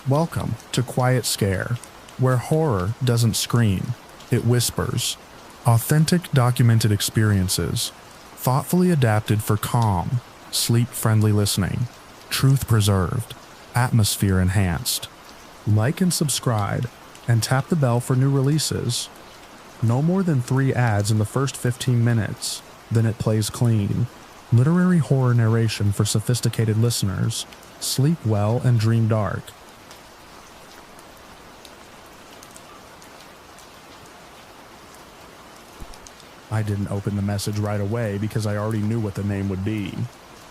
Welcome to Quiet Scare, where horror doesn't scream, it whispers. Authentic documented experiences, thoughtfully adapted for calm, sleep-friendly listening, truth preserved, atmosphere enhanced. Like and subscribe, and tap the bell for new releases. No more than 3 ads in the first 15 minutes, then it plays clean. Literary horror narration for sophisticated listeners. Sleep well and dream dark. I didn't open the message right away because I already knew what the name would be.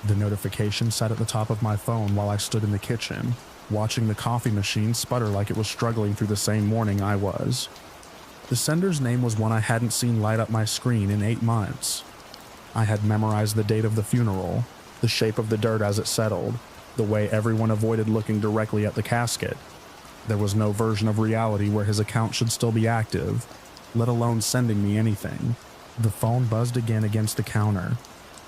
The notification sat at the top of my phone while I stood in the kitchen, watching the coffee machine sputter like it was struggling through the same morning I was. The sender's name was one I hadn't seen light up my screen in 8 months. I had memorized the date of the funeral, the shape of the dirt as it settled, the way everyone avoided looking directly at the casket. There was no version of reality where his account should still be active, let alone sending me anything. The phone buzzed again against the counter.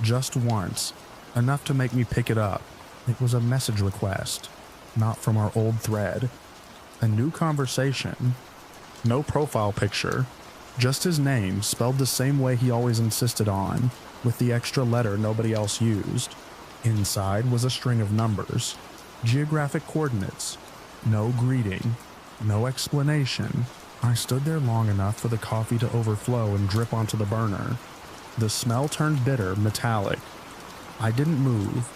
Just once, enough to make me pick it up. It was a message request, not from our old thread. A new conversation. No profile picture, just his name spelled the same way he always insisted on, with the extra letter nobody else used. Inside was a string of numbers, geographic coordinates, no greeting, no explanation. I stood there long enough for the coffee to overflow and drip onto the burner. The smell turned bitter, metallic. I didn't move.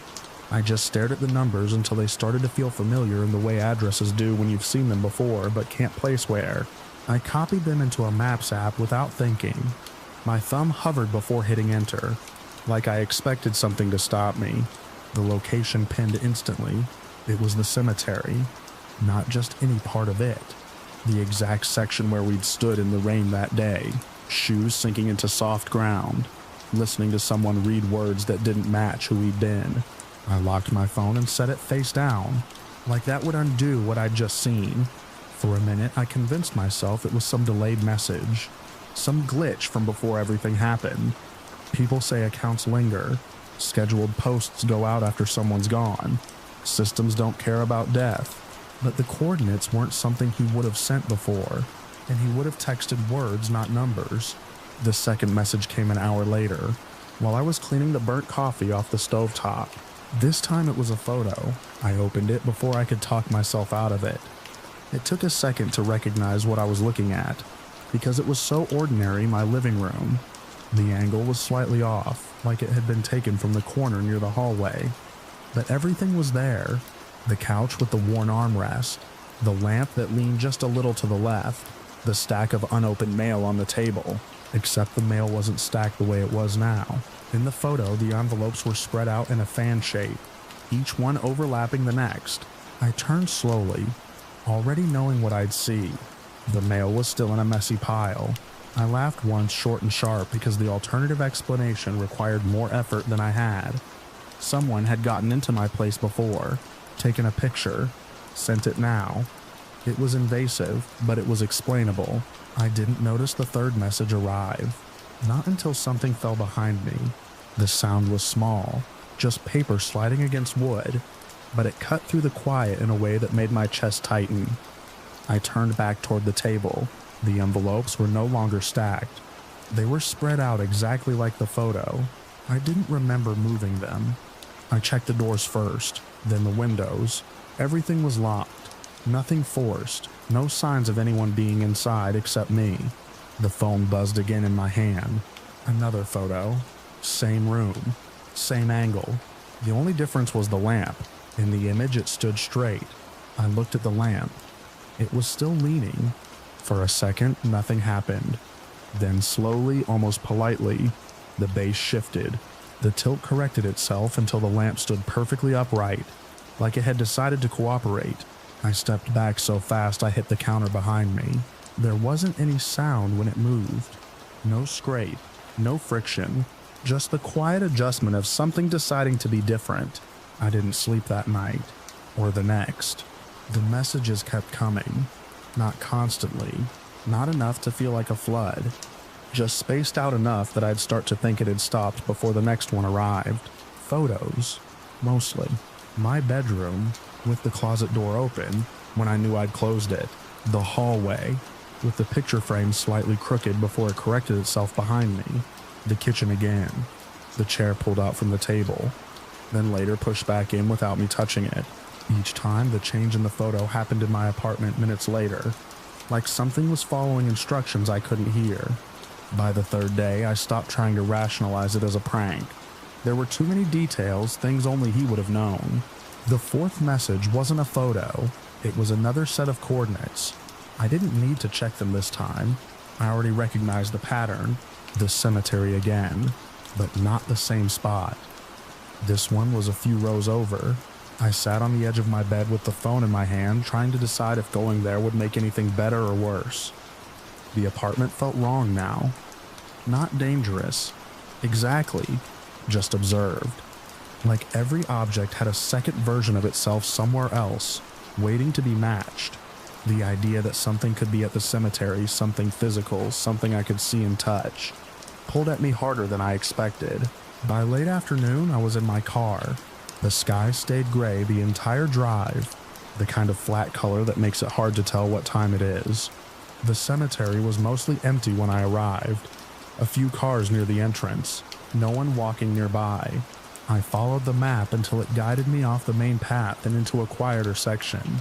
I just stared at the numbers until they started to feel familiar in the way addresses do when you've seen them before but can't place where. I copied them into a Maps app without thinking. My thumb hovered before hitting enter, like I expected something to stop me. The location pinned instantly. It was the cemetery, not just any part of it. The exact section where we'd stood in the rain that day, shoes sinking into soft ground, listening to someone read words that didn't match who we'd been. I locked my phone and set it face down, like that would undo what I'd just seen. For a minute, I convinced myself it was some delayed message, some glitch from before everything happened. People say accounts linger, scheduled posts go out after someone's gone, systems don't care about death. But the coordinates weren't something he would have sent before, and he would have texted words, not numbers. The second message came an hour later, while I was cleaning the burnt coffee off the stovetop. This time it was a photo. I opened it before I could talk myself out of it. It took a second to recognize what I was looking at, because it was so ordinary, my living room. The angle was slightly off, like it had been taken from the corner near the hallway. But everything was there. The couch with the worn armrest, the lamp that leaned just a little to the left, the stack of unopened mail on the table, except the mail wasn't stacked the way it was now. In the photo, the envelopes were spread out in a fan shape, each one overlapping the next. I turned slowly, already knowing what I'd see. The mail was still in a messy pile. I laughed once short and sharp because the alternative explanation required more effort than I had. Someone had gotten into my place before, taken a picture, sent it now. It was invasive, but it was explainable. I didn't notice the third message arrive, not until something fell behind me. The sound was small, just paper sliding against wood, but it cut through the quiet in a way that made my chest tighten. I turned back toward the table. The envelopes were no longer stacked. They were spread out exactly like the photo. I didn't remember moving them. I checked the doors first, then the windows. Everything was locked, nothing forced, no signs of anyone being inside except me. The phone buzzed again in my hand. Another photo. Same room, same angle. The only difference was the lamp. In the image it stood straight. I looked at the lamp. It was still leaning. For a second, nothing happened. Then slowly, almost politely, the base shifted. The tilt corrected itself until the lamp stood perfectly upright, like it had decided to cooperate. I stepped back so fast I hit the counter behind me. There wasn't any sound when it moved. No scrape, no friction, just the quiet adjustment of something deciding to be different. I didn't sleep that night, or the next. The messages kept coming, not constantly, not enough to feel like a flood, just spaced out enough that I'd start to think it had stopped before the next one arrived. Photos, mostly. My bedroom, with the closet door open, when I knew I'd closed it. The hallway, with the picture frame slightly crooked before it corrected itself behind me. The kitchen again. The chair pulled out from the table, then later pushed back in without me touching it. Each time, the change in the photo happened in my apartment minutes later, like something was following instructions I couldn't hear. By the third day, I stopped trying to rationalize it as a prank. There were too many details, things only he would have known. The fourth message wasn't a photo, it was another set of coordinates. I didn't need to check them this time. I already recognized the pattern, the cemetery again, but not the same spot. This one was a few rows over. I sat on the edge of my bed with the phone in my hand, trying to decide if going there would make anything better or worse. The apartment felt wrong now. Not dangerous. Exactly. Just observed. Like every object had a second version of itself somewhere else, waiting to be matched. The idea that something could be at the cemetery, something physical, something I could see and touch, pulled at me harder than I expected. By late afternoon, I was in my car. The sky stayed gray the entire drive, the kind of flat color that makes it hard to tell what time it is. The cemetery was mostly empty when I arrived. A few cars near the entrance, no one walking nearby. I followed the map until it guided me off the main path and into a quieter section.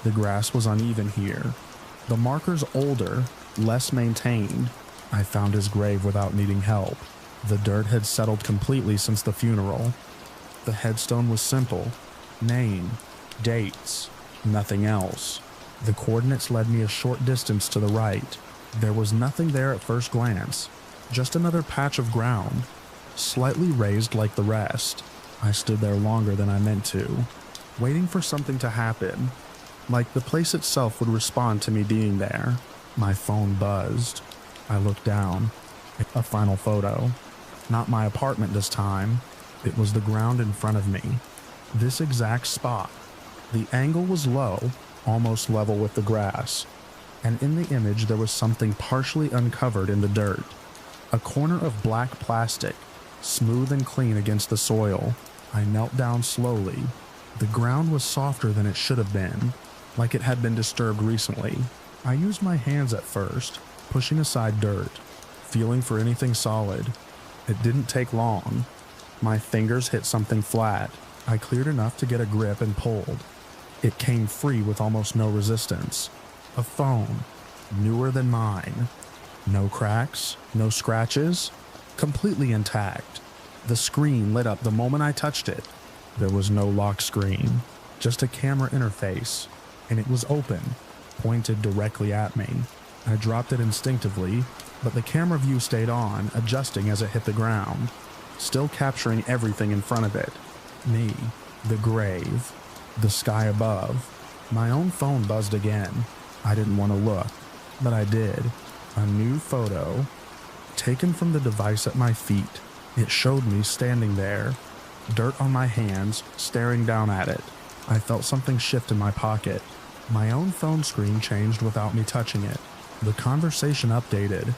The grass was uneven here. The markers older, less maintained. I found his grave without needing help. The dirt had settled completely since the funeral. The headstone was simple. Name, dates, nothing else. The coordinates led me a short distance to the right. There was nothing there at first glance, just another patch of ground, slightly raised like the rest. I stood there longer than I meant to, waiting for something to happen, like the place itself would respond to me being there. My phone buzzed. I looked down. A final photo. Not my apartment this time. It was the ground in front of me. This exact spot. The angle was low, almost level with the grass, and in the image there was something partially uncovered in the dirt. A corner of black plastic, smooth and clean against the soil. I knelt down slowly. The ground was softer than it should have been, like it had been disturbed recently. I used my hands at first, pushing aside dirt, feeling for anything solid. It didn't take long. My fingers hit something flat. I cleared enough to get a grip and pulled. It came free with almost no resistance. A phone, newer than mine. No cracks, no scratches, completely intact. The screen lit up the moment I touched it. There was no lock screen, just a camera interface, and it was open, pointed directly at me. I dropped it instinctively, but the camera view stayed on, adjusting as it hit the ground, still capturing everything in front of it. Me, the grave, the sky above. My own phone buzzed again. I didn't want to look, but I did. A new photo, taken from the device at my feet. It showed me standing there, dirt on my hands, staring down at it. I felt something shift in my pocket. My own phone screen changed without me touching it. The conversation updated.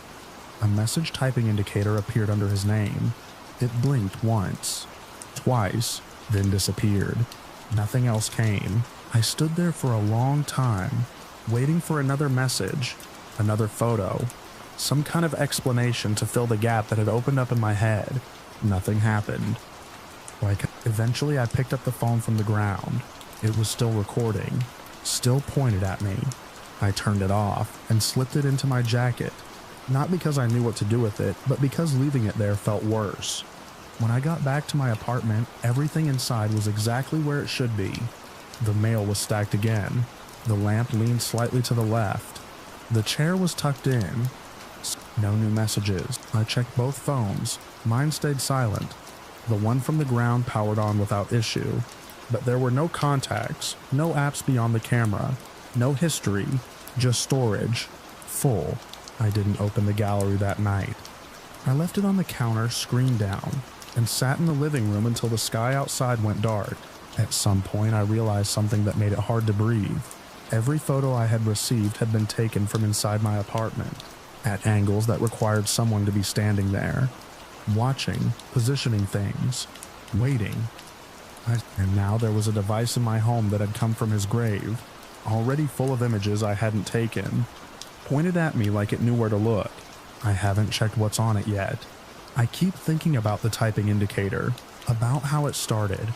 A message typing indicator appeared under his name. It blinked once, twice, then disappeared. Nothing else came. I stood there for a long time, waiting for another message, another photo, some kind of explanation to fill the gap that had opened up in my head. Nothing happened. Eventually I picked up the phone from the ground. It was still recording, still pointed at me. I turned it off and slipped it into my jacket. Not because I knew what to do with it, but because leaving it there felt worse. When I got back to my apartment, everything inside was exactly where it should be. The mail was stacked again. The lamp leaned slightly to the left. The chair was tucked in. No new messages. I checked both phones. Mine stayed silent. The one from the ground powered on without issue. But there were no contacts, no apps beyond the camera, no history, just storage. Full. I didn't open the gallery that night. I left it on the counter, screen down, and sat in the living room until the sky outside went dark. At some point, I realized something that made it hard to breathe. Every photo I had received had been taken from inside my apartment, at angles that required someone to be standing there, watching, positioning things, waiting. And now there was a device in my home that had come from his grave, already full of images I hadn't taken, pointed at me like it knew where to look. I haven't checked what's on it yet. I keep thinking about the typing indicator, about how it started,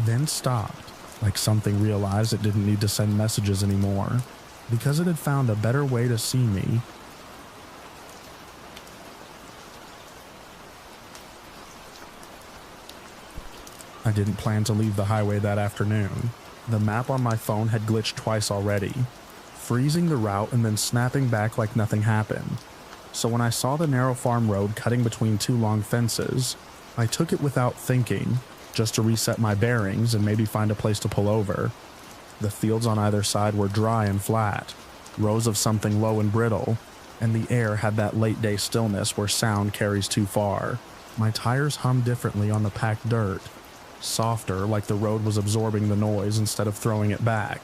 then stopped, like something realized it didn't need to send messages anymore, because it had found a better way to see me. I didn't plan to leave the highway that afternoon. The map on my phone had glitched twice already, freezing the route and then snapping back like nothing happened. So when I saw the narrow farm road cutting between two long fences, I took it without thinking, just to reset my bearings and maybe find a place to pull over. The fields on either side were dry and flat, rows of something low and brittle, and the air had that late-day stillness where sound carries too far. My tires hummed differently on the packed dirt, softer, like the road was absorbing the noise instead of throwing it back.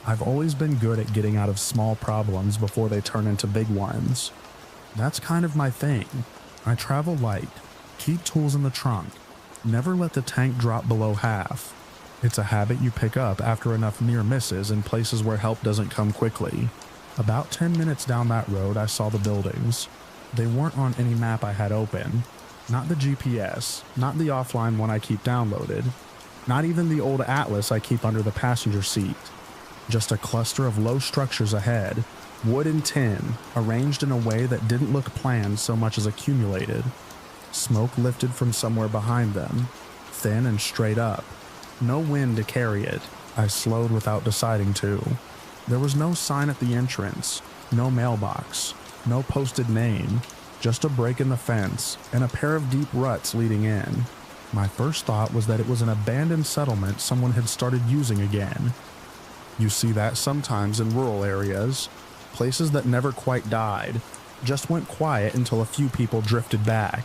I've always been good at getting out of small problems before they turn into big ones. That's kind of my thing. I travel light, keep tools in the trunk, never let the tank drop below half. It's a habit you pick up after enough near misses in places where help doesn't come quickly. About 10 minutes down that road, I saw the buildings. They weren't on any map I had open. Not the GPS, not the offline one I keep downloaded, not even the old atlas I keep under the passenger seat. Just a cluster of low structures ahead, wood and tin, arranged in a way that didn't look planned so much as accumulated. Smoke lifted from somewhere behind them, thin and straight up. No wind to carry it. I slowed without deciding to. There was no sign at the entrance, no mailbox, no posted name, just a break in the fence and a pair of deep ruts leading in. My first thought was that it was an abandoned settlement someone had started using again. You see that sometimes in rural areas, places that never quite died, just went quiet until a few people drifted back.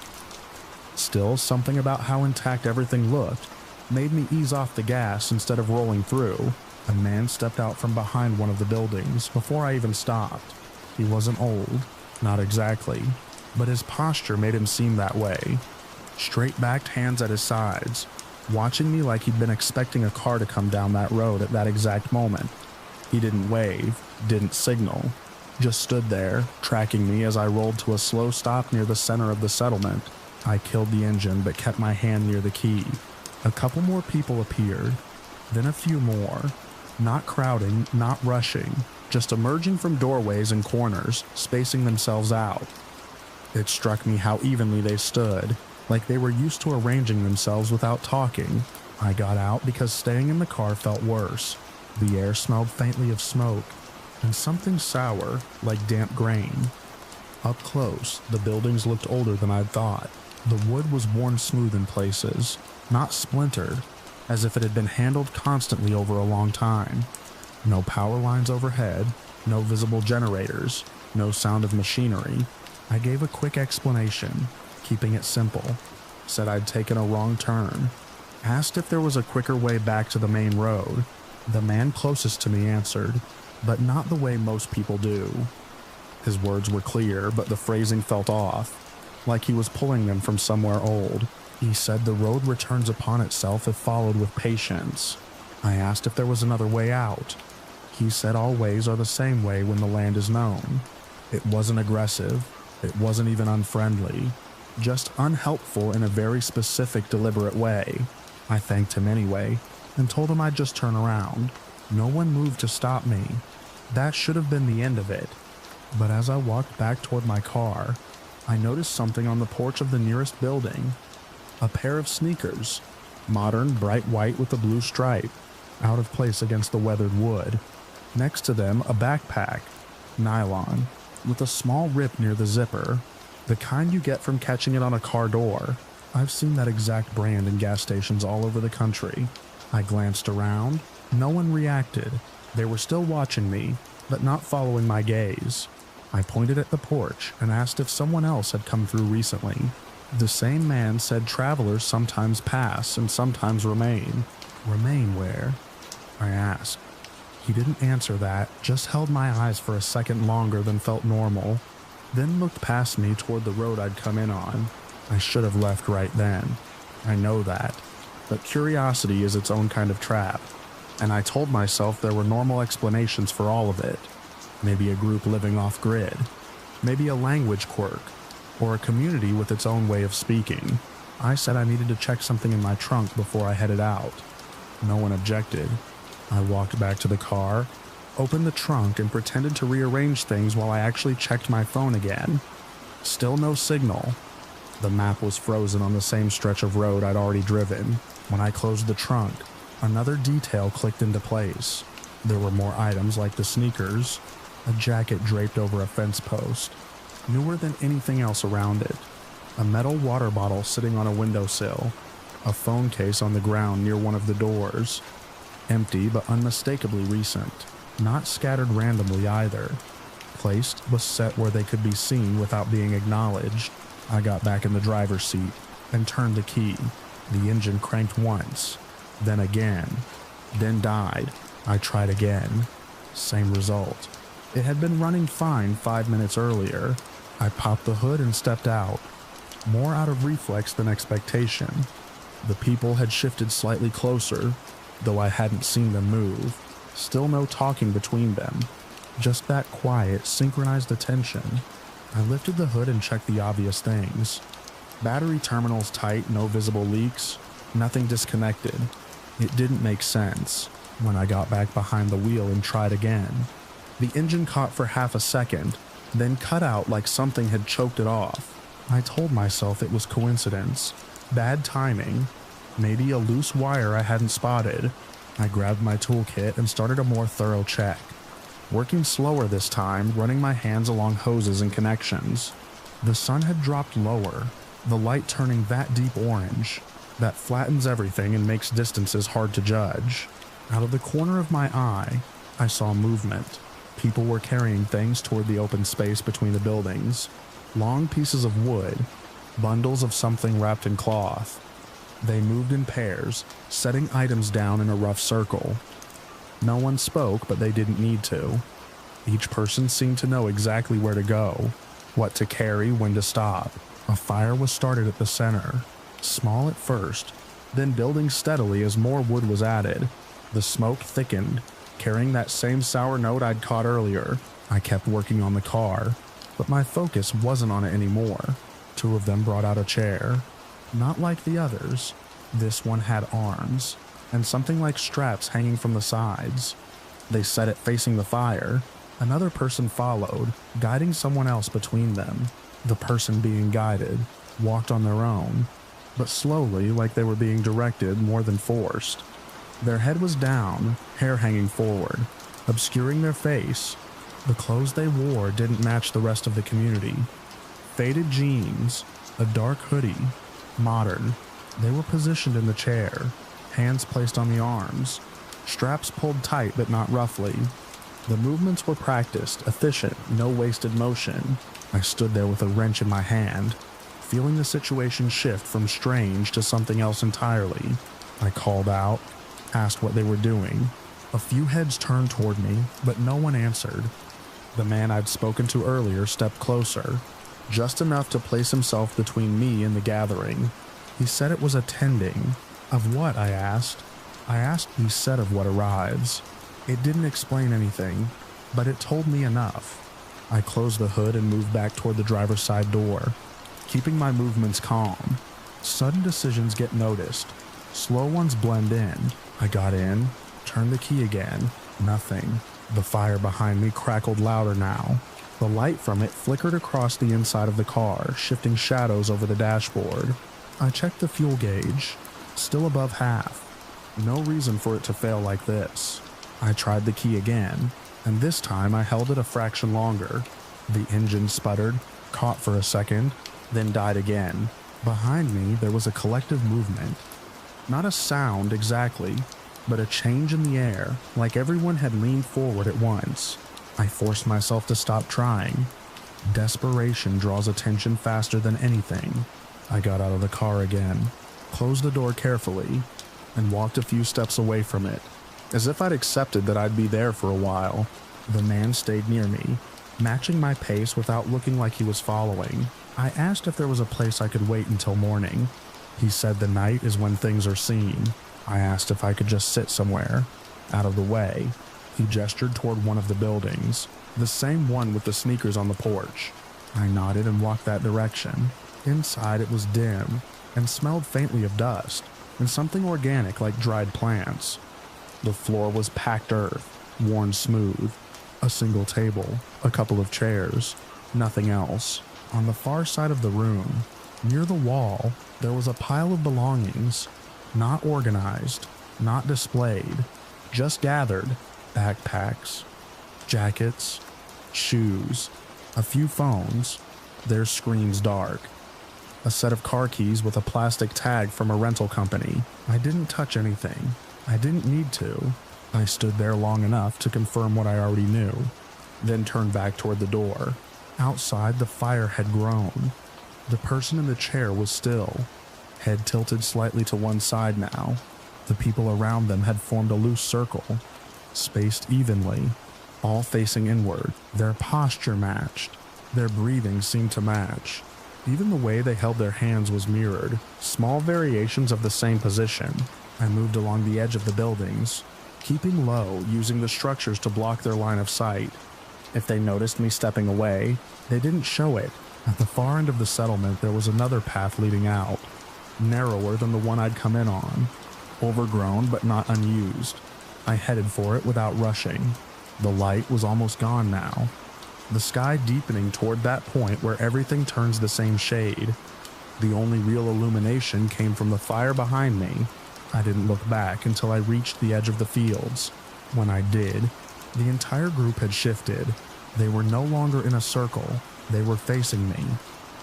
Still, something about how intact everything looked made me ease off the gas instead of rolling through. A man stepped out from behind one of the buildings before I even stopped. He wasn't old, not exactly, but his posture made him seem that way. Straight-backed hands at his sides, watching me like he'd been expecting a car to come down that road at that exact moment. He didn't wave, didn't signal, just stood there, tracking me as I rolled to a slow stop near the center of the settlement. I killed the engine but kept my hand near the key. A couple more people appeared, then a few more. Not crowding, not rushing, just emerging from doorways and corners, spacing themselves out. It struck me how evenly they stood, like they were used to arranging themselves without talking. I got out because staying in the car felt worse. The air smelled faintly of smoke, and something sour, like damp grain. Up close, the buildings looked older than I'd thought. The wood was worn smooth in places, not splintered, as if it had been handled constantly over a long time. No power lines overhead, no visible generators, no sound of machinery. I gave a quick explanation, keeping it simple. Said I'd taken a wrong turn. Asked if there was a quicker way back to the main road. The man closest to me answered, but not the way most people do. His words were clear, but the phrasing felt off, like he was pulling them from somewhere old. He said the road returns upon itself if followed with patience. I asked if there was another way out. He said all ways are the same way when the land is known. It wasn't aggressive. It wasn't even unfriendly. Just unhelpful in a very specific, deliberate way. I thanked him anyway, and told him I'd just turn around. No one moved to stop me. That should have been the end of it. But as I walked back toward my car, I noticed something on the porch of the nearest building. A pair of sneakers, modern, bright white with a blue stripe, out of place against the weathered wood. Next to them, a backpack, nylon, with a small rip near the zipper, the kind you get from catching it on a car door. I've seen that exact brand in gas stations all over the country. I glanced around. No one reacted. They were still watching me, but not following my gaze. I pointed at the porch and asked if someone else had come through recently. The same man said travelers sometimes pass and sometimes remain. Remain where? I asked. He didn't answer that, just held my eyes for a second longer than felt normal, then looked past me toward the road I'd come in on. I should have left right then. I know that, but curiosity is its own kind of trap. and I told myself there were normal explanations for all of it. Maybe a group living off-grid, maybe a language quirk, or a community with its own way of speaking. I said I needed to check something in my trunk before I headed out. No one objected. I walked back to the car, opened the trunk, and pretended to rearrange things while I actually checked my phone again. Still no signal. The map was frozen on the same stretch of road I'd already driven. When I closed the trunk, another detail clicked into place. There were more items like the sneakers, a jacket draped over a fence post, newer than anything else around it, a metal water bottle sitting on a windowsill, a phone case on the ground near one of the doors, empty but unmistakably recent, not scattered randomly either. Placed but set where they could be seen without being acknowledged. I got back in the driver's seat and turned the key. The engine cranked once, then again, then died. I tried again. Same result. It had been running fine 5 minutes earlier. I popped the hood and stepped out, more out of reflex than expectation. The people had shifted slightly closer, though I hadn't seen them move. Still no talking between them, just that quiet, synchronized attention. I lifted the hood and checked the obvious things. Battery terminals tight, no visible leaks, nothing disconnected. It didn't make sense. When I got back behind the wheel and tried again, the engine caught for half a second, then cut out like something had choked it off. I told myself it was coincidence, bad timing, maybe a loose wire I hadn't spotted. I grabbed my toolkit and started a more thorough check, working slower this time, running my hands along hoses and connections. The sun had dropped lower, the light turning that deep orange that flattens everything and makes distances hard to judge. Out of the corner of my eye, I saw movement. People were carrying things toward the open space between the buildings. Long pieces of wood, bundles of something wrapped in cloth. They moved in pairs, setting items down in a rough circle. No one spoke, but they didn't need to. Each person seemed to know exactly where to go, what to carry, when to stop. A fire was started at the center, small at first, then building steadily as more wood was added. The smoke thickened, carrying that same sour note I'd caught earlier. I kept working on the car, but my focus wasn't on it anymore. Two of them brought out a chair. Not like the others. This one had arms, and something like straps hanging from the sides. They set it facing the fire. Another person followed, guiding someone else between them. The person being guided walked on their own, but slowly, like they were being directed more than forced. Their head was down, hair hanging forward, obscuring their face. The clothes they wore didn't match the rest of the community. Faded jeans, a dark hoodie, modern. They were positioned in the chair, hands placed on the arms, straps pulled tight but not roughly. The movements were practiced, efficient, no wasted motion. I stood there with a wrench in my hand, feeling the situation shift from strange to something else entirely. I called out, asked what they were doing. A few heads turned toward me, but no one answered. The man I'd spoken to earlier stepped closer, just enough to place himself between me and the gathering. He said it was attending. Of what? I asked. He said of what arrives. It didn't explain anything, but it told me enough. I closed the hood and moved back toward the driver's side door, keeping my movements calm. Sudden decisions get noticed. Slow ones blend in. I got in, turned the key again. Nothing. The fire behind me crackled louder now. The light from it flickered across the inside of the car, shifting shadows over the dashboard. I checked the fuel gauge. Still above half. No reason for it to fail like this. I tried the key again, and this time I held it a fraction longer. The engine sputtered, caught for a second, then died again. Behind me, there was a collective movement. Not a sound exactly, but a change in the air, like everyone had leaned forward at once. I forced myself to stop trying. Desperation draws attention faster than anything. I got out of the car again, closed the door carefully, and walked a few steps away from it, as if I'd accepted that I'd be there for a while. The man stayed near me, matching my pace without looking like he was following. I asked if there was a place I could wait until morning. He said the night is when things are seen. I asked if I could just sit somewhere. Out of the way. He gestured toward one of the buildings, the same one with the sneakers on the porch. I nodded and walked that direction. Inside it was dim and smelled faintly of dust and something organic like dried plants. The floor was packed earth, worn smooth. A single table, a couple of chairs, nothing else. On the far side of the room, near the wall, there was a pile of belongings, not organized, not displayed, just gathered. Backpacks, jackets, shoes, a few phones, their screens dark, a set of car keys with a plastic tag from a rental company. I didn't touch anything. I didn't need to. I stood there long enough to confirm what I already knew, then turned back toward the door. Outside, the fire had grown. The person in the chair was still, head tilted slightly to one side now. The people around them had formed a loose circle, spaced evenly, all facing inward. Their posture matched. Their breathing seemed to match. Even the way they held their hands was mirrored, small variations of the same position. I moved along the edge of the buildings, keeping low, using the structures to block their line of sight. If they noticed me stepping away, they didn't show it. At the far end of the settlement, there was another path leading out, narrower than the one I'd come in on, overgrown but not unused. I headed for it without rushing. The light was almost gone now, the sky deepening toward that point where everything turns the same shade. The only real illumination came from the fire behind me. I didn't look back until I reached the edge of the fields. When I did, the entire group had shifted. They were no longer in a circle. They were facing me.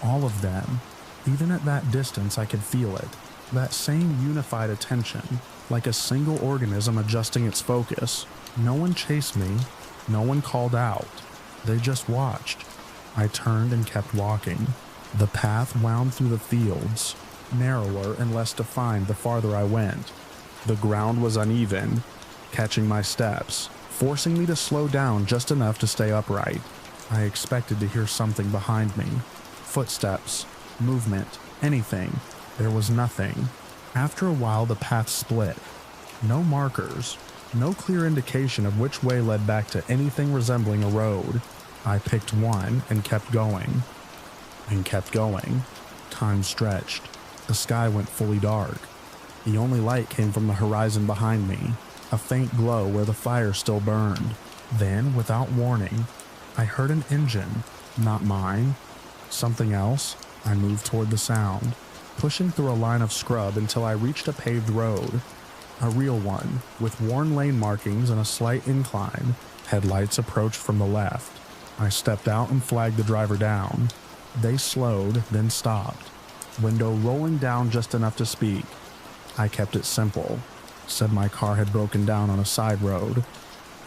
All of them. Even at that distance, I could feel it. That same unified attention, like a single organism adjusting its focus. No one chased me. No one called out. They just watched. I turned and kept walking. The path wound through the fields, narrower and less defined the farther I went. The ground was uneven, catching my steps, forcing me to slow down just enough to stay upright. I expected to hear something behind me. Footsteps, movement, anything. There was nothing. After a while, the path split. No markers, no clear indication of which way led back to anything resembling a road. I picked one and kept going. And kept going. Time stretched. The sky went fully dark. The only light came from the horizon behind me, a faint glow where the fire still burned. Then, without warning, I heard an engine, not mine. Something else. I moved toward the sound, pushing through a line of scrub until I reached a paved road. A real one, with worn lane markings and a slight incline. Headlights approached from the left. I stepped out and flagged the driver down. They slowed, then stopped. Window rolling down just enough to speak. I kept it simple. Said my car had broken down on a side road.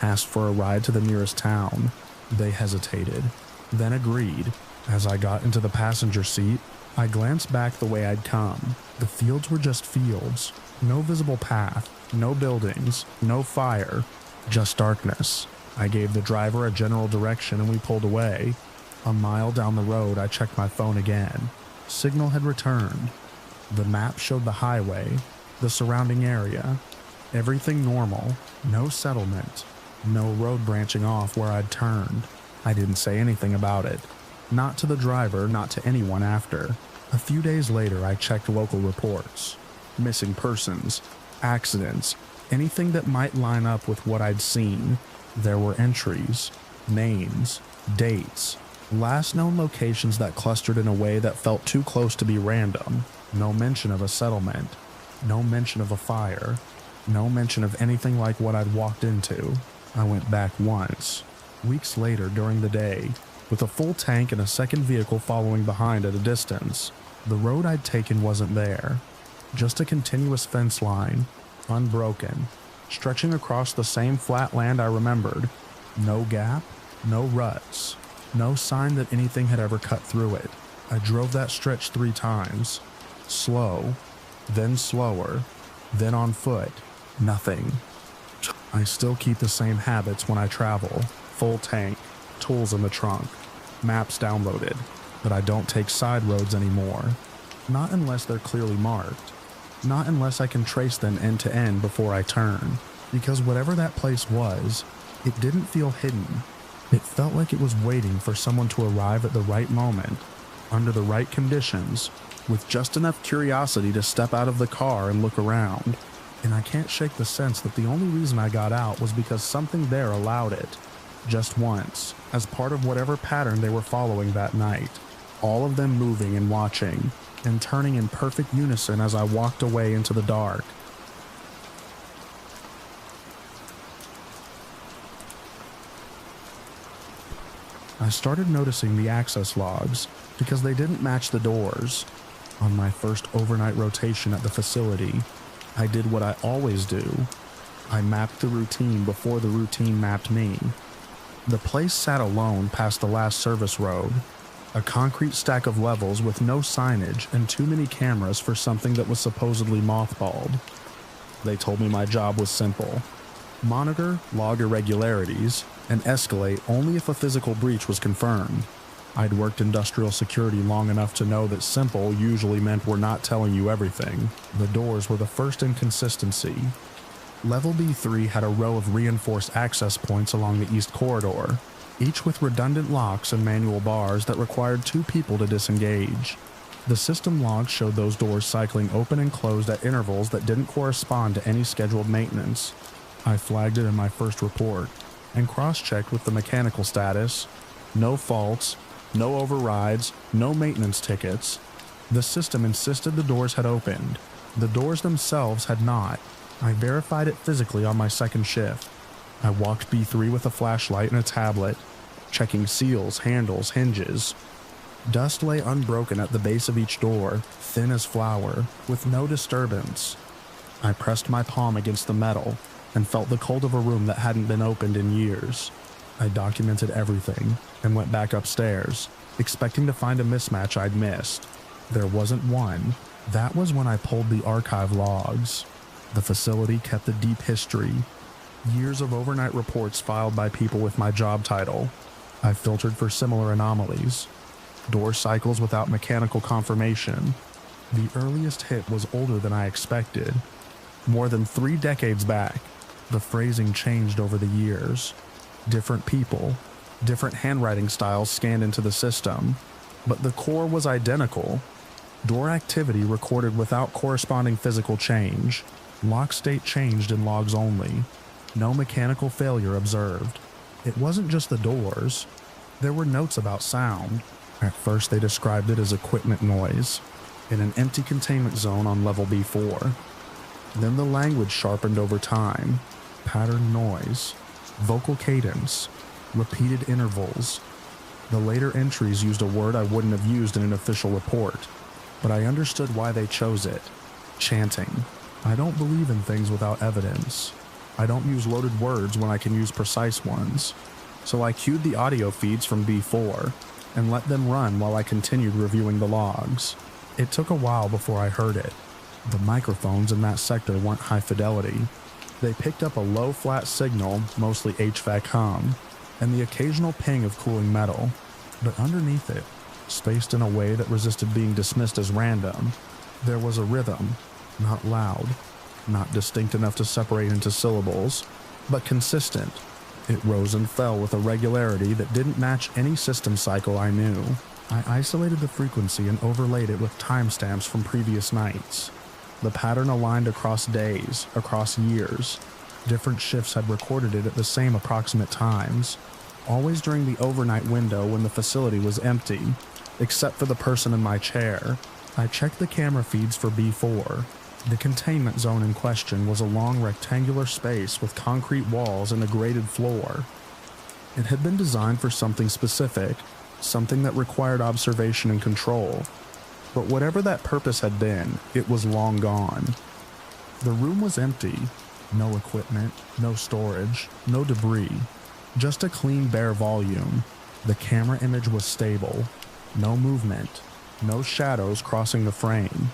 Asked for a ride to the nearest town. They hesitated, then agreed. As I got into the passenger seat, I glanced back the way I'd come. The fields were just fields. No visible path, no buildings, no fire, just darkness. I gave the driver a general direction and we pulled away. A mile down the road, I checked my phone again. Signal had returned. The map showed the highway, the surrounding area. Everything normal, no settlement, no road branching off where I'd turned. I didn't say anything about it. Not to the driver, not to anyone after. A few days later, I checked local reports. Missing persons, accidents, anything that might line up with what I'd seen. There were entries, names, dates, last known locations that clustered in a way that felt too close to be random. No mention of a settlement, no mention of a fire, no mention of anything like what I'd walked into. I went back once, weeks later during the day, with a full tank and a second vehicle following behind at a distance. The road I'd taken wasn't there, just a continuous fence line, unbroken, stretching across the same flat land I remembered. No gap, no ruts, no sign that anything had ever cut through it. I drove that stretch 3 times, slow, then slower, then on foot. Nothing. I still keep the same habits when I travel. Full tank, tools in the trunk, maps downloaded, but I don't take side roads anymore. Not unless they're clearly marked. Not unless I can trace them end to end before I turn. because whatever that place was, it didn't feel hidden. It felt like it was waiting for someone to arrive at the right moment, under the right conditions, with just enough curiosity to step out of the car and look around. And I can't shake the sense that the only reason I got out was because something there allowed it, just once, as part of whatever pattern they were following that night. All of them moving and watching, and turning in perfect unison as I walked away into the dark. I started noticing the access logs because they didn't match the doors. On my first overnight rotation at the facility, I did what I always do. I mapped the routine before the routine mapped me. The place sat alone past the last service road, a concrete stack of levels with no signage and too many cameras for something that was supposedly mothballed. They told me my job was simple: monitor, log irregularities, and escalate only if a physical breach was confirmed. I'd worked industrial security long enough to know that simple usually meant we're not telling you everything. The doors were the first inconsistency. Level B3 had a row of reinforced access points along the east corridor, each with redundant locks and manual bars that required 2 people to disengage. The system logs showed those doors cycling open and closed at intervals that didn't correspond to any scheduled maintenance. I flagged it in my first report, and cross-checked with the mechanical status. No faults, no overrides, no maintenance tickets. The system insisted the doors had opened. The doors themselves had not. I verified it physically on my second shift. I walked B3 with a flashlight and a tablet, checking seals, handles, hinges. Dust lay unbroken at the base of each door, thin as flour, with no disturbance. I pressed my palm against the metal and felt the cold of a room that hadn't been opened in years. I documented everything and went back upstairs, expecting to find a mismatch I'd missed. There wasn't one. That was when I pulled the archive logs. The facility kept a deep history. Years of overnight reports filed by people with my job title. I filtered for similar anomalies. Door cycles without mechanical confirmation. The earliest hit was older than I expected. More than 3 decades back. The phrasing changed over the years. Different people, different handwriting styles scanned into the system, but the core was identical. Door activity recorded without corresponding physical change. Lock state changed in logs only. No mechanical failure observed. It wasn't just the doors. There were notes about sound. At first they described it as equipment noise, in an empty containment zone on level B4. Then the language sharpened over time. Patterned noise, vocal cadence, repeated intervals. The later entries used a word I wouldn't have used in an official report, but I understood why they chose it. Chanting. I don't believe in things without evidence. I don't use loaded words when I can use precise ones. So I queued the audio feeds from B4 and let them run while I continued reviewing the logs. It took a while before I heard it. The microphones in that sector weren't high fidelity. They picked up a low flat signal, mostly HVAC hum, and the occasional ping of cooling metal. But underneath it, spaced in a way that resisted being dismissed as random, there was a rhythm, not loud, not distinct enough to separate into syllables, but consistent. It rose and fell with a regularity that didn't match any system cycle I knew. I isolated the frequency and overlaid it with timestamps from previous nights. The pattern aligned across days, across years. Different shifts had recorded it at the same approximate times, always during the overnight window when the facility was empty, except for the person in my chair. I checked the camera feeds for B4. The containment zone in question was a long rectangular space with concrete walls and a graded floor. It had been designed for something specific, something that required observation and control. But whatever that purpose had been, it was long gone. The room was empty. No equipment, no storage, no debris. Just a clean, bare volume. The camera image was stable. No movement. No shadows crossing the frame.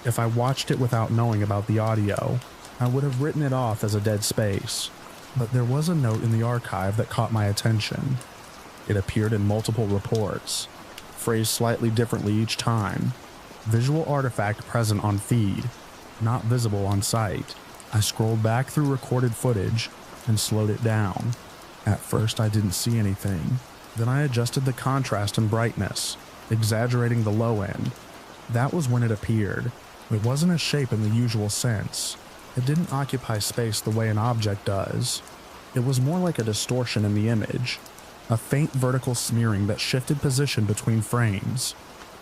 If I watched it without knowing about the audio, I would have written it off as a dead space. But there was a note in the archive that caught my attention. It appeared in multiple reports, phrased slightly differently each time. Visual artifact present on feed, not visible on site. I scrolled back through recorded footage and slowed it down. At first I didn't see anything. Then I adjusted the contrast and brightness, exaggerating the low end. That was when it appeared. It wasn't a shape in the usual sense. It didn't occupy space the way an object does. It was more like a distortion in the image, a faint vertical smearing that shifted position between frames.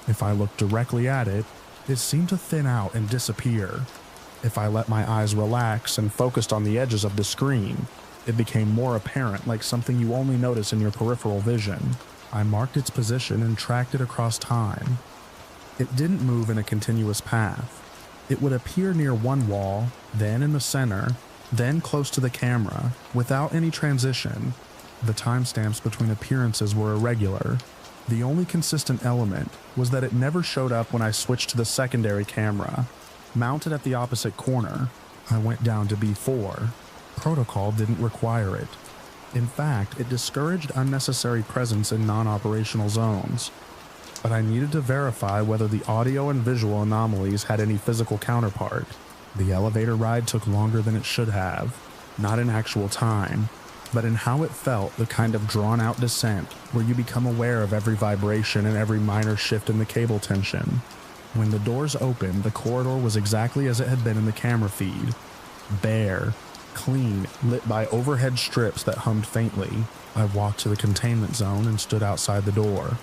If I looked directly at it, it seemed to thin out and disappear. If I let my eyes relax and focused on the edges of the screen, it became more apparent, like something you only notice in your peripheral vision. I marked its position and tracked it across time. It didn't move in a continuous path. It would appear near one wall, then in the center, then close to the camera, without any transition. The timestamps between appearances were irregular. The only consistent element was that it never showed up when I switched to the secondary camera, mounted at the opposite corner. I went down to B4. Protocol didn't require it. In fact, it discouraged unnecessary presence in non-operational zones. But I needed to verify whether the audio and visual anomalies had any physical counterpart. The elevator ride took longer than it should have, not in actual time, but in how it felt, the kind of drawn-out descent where you become aware of every vibration and every minor shift in the cable tension. When the doors opened, the corridor was exactly as it had been in the camera feed. Bare, clean, lit by overhead strips that hummed faintly. I walked to the containment zone and stood outside the door.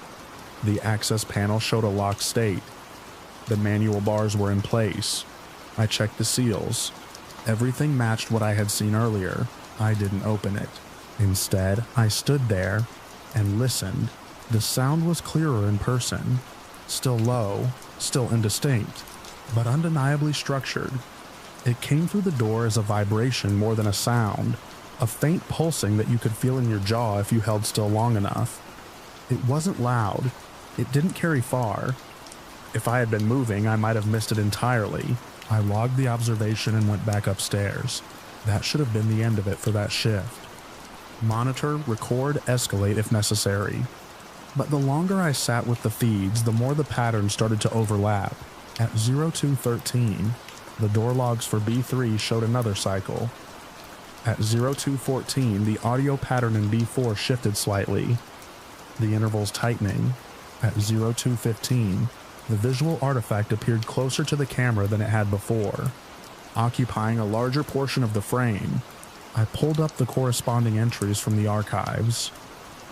The access panel showed a locked state. The manual bars were in place. I checked the seals. Everything matched what I had seen earlier. I didn't open it. Instead, I stood there and listened. The sound was clearer in person. Still low, still indistinct, but undeniably structured. It came through the door as a vibration more than a sound, a faint pulsing that you could feel in your jaw if you held still long enough. It wasn't loud. It didn't carry far. If I had been moving, I might have missed it entirely. I logged the observation and went back upstairs. That should have been the end of it for that shift. Monitor, record, escalate if necessary. But the longer I sat with the feeds, the more the patterns started to overlap. At 0213, the door logs for B3 showed another cycle. At 0214, the audio pattern in B4 shifted slightly, the intervals tightening. At 0215, the visual artifact appeared closer to the camera than it had before, occupying a larger portion of the frame. I pulled up the corresponding entries from the archives.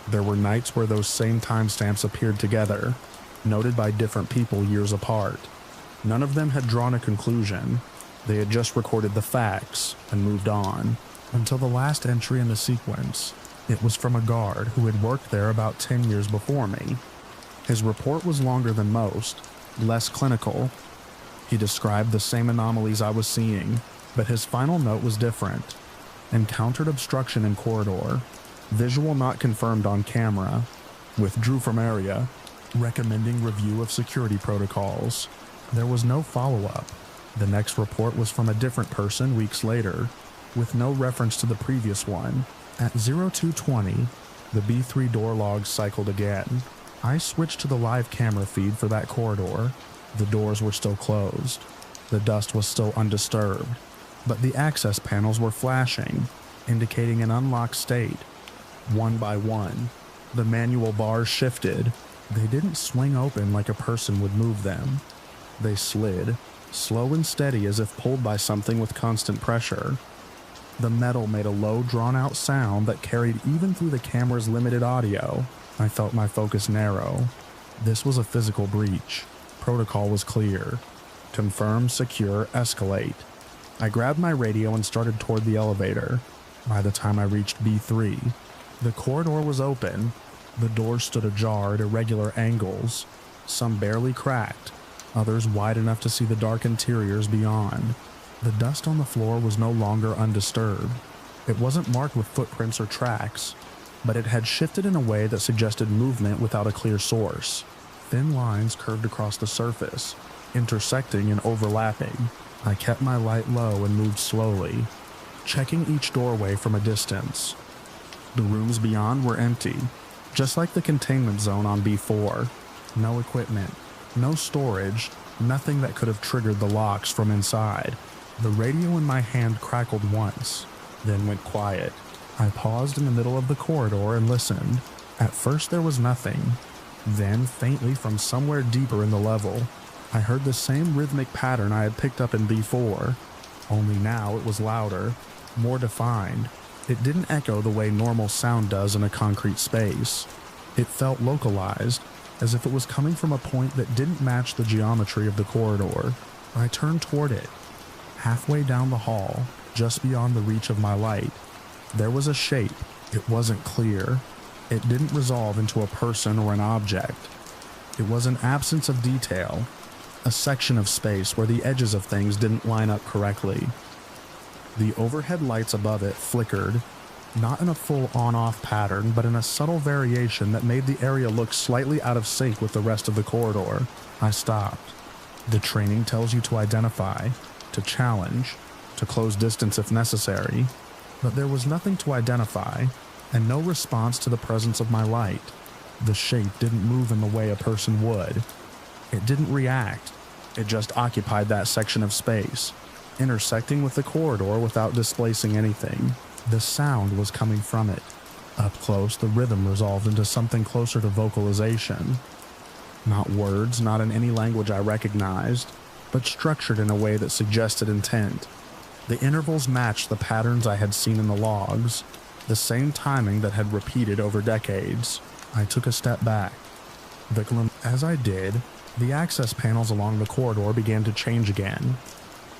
There were nights where those same timestamps appeared together, noted by different people years apart. None of them had drawn a conclusion. They had just recorded the facts and moved on, until the last entry in the sequence. It was from a guard who had worked there about 10 years before me. His report was longer than most, less clinical. He described the same anomalies I was seeing, but his final note was different. Encountered obstruction in corridor. Visual not confirmed on camera. Withdrew from area. Recommending review of security protocols. There was no follow-up. The next report was from a different person weeks later, with no reference to the previous one. At 0220, the B3 door logs cycled again. I switched to the live camera feed for that corridor. The doors were still closed. The dust was still undisturbed, but the access panels were flashing, indicating an unlocked state. One by one, the manual bars shifted. They didn't swing open like a person would move them. They slid, slow and steady as if pulled by something with constant pressure. The metal made a low, drawn-out sound that carried even through the camera's limited audio. I felt my focus narrow. This was a physical breach. Protocol was clear. Confirm, secure, escalate. I grabbed my radio and started toward the elevator. By the time I reached B3, the corridor was open. The doors stood ajar at irregular angles, some barely cracked, others wide enough to see the dark interiors beyond. The dust on the floor was no longer undisturbed. It wasn't marked with footprints or tracks, but it had shifted in a way that suggested movement without a clear source. Thin lines curved across the surface, intersecting and overlapping. I kept my light low and moved slowly, checking each doorway from a distance. The rooms beyond were empty, just like the containment zone on B4. No equipment, no storage, nothing that could have triggered the locks from inside. The radio in my hand crackled once, then went quiet. I paused in the middle of the corridor and listened. At first there was nothing. Then, faintly from somewhere deeper in the level, I heard the same rhythmic pattern I had picked up in B4, only now it was louder, more defined. It didn't echo the way normal sound does in a concrete space. It felt localized, as if it was coming from a point that didn't match the geometry of the corridor. I turned toward it. Halfway down the hall, just beyond the reach of my light, there was a shape. It wasn't clear. It didn't resolve into a person or an object. It was an absence of detail, a section of space where the edges of things didn't line up correctly. The overhead lights above it flickered, not in a full on-off pattern, but in a subtle variation that made the area look slightly out of sync with the rest of the corridor. I stopped. The training tells you to identify, to challenge, to close distance if necessary, but there was nothing to identify, and no response to the presence of my light. The shape didn't move in the way a person would. It didn't react. It just occupied that section of space, intersecting with the corridor without displacing anything. The sound was coming from it. Up close, the rhythm resolved into something closer to vocalization. Not words, not in any language I recognized, but structured in a way that suggested intent. The intervals matched the patterns I had seen in the logs, the same timing that had repeated over decades. I took a step back. As I did, the access panels along the corridor began to change again.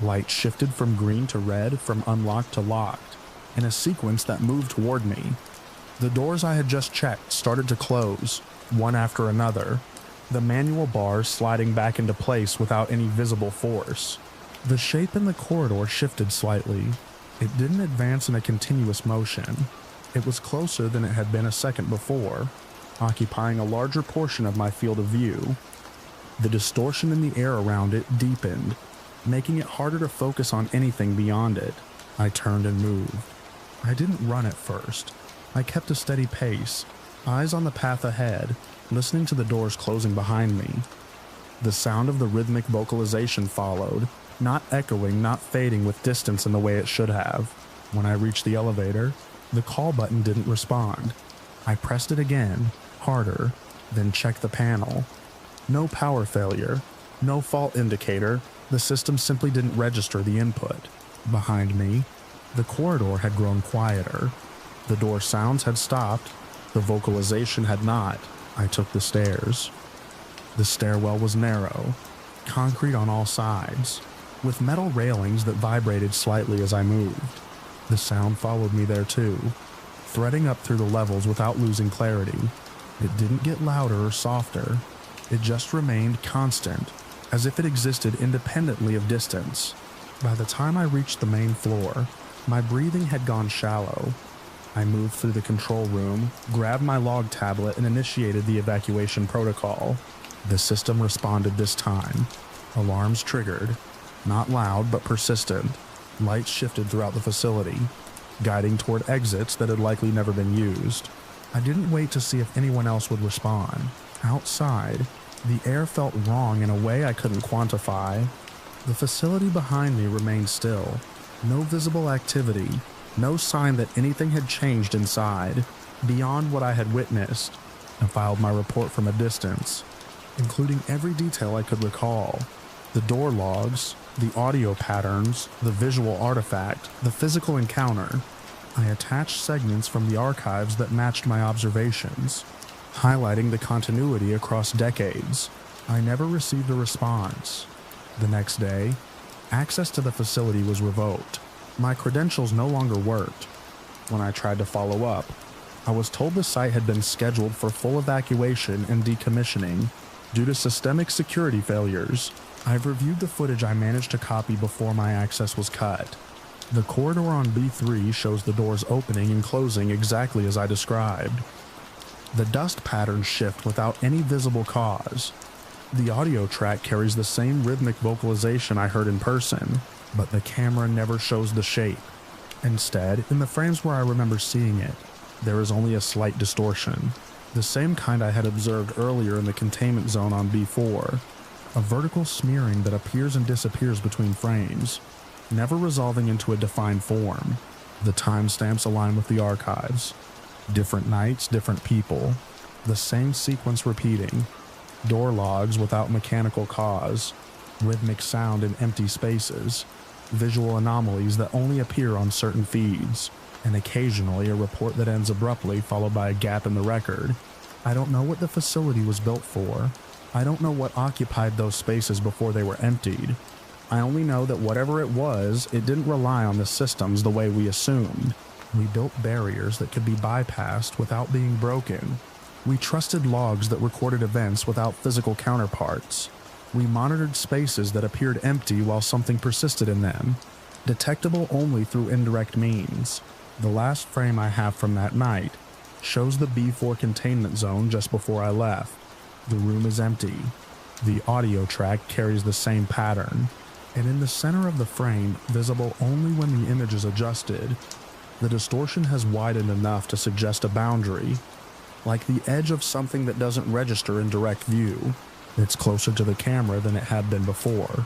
Light shifted from green to red, from unlocked to locked, in a sequence that moved toward me. The doors I had just checked started to close, one after another, the manual bars sliding back into place without any visible force. The shape in the corridor shifted slightly. It didn't advance in a continuous motion. It was closer than it had been a second before, occupying a larger portion of my field of view. The distortion in the air around it deepened, making it harder to focus on anything beyond it. I turned and moved. I didn't run at first. I kept a steady pace, eyes on the path ahead, listening to the doors closing behind me. The sound of the rhythmic vocalization followed, not echoing, not fading with distance in the way it should have. When I reached the elevator, the call button didn't respond. I pressed it again, harder, then checked the panel. No power failure, no fault indicator. The system simply didn't register the input. Behind me, the corridor had grown quieter. The door sounds had stopped. The vocalization had not. I took the stairs. The stairwell was narrow, concrete on all sides, with metal railings that vibrated slightly as I moved. The sound followed me there too, threading up through the levels without losing clarity. It didn't get louder or softer. It just remained constant, as if it existed independently of distance. By the time I reached the main floor, my breathing had gone shallow. I moved through the control room, grabbed my log tablet, and initiated the evacuation protocol. The system responded this time. Alarms triggered. Not loud, but persistent. Lights shifted throughout the facility, guiding toward exits that had likely never been used. I didn't wait to see if anyone else would respond. Outside, the air felt wrong in a way I couldn't quantify. The facility behind me remained still. No visible activity, no sign that anything had changed inside, beyond what I had witnessed. I filed my report from a distance, including every detail I could recall. The door logs, the audio patterns, the visual artifact, the physical encounter. I attached segments from the archives that matched my observations, highlighting the continuity across decades. I never received a response. The next day, access to the facility was revoked. My credentials no longer worked. When I tried to follow up, I was told the site had been scheduled for full evacuation and decommissioning due to systemic security failures. I've reviewed the footage I managed to copy before my access was cut. The corridor on B3 shows the doors opening and closing exactly as I described. The dust patterns shift without any visible cause. The audio track carries the same rhythmic vocalization I heard in person, but the camera never shows the shape. Instead, in the frames where I remember seeing it, there is only a slight distortion, the same kind I had observed earlier in the containment zone on B4, a vertical smearing that appears and disappears between frames. never resolving into a defined form. The timestamps align with the archives. Different nights, different people. The same sequence repeating. Door logs without mechanical cause. Rhythmic sound in empty spaces. Visual anomalies that only appear on certain feeds. And occasionally a report that ends abruptly, followed by a gap in the record. I don't know what the facility was built for. I don't know what occupied those spaces before they were emptied. I only know that whatever it was, it didn't rely on the systems the way we assumed. We built barriers that could be bypassed without being broken. We trusted logs that recorded events without physical counterparts. We monitored spaces that appeared empty while something persisted in them, detectable only through indirect means. The last frame I have from that night shows the B4 containment zone just before I left. The room is empty. The audio track carries the same pattern. And in the center of the frame, visible only when the image is adjusted, the distortion has widened enough to suggest a boundary, like the edge of something that doesn't register in direct view. It's closer to the camera than it had been before,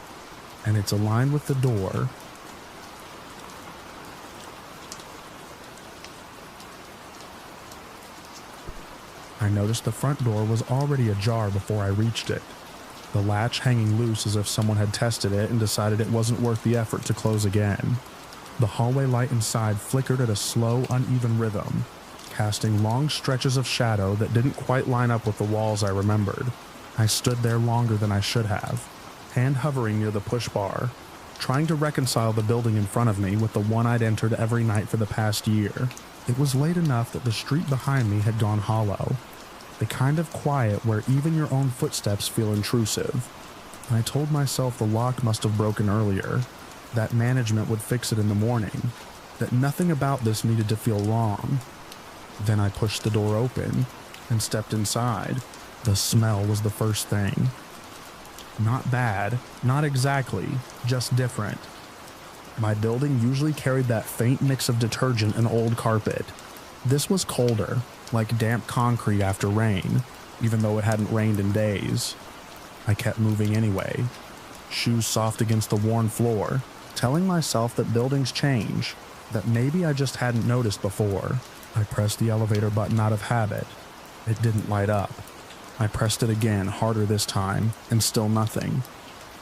and it's aligned with the door. I noticed the front door was already ajar before I reached it, the latch hanging loose as if someone had tested it and decided it wasn't worth the effort to close again. The hallway light inside flickered at a slow, uneven rhythm, casting long stretches of shadow that didn't quite line up with the walls I remembered. I stood there longer than I should have, hand hovering near the push bar, trying to reconcile the building in front of me with the one I'd entered every night for the past year. It was late enough that the street behind me had gone hollow, the kind of quiet where even your own footsteps feel intrusive. I told myself the lock must have broken earlier, that management would fix it in the morning, that nothing about this needed to feel wrong. Then I pushed the door open and stepped inside. The smell was the first thing. Not bad, not exactly, just different. My building usually carried that faint mix of detergent and old carpet. This was colder, like damp concrete after rain, even though it hadn't rained in days. I kept moving anyway, shoes soft against the worn floor, telling myself that buildings change, that maybe I just hadn't noticed before. I pressed the elevator button out of habit. It didn't light up. I pressed it again, harder this time, and still nothing.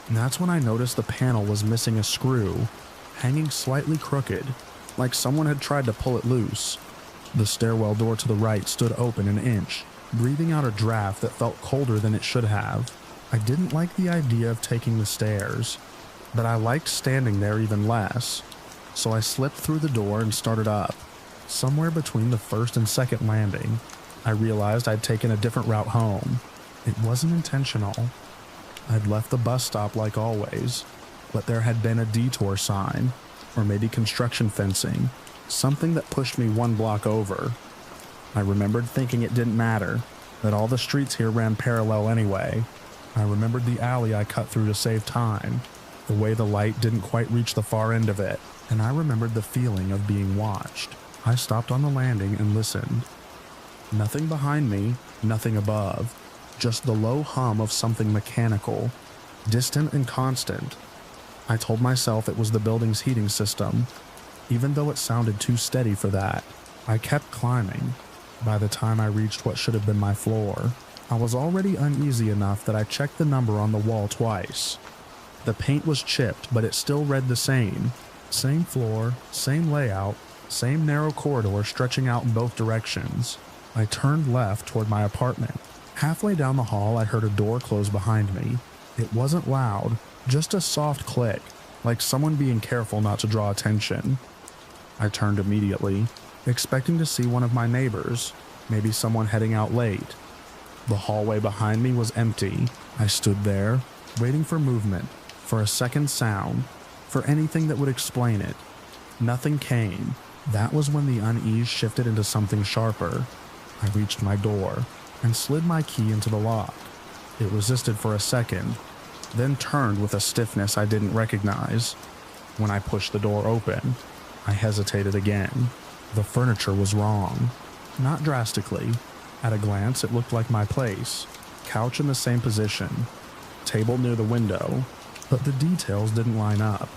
And that's when I noticed the panel was missing a screw, hanging slightly crooked, like someone had tried to pull it loose. The stairwell door to the right stood open an inch, breathing out a draft that felt colder than it should have. I didn't like the idea of taking the stairs, but I liked standing there even less. So I slipped through the door and started up. Somewhere between the first and second landing, I realized I'd taken a different route home. It wasn't intentional. I'd left the bus stop like always, but there had been a detour sign, or maybe construction fencing, something that pushed me one block over. I remembered thinking it didn't matter, that all the streets here ran parallel anyway. I remembered the alley I cut through to save time, the way the light didn't quite reach the far end of it, and I remembered the feeling of being watched. I stopped on the landing and listened. Nothing behind me, nothing above, just the low hum of something mechanical, distant and constant. I told myself it was the building's heating system, even though it sounded too steady for that. I kept climbing. By the time I reached what should have been my floor, I was already uneasy enough that I checked the number on the wall twice. The paint was chipped, but it still read the same. Same floor, same layout, same narrow corridor stretching out in both directions. I turned left toward my apartment. Halfway down the hall, I heard a door close behind me. It wasn't loud, just a soft click, like someone being careful not to draw attention. I turned immediately, expecting to see one of my neighbors, maybe someone heading out late. The hallway behind me was empty. I stood there, waiting for movement, for a second sound, for anything that would explain it. Nothing came. That was when the unease shifted into something sharper. I reached my door and slid my key into the lock. It resisted for a second, then turned with a stiffness I didn't recognize. When I pushed the door open, I hesitated again. The furniture was wrong. Not drastically. At a glance, it looked like my place. Couch in the same position. Table near the window. But the details didn't line up.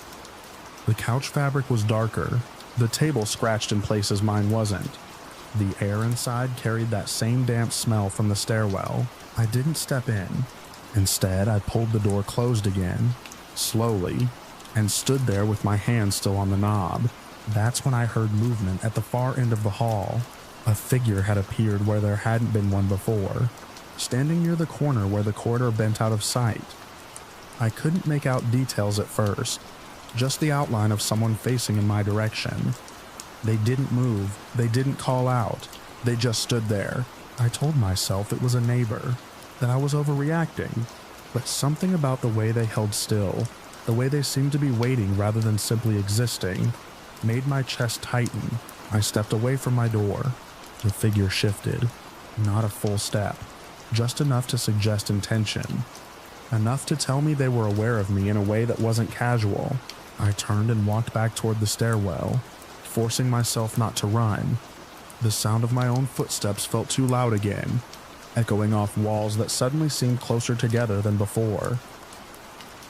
The couch fabric was darker, the table scratched in places mine wasn't. The air inside carried that same damp smell from the stairwell. I didn't step in. Instead, I pulled the door closed again, slowly, and stood there with my hand still on the knob. That's when I heard movement at the far end of the hall. A figure had appeared where there hadn't been one before, standing near the corner where the corridor bent out of sight. I couldn't make out details at first, just the outline of someone facing in my direction. They didn't move, they didn't call out, they just stood there. I told myself it was a neighbor, that I was overreacting, but something about the way they held still, the way they seemed to be waiting rather than simply existing, made my chest tighten. I stepped away from my door. The figure shifted, not a full step, just enough to suggest intention, enough to tell me they were aware of me in a way that wasn't casual. I turned and walked back toward the stairwell, forcing myself not to run. The sound of my own footsteps felt too loud again, echoing off walls that suddenly seemed closer together than before.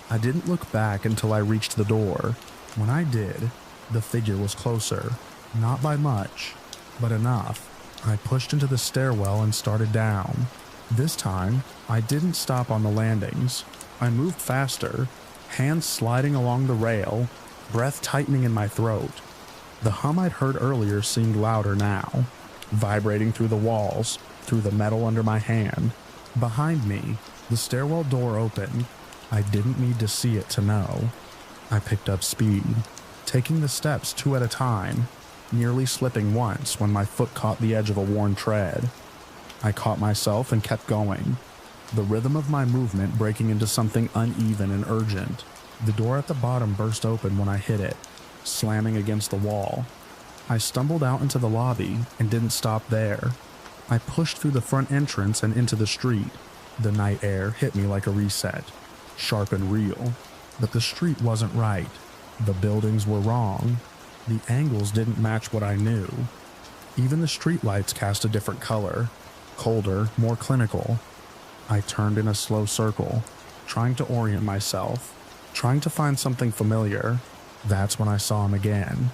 I didn't look back until I reached the door. When I did, the figure was closer, not by much, but enough. I pushed into the stairwell and started down. This time, I didn't stop on the landings. I moved faster, hands sliding along the rail, breath tightening in my throat. The hum I'd heard earlier seemed louder now, vibrating through the walls, through the metal under my hand. Behind me, the stairwell door opened. I didn't need to see it to know. I picked up speed, taking the steps 2 at a time, nearly slipping once when my foot caught the edge of a worn tread. I caught myself and kept going, the rhythm of my movement breaking into something uneven and urgent. The door at the bottom burst open when I hit it, slamming against the wall. I stumbled out into the lobby and didn't stop there. I pushed through the front entrance and into the street. The night air hit me like a reset, sharp and real, but the street wasn't right. The buildings were wrong. The angles didn't match what I knew. Even the streetlights cast a different color, colder, more clinical. I turned in a slow circle, trying to orient myself, trying to find something familiar. That's when I saw him again.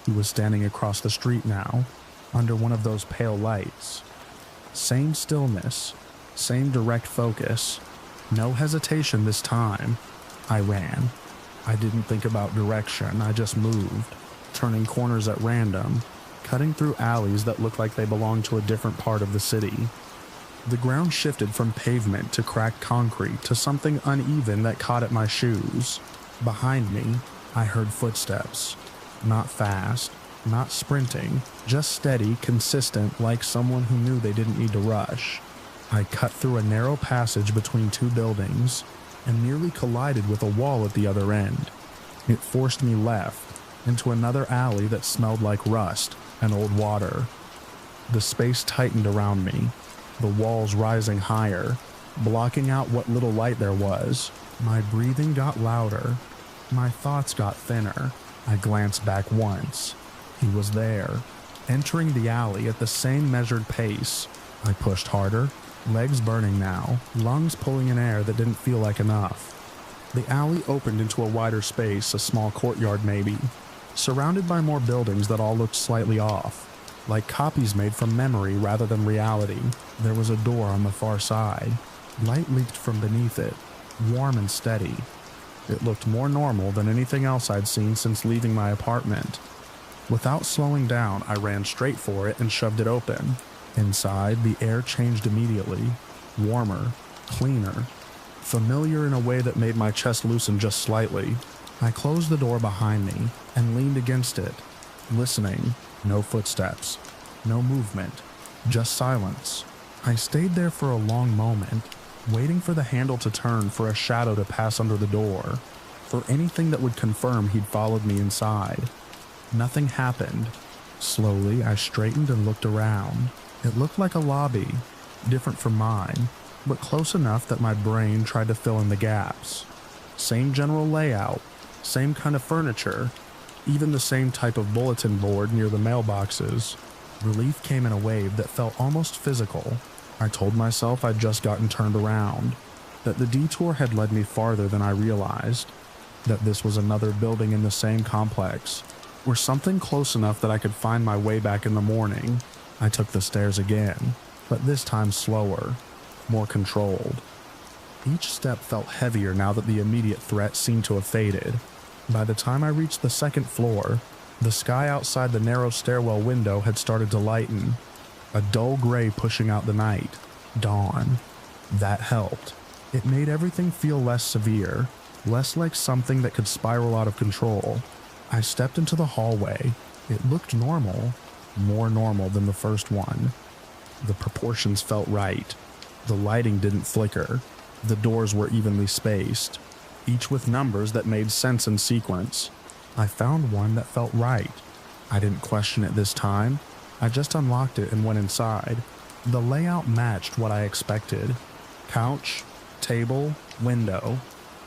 He was standing across the street now, under one of those pale lights. Same stillness, same direct focus. No hesitation this time. I ran. I didn't think about direction, I just moved, turning corners at random, cutting through alleys that looked like they belonged to a different part of the city. The ground shifted from pavement to cracked concrete to something uneven that caught at my shoes. Behind me, I heard footsteps. Not fast, not sprinting, just steady, consistent, like someone who knew they didn't need to rush. I cut through a narrow passage between 2 buildings and nearly collided with a wall at the other end. It forced me left, into another alley that smelled like rust and old water. The space tightened around me, the walls rising higher, blocking out what little light there was. My breathing got louder. My thoughts got thinner. I glanced back once. He was there, entering the alley at the same measured pace. I pushed harder, legs burning now, lungs pulling in air that didn't feel like enough. The alley opened into a wider space, a small courtyard maybe, surrounded by more buildings that all looked slightly off, like copies made from memory rather than reality. There was a door on the far side. Light leaked from beneath it, warm and steady. It looked more normal than anything else I'd seen since leaving my apartment. Without slowing down, I ran straight for it and shoved it open. Inside, the air changed immediately, warmer, cleaner, familiar in a way that made my chest loosen just slightly. I closed the door behind me and leaned against it, listening. No footsteps, no movement, just silence. I stayed there for a long moment, waiting for the handle to turn, for a shadow to pass under the door, for anything that would confirm he'd followed me inside. Nothing happened. Slowly, I straightened and looked around. It looked like a lobby, different from mine, but close enough that my brain tried to fill in the gaps. Same general layout, same kind of furniture, even the same type of bulletin board near the mailboxes. Relief came in a wave that felt almost physical. I told myself I'd just gotten turned around, that the detour had led me farther than I realized. that this was another building in the same complex, or something close enough that I could find my way back in the morning. I took the stairs again, but this time slower, more controlled. Each step felt heavier now that the immediate threat seemed to have faded. By the time I reached the second floor, the sky outside the narrow stairwell window had started to lighten, a dull gray pushing out the night. Dawn. That helped. It made everything feel less severe, less like something that could spiral out of control. I stepped into the hallway. It looked normal, more normal than the first one. The proportions felt right. The lighting didn't flicker. The doors were evenly spaced, each with numbers that made sense in sequence. I found one that felt right. I didn't question it this time. I just unlocked it and went inside. The layout matched what I expected. Couch, table, window.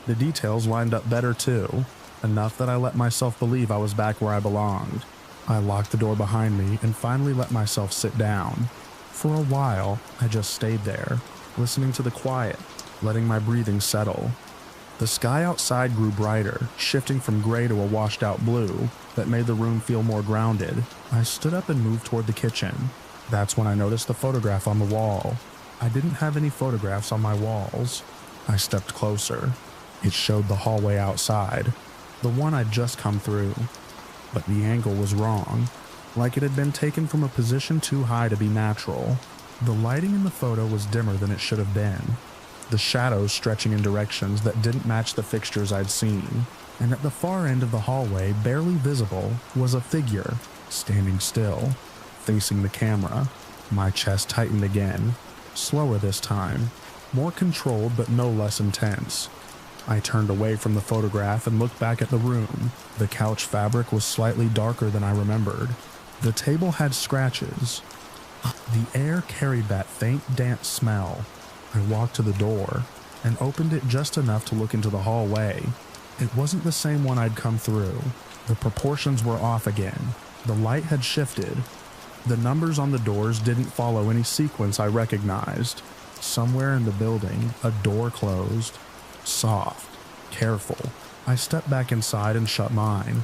The details lined up better too, enough that I let myself believe I was back where I belonged. I locked the door behind me and finally let myself sit down. For a while, I just stayed there, listening to the quiet, letting my breathing settle. The sky outside grew brighter, shifting from gray to a washed-out blue that made the room feel more grounded. I stood up and moved toward the kitchen. That's when I noticed the photograph on the wall. I didn't have any photographs on my walls. I stepped closer. It showed the hallway outside, the one I'd just come through. But the angle was wrong, like it had been taken from a position too high to be natural. The lighting in the photo was dimmer than it should have been, the shadows stretching in directions that didn't match the fixtures I'd seen. And at the far end of the hallway, barely visible, was a figure, standing still, facing the camera. My chest tightened again, slower this time, more controlled but no less intense. I turned away from the photograph and looked back at the room. The couch fabric was slightly darker than I remembered. The table had scratches. The air carried that faint, damp smell. I walked to the door and opened it just enough to look into the hallway. It wasn't the same one I'd come through. The proportions were off again. The light had shifted. The numbers on the doors didn't follow any sequence I recognized. Somewhere in the building, a door closed. Soft, careful. I stepped back inside and shut mine.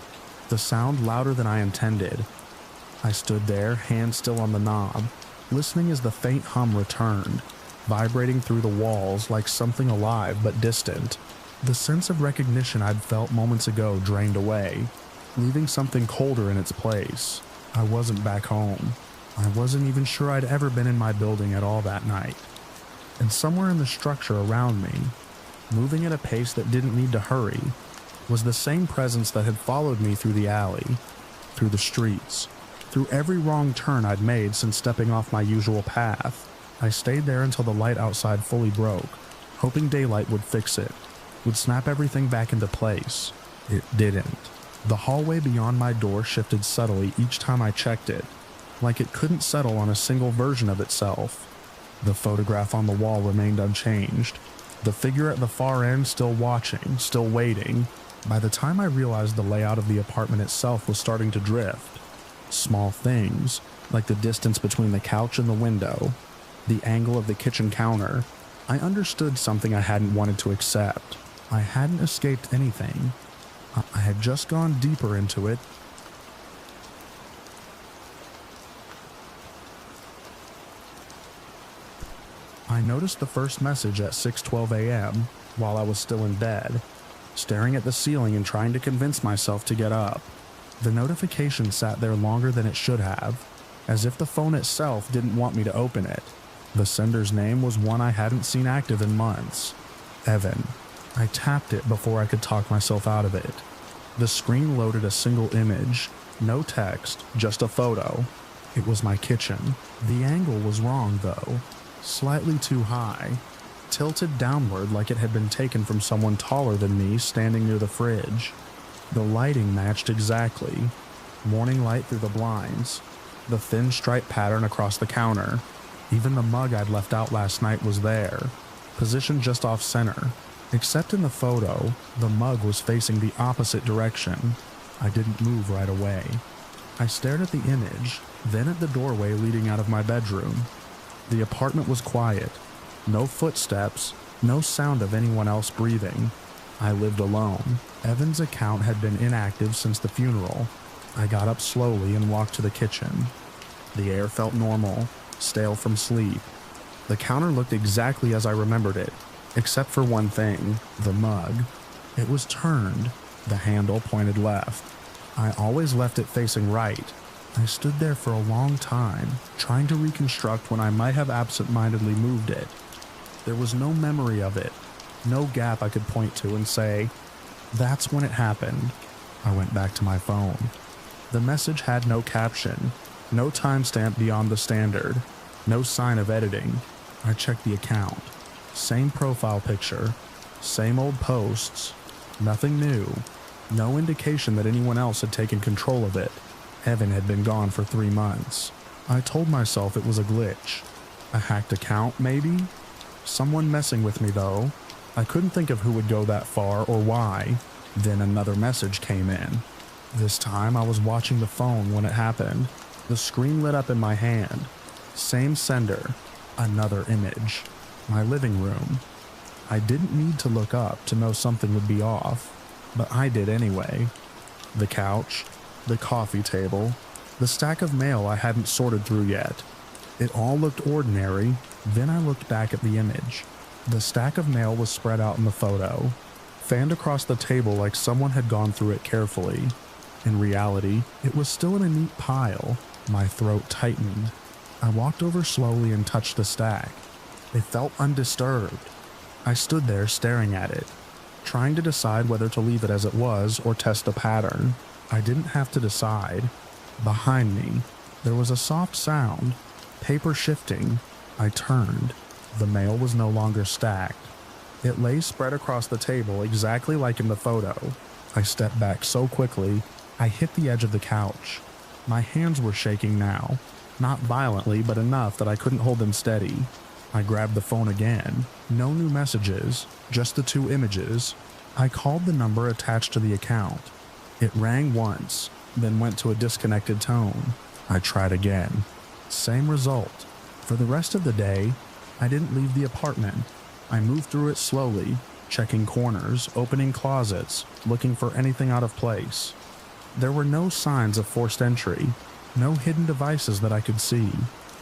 The sound louder than I intended. I stood there, hand still on the knob, listening as the faint hum returned, vibrating through the walls like something alive but distant. The sense of recognition I'd felt moments ago drained away, leaving something colder in its place. I wasn't back home. I wasn't even sure I'd ever been in my building at all that night. And somewhere in the structure around me, moving at a pace that didn't need to hurry, was the same presence that had followed me through the alley, through the streets, through every wrong turn I'd made since stepping off my usual path. I stayed there until the light outside fully broke, hoping daylight would fix it, would snap everything back into place. It didn't. The hallway beyond my door shifted subtly each time I checked it, like it couldn't settle on a single version of itself. The photograph on the wall remained unchanged, the figure at the far end still watching, still waiting. By the time I realized the layout of the apartment itself was starting to drift, small things, like the distance between the couch and the window, the angle of the kitchen counter, I understood something I hadn't wanted to accept. I hadn't escaped anything. I had just gone deeper into it. I noticed the first message at 6:12 a.m. while I was still in bed, staring at the ceiling and trying to convince myself to get up. The notification sat there longer than it should have, as if the phone itself didn't want me to open it. The sender's name was one I hadn't seen active in months. Evan. I tapped it before I could talk myself out of it. The screen loaded a single image, no text, just a photo. It was my kitchen. The angle was wrong though, slightly too high, tilted downward like it had been taken from someone taller than me standing near the fridge. The lighting matched exactly. Morning light through the blinds, the thin stripe pattern across the counter. Even the mug I'd left out last night was there, positioned just off center. Except in the photo, the mug was facing the opposite direction. I didn't move right away. I stared at the image, then at the doorway leading out of my bedroom. The apartment was quiet. No footsteps, no sound of anyone else breathing. I lived alone. Evan's account had been inactive since the funeral. I got up slowly and walked to the kitchen. The air felt normal, stale from sleep. The counter looked exactly as I remembered it, except for one thing, the mug. It was turned. The handle pointed left. I always left it facing right. I stood there for a long time, trying to reconstruct when I might have absent-mindedly moved it. There was no memory of it, no gap I could point to and say, "That's when it happened." I went back to my phone. The message had no caption, no timestamp beyond the standard, no sign of editing. I checked the account. Same profile picture, same old posts, nothing new, no indication that anyone else had taken control of it. Evan had been gone for 3 months. I told myself it was a glitch. A hacked account, maybe? Someone messing with me, though. I couldn't think of who would go that far or why. Then another message came in. This time I was watching the phone when it happened. The screen lit up in my hand. Same sender. Another image. My living room. I didn't need to look up to know something would be off, but I did anyway. The couch, the coffee table, the stack of mail I hadn't sorted through yet. It all looked ordinary. Then I looked back at the image. The stack of mail was spread out in the photo, fanned across the table like someone had gone through it carefully. In reality, it was still in a neat pile. My throat tightened. I walked over slowly and touched the stack. It felt undisturbed. I stood there staring at it, trying to decide whether to leave it as it was or test a pattern. I didn't have to decide. Behind me, there was a soft sound, paper shifting. I turned. The mail was no longer stacked. It lay spread across the table exactly like in the photo. I stepped back so quickly, I hit the edge of the couch. My hands were shaking now, not violently, but enough that I couldn't hold them steady. I grabbed the phone again. No new messages, just the 2 images. I called the number attached to the account. It rang once, then went to a disconnected tone. I tried again. Same result. For the rest of the day, I didn't leave the apartment. I moved through it slowly, checking corners, opening closets, looking for anything out of place. There were no signs of forced entry, no hidden devices that I could see,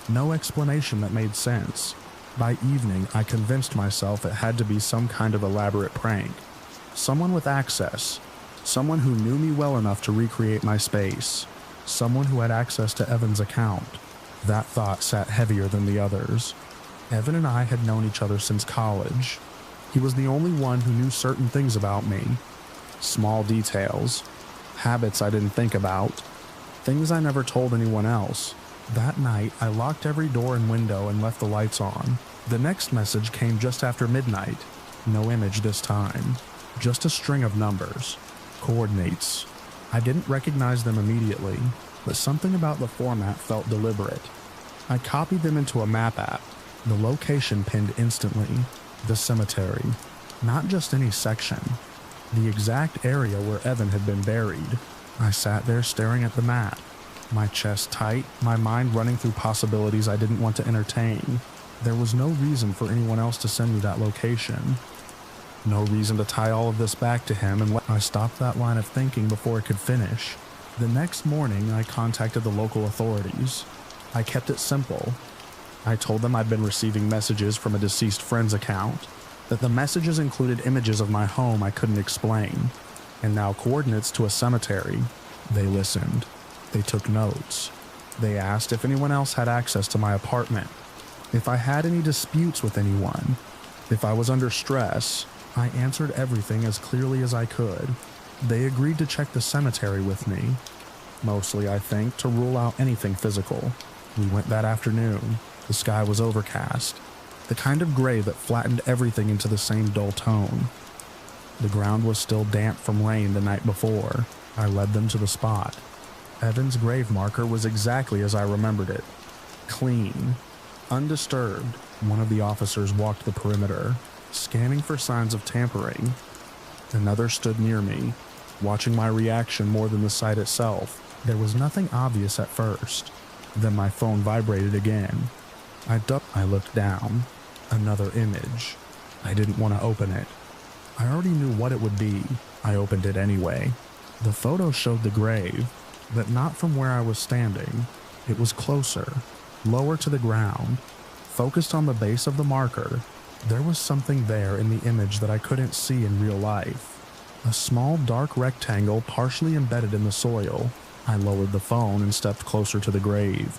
no explanation that made sense. By evening, I convinced myself it had to be some kind of elaborate prank. Someone with access. Someone who knew me well enough to recreate my space. Someone who had access to Evan's account. That thought sat heavier than the others. Evan and I had known each other since college. He was the only one who knew certain things about me. Small details. Habits I didn't think about. Things I never told anyone else. That night, I locked every door and window and left the lights on. The next message came just after midnight. No image this time. Just a string of numbers. Coordinates. I didn't recognize them immediately, but something about the format felt deliberate. I copied them into a map app. The location pinned instantly. The cemetery. Not just any section. The exact area where Evan had been buried. I sat there staring at the map. My chest tight, my mind running through possibilities I didn't want to entertain. There was no reason for anyone else to send me that location. No reason to tie all of this back to him, and I stopped that line of thinking before it could finish. The next morning, I contacted the local authorities. I kept it simple. I told them I'd been receiving messages from a deceased friend's account, that the messages included images of my home I couldn't explain, and now coordinates to a cemetery. They listened. They took notes. They asked if anyone else had access to my apartment, if I had any disputes with anyone, if I was under stress. I answered everything as clearly as I could. They agreed to check the cemetery with me, mostly, I think, to rule out anything physical. We went that afternoon. The sky was overcast, the kind of gray that flattened everything into the same dull tone. The ground was still damp from rain the night before. I led them to the spot. Evan's grave marker was exactly as I remembered it. Clean. Undisturbed. One of the officers walked the perimeter, scanning for signs of tampering. Another stood near me, watching my reaction more than the sight itself. There was nothing obvious at first. Then my phone vibrated again. I looked down. Another image. I didn't want to open it. I already knew what it would be. I opened it anyway. The photo showed the grave, but not from where I was standing. It was closer, lower to the ground, focused on the base of the marker. There was something there in the image that I couldn't see in real life. A small dark rectangle partially embedded in the soil. I lowered the phone and stepped closer to the grave.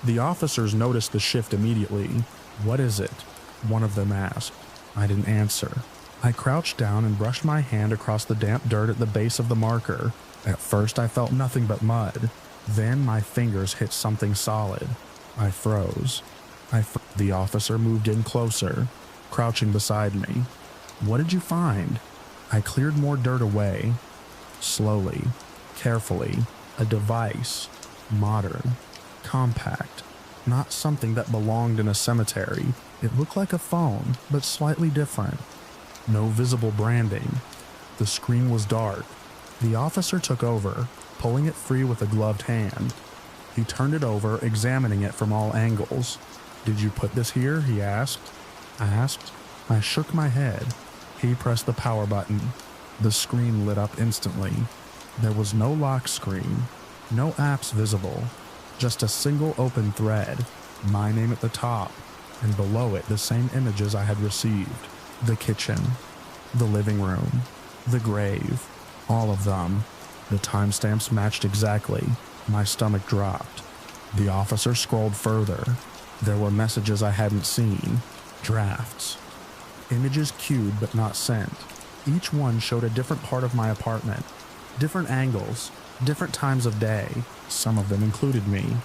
The officers noticed the shift immediately. "What is it?" one of them asked. I didn't answer. I crouched down and brushed my hand across the damp dirt at the base of the marker. At first I felt nothing but mud. Then my fingers hit something solid. I froze. The officer moved in closer, crouching beside me. "What did you find?" I cleared more dirt away. Slowly, carefully, a device. Modern, compact, not something that belonged in a cemetery. It looked like a phone, but slightly different. No visible branding. The screen was dark. The officer took over, pulling it free with a gloved hand. He turned it over, examining it from all angles. "Did you put this here?" he asked. I shook my head. He pressed the power button. The screen lit up instantly. There was no lock screen, no apps visible, just a single open thread, my name at the top, and below it the same images I had received. The kitchen, the living room, the grave, all of them. The timestamps matched exactly. My stomach dropped. The officer scrolled further. There were messages I hadn't seen, drafts. Images queued but not sent. Each one showed a different part of my apartment, different angles, different times of day. Some of them included me,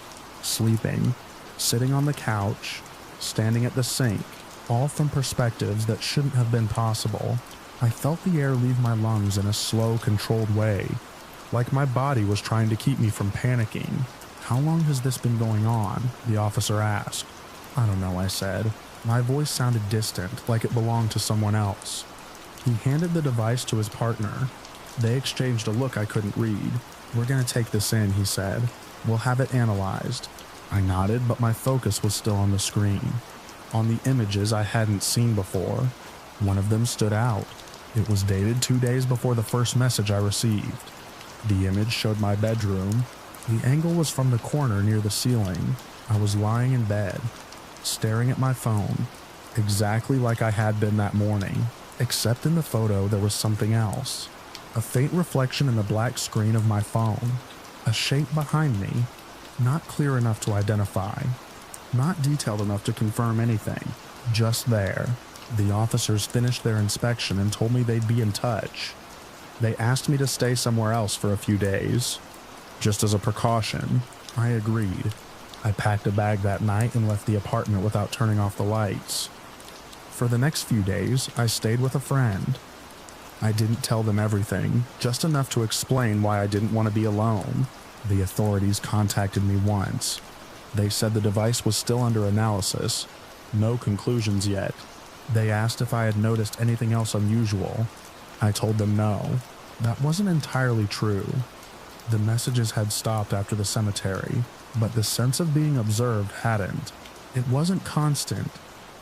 sleeping, sitting on the couch, standing at the sink, all from perspectives that shouldn't have been possible. I felt the air leave my lungs in a slow, controlled way, like my body was trying to keep me from panicking. "How long has this been going on?" the officer asked. "I don't know," I said. My voice sounded distant, like it belonged to someone else. He handed the device to his partner. They exchanged a look I couldn't read. "We're gonna take this in," he said. "We'll have it analyzed." I nodded, but my focus was still on the screen, on the images I hadn't seen before. One of them stood out. It was dated 2 days before the first message I received. The image showed my bedroom. The angle was from the corner near the ceiling. I was lying in bed, staring at my phone, exactly like I had been that morning, except in the photo there was something else. A faint reflection in the black screen of my phone. A shape behind me, not clear enough to identify, not detailed enough to confirm anything, just there. The officers finished their inspection and told me they'd be in touch. They asked me to stay somewhere else for a few days. Just as a precaution, I agreed. I packed a bag that night and left the apartment without turning off the lights. For the next few days, I stayed with a friend. I didn't tell them everything, just enough to explain why I didn't want to be alone. The authorities contacted me once. They said the device was still under analysis. No conclusions yet. They asked if I had noticed anything else unusual. I told them no. That wasn't entirely true. The messages had stopped after the cemetery, but the sense of being observed hadn't. It wasn't constant.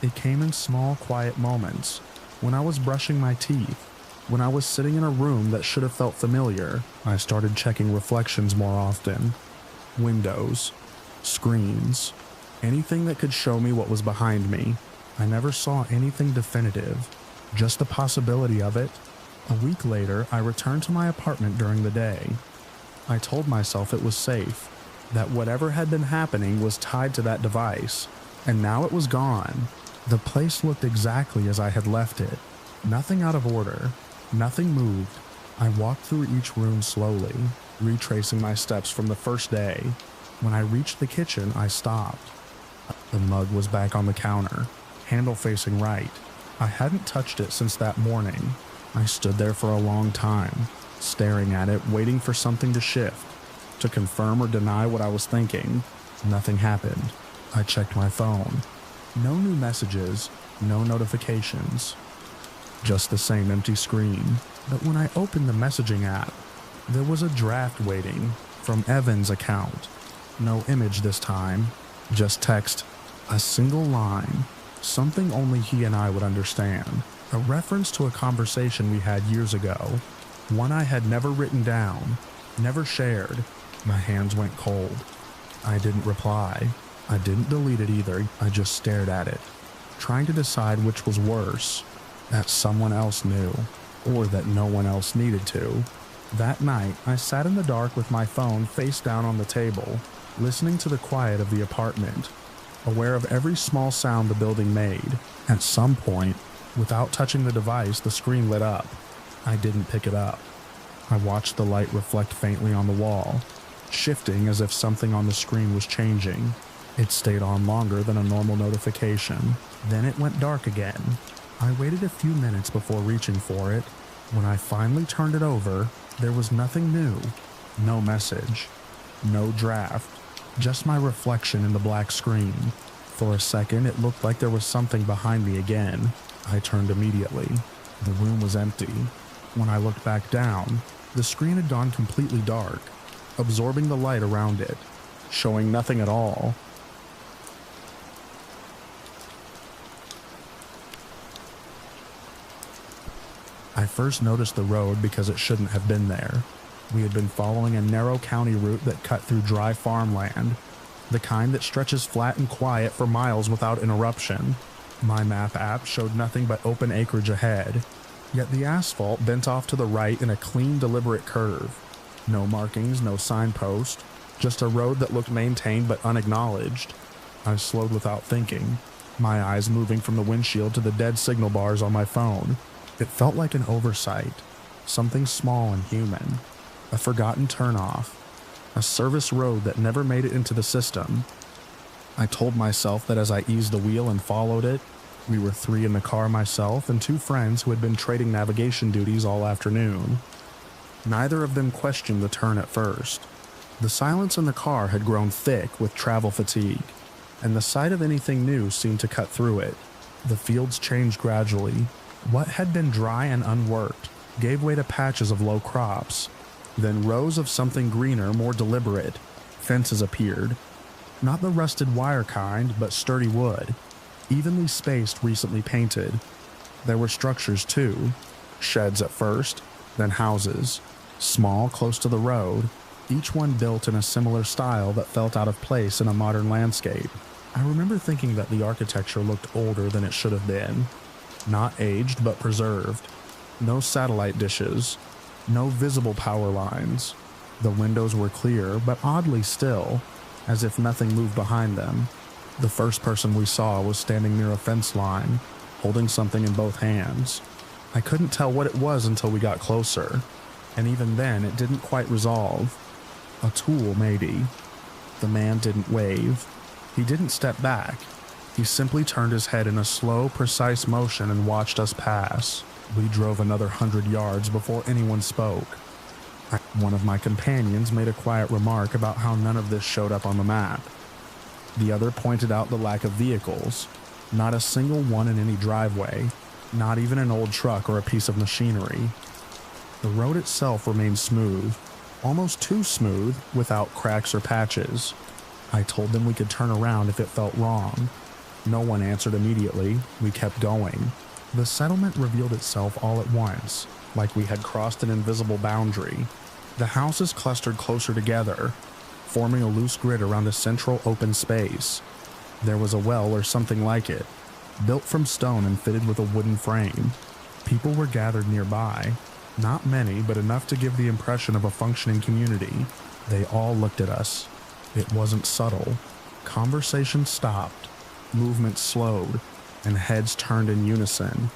It came in small, quiet moments. When I was brushing my teeth, when I was sitting in a room that should have felt familiar, I started checking reflections more often. Windows, screens, anything that could show me what was behind me. I never saw anything definitive, just the possibility of it. A week later, I returned to my apartment during the day. I told myself it was safe, that whatever had been happening was tied to that device, and now it was gone. The place looked exactly as I had left it. Nothing out of order, nothing moved. I walked through each room slowly, retracing my steps from the first day. When I reached the kitchen, I stopped. The mug was back on the counter, handle facing right. I hadn't touched it since that morning. I stood there for a long time, staring at it, waiting for something to shift, to confirm or deny what I was thinking. Nothing happened. I checked my phone. No new messages, no notifications. Just the same empty screen. But when I opened the messaging app, there was a draft waiting from Evan's account. No image this time, just text, a single line, something only he and I would understand. A reference to a conversation we had years ago, one I had never written down, never shared. My hands went cold. I didn't reply. I didn't delete it either, I just stared at it, trying to decide which was worse, that someone else knew, or that no one else needed to. That night, I sat in the dark with my phone face down on the table, listening to the quiet of the apartment, aware of every small sound the building made. At some point, without touching the device, the screen lit up. I didn't pick it up. I watched the light reflect faintly on the wall, shifting as if something on the screen was changing. It stayed on longer than a normal notification. Then it went dark again. I waited a few minutes before reaching for it. When I finally turned it over, there was nothing new. No message. No draft. Just my reflection in the black screen. For a second, it looked like there was something behind me again. I turned immediately. The room was empty. When I looked back down, the screen had gone completely dark, absorbing the light around it, showing nothing at all. I first noticed the road because it shouldn't have been there. We had been following a narrow county route that cut through dry farmland, the kind that stretches flat and quiet for miles without interruption. My map app showed nothing but open acreage ahead, yet the asphalt bent off to the right in a clean, deliberate curve. No markings, no signpost, just a road that looked maintained but unacknowledged. I slowed without thinking, my eyes moving from the windshield to the dead signal bars on my phone. It felt like an oversight, something small and human, a forgotten turnoff, a service road that never made it into the system. I told myself that as I eased the wheel and followed it. We were 3 in the car, myself and 2 friends who had been trading navigation duties all afternoon. Neither of them questioned the turn at first. The silence in the car had grown thick with travel fatigue, and the sight of anything new seemed to cut through it. The fields changed gradually. What had been dry and unworked gave way to patches of low crops, then rows of something greener, more deliberate. Fences appeared. Not the rusted wire kind, but sturdy wood, evenly spaced, recently painted. There were structures too, sheds at first, then houses, small, close to the road, each one built in a similar style that felt out of place in a modern landscape. I remember thinking that the architecture looked older than it should have been. Not aged, but preserved. No satellite dishes. No visible power lines. The windows were clear, but oddly still, as if nothing moved behind them. The first person we saw was standing near a fence line, holding something in both hands. I couldn't tell what it was until we got closer, and even then it didn't quite resolve. A tool, maybe. The man didn't wave. He didn't step back. He simply turned his head in a slow, precise motion and watched us pass. We drove another 100 yards before anyone spoke. One of my companions made a quiet remark about how none of this showed up on the map. The other pointed out the lack of vehicles. Not a single one in any driveway, not even an old truck or a piece of machinery. The road itself remained smooth, almost too smooth, without cracks or patches. I told them we could turn around if it felt wrong. No one answered immediately. We kept going. The settlement revealed itself all at once, like we had crossed an invisible boundary. The houses clustered closer together, forming a loose grid around a central open space. There was a well or something like it, built from stone and fitted with a wooden frame. People were gathered nearby, not many, but enough to give the impression of a functioning community. They all looked at us. It wasn't subtle. Conversation stopped, movement slowed, and heads turned in unison.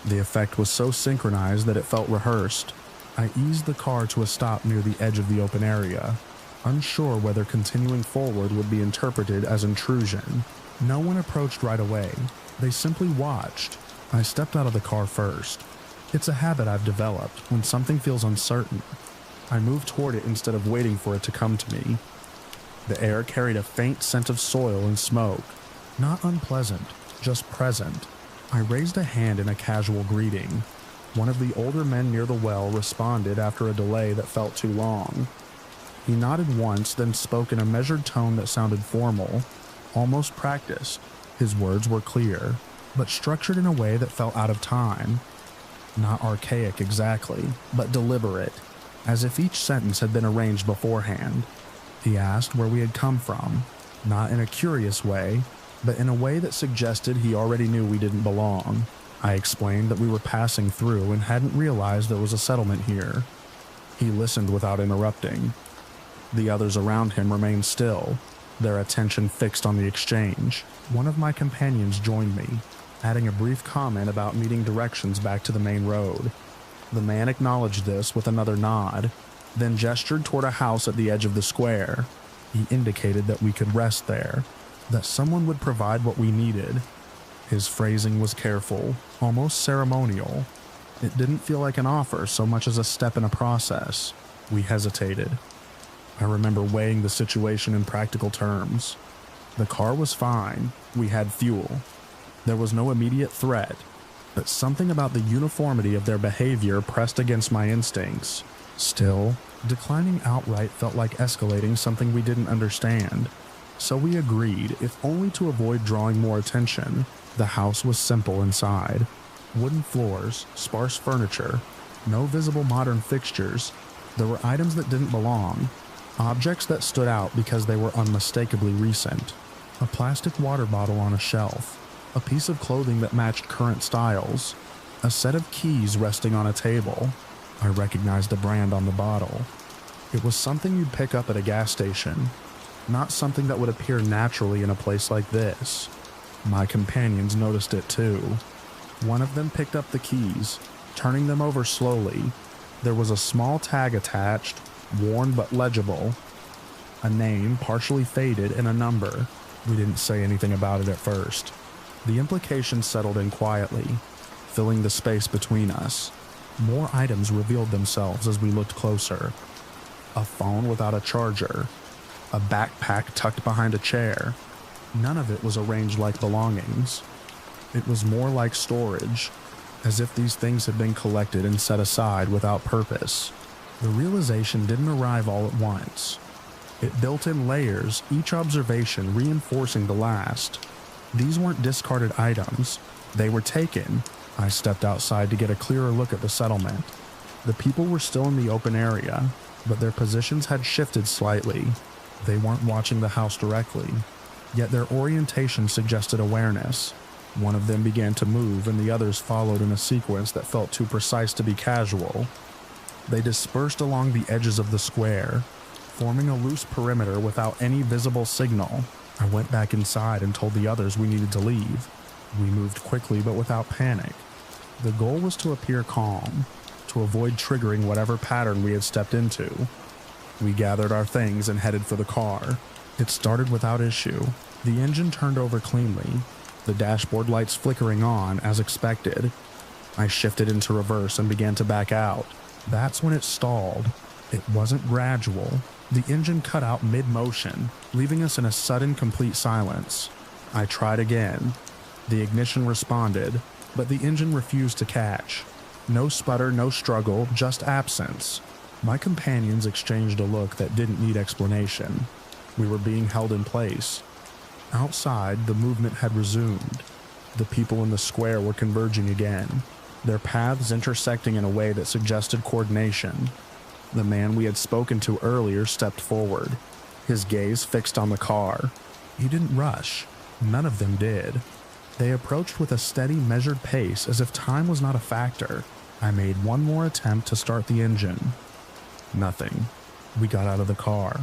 The effect was so synchronized that it felt rehearsed. I eased the car to a stop near the edge of the open area, unsure whether continuing forward would be interpreted as intrusion. No one approached right away. They simply watched. I stepped out of the car first. It's a habit I've developed when something feels uncertain. I moved toward it instead of waiting for it to come to me. The air carried a faint scent of soil and smoke. Not unpleasant, just present. I raised a hand in a casual greeting. One of the older men near the well responded after a delay that felt too long. He nodded once, then spoke in a measured tone that sounded formal, almost practiced. His words were clear. but structured in a way that felt out of time. Not archaic exactly, but deliberate, as if each sentence had been arranged beforehand. He asked where we had come from, not in a curious way, but in a way that suggested he already knew we didn't belong. I explained that we were passing through and hadn't realized there was a settlement here. He listened without interrupting. The others around him remained still, their attention fixed on the exchange. One of my companions joined me, adding a brief comment about needing directions back to the main road. The man acknowledged this with another nod, then gestured toward a house at the edge of the square. He indicated that we could rest there, that someone would provide what we needed. His phrasing was careful, almost ceremonial. It didn't feel like an offer so much as a step in a process. We hesitated. I remember weighing the situation in practical terms. The car was fine. We had fuel. There was no immediate threat, but something about the uniformity of their behavior pressed against my instincts. Still, declining outright felt like escalating something we didn't understand. So we agreed, if only to avoid drawing more attention. The house was simple inside. Wooden floors, sparse furniture, no visible modern fixtures. There were items that didn't belong, objects that stood out because they were unmistakably recent. A plastic water bottle on a shelf, a piece of clothing that matched current styles, a set of keys resting on a table. I recognized the brand on the bottle. It was something you'd pick up at a gas station, not something that would appear naturally in a place like this. My companions noticed it too. One of them picked up the keys, turning them over slowly. There was a small tag attached, worn but legible. A name partially faded and a number. We didn't say anything about it at first. The implications settled in quietly, filling the space between us. More items revealed themselves as we looked closer. A phone without a charger. A backpack tucked behind a chair. None of it was arranged like belongings. It was more like storage, as if these things had been collected and set aside without purpose. The realization didn't arrive all at once. It built in layers, each observation reinforcing the last. These weren't discarded items. They were taken. I stepped outside to get a clearer look at the settlement. The people were still in the open area, but their positions had shifted slightly. They weren't watching the house directly, yet their orientation suggested awareness. One of them began to move, and the others followed in a sequence that felt too precise to be casual. They dispersed along the edges of the square, forming a loose perimeter without any visible signal. I went back inside and told the others we needed to leave. We moved quickly but without panic. The goal was to appear calm, to avoid triggering whatever pattern we had stepped into. We gathered our things and headed for the car. It started without issue. The engine turned over cleanly, the dashboard lights flickering on as expected. I shifted into reverse and began to back out. That's when it stalled. It wasn't gradual. The engine cut out mid-motion, leaving us in a sudden, complete silence. I tried again. The ignition responded, but the engine refused to catch. No sputter, no struggle, just absence. My companions exchanged a look that didn't need explanation. We were being held in place. Outside, the movement had resumed. The people in the square were converging again, their paths intersecting in a way that suggested coordination. The man we had spoken to earlier stepped forward, his gaze fixed on the car. He didn't rush. None of them did. They approached with a steady, measured pace as if time was not a factor. I made one more attempt to start the engine. Nothing. We got out of the car.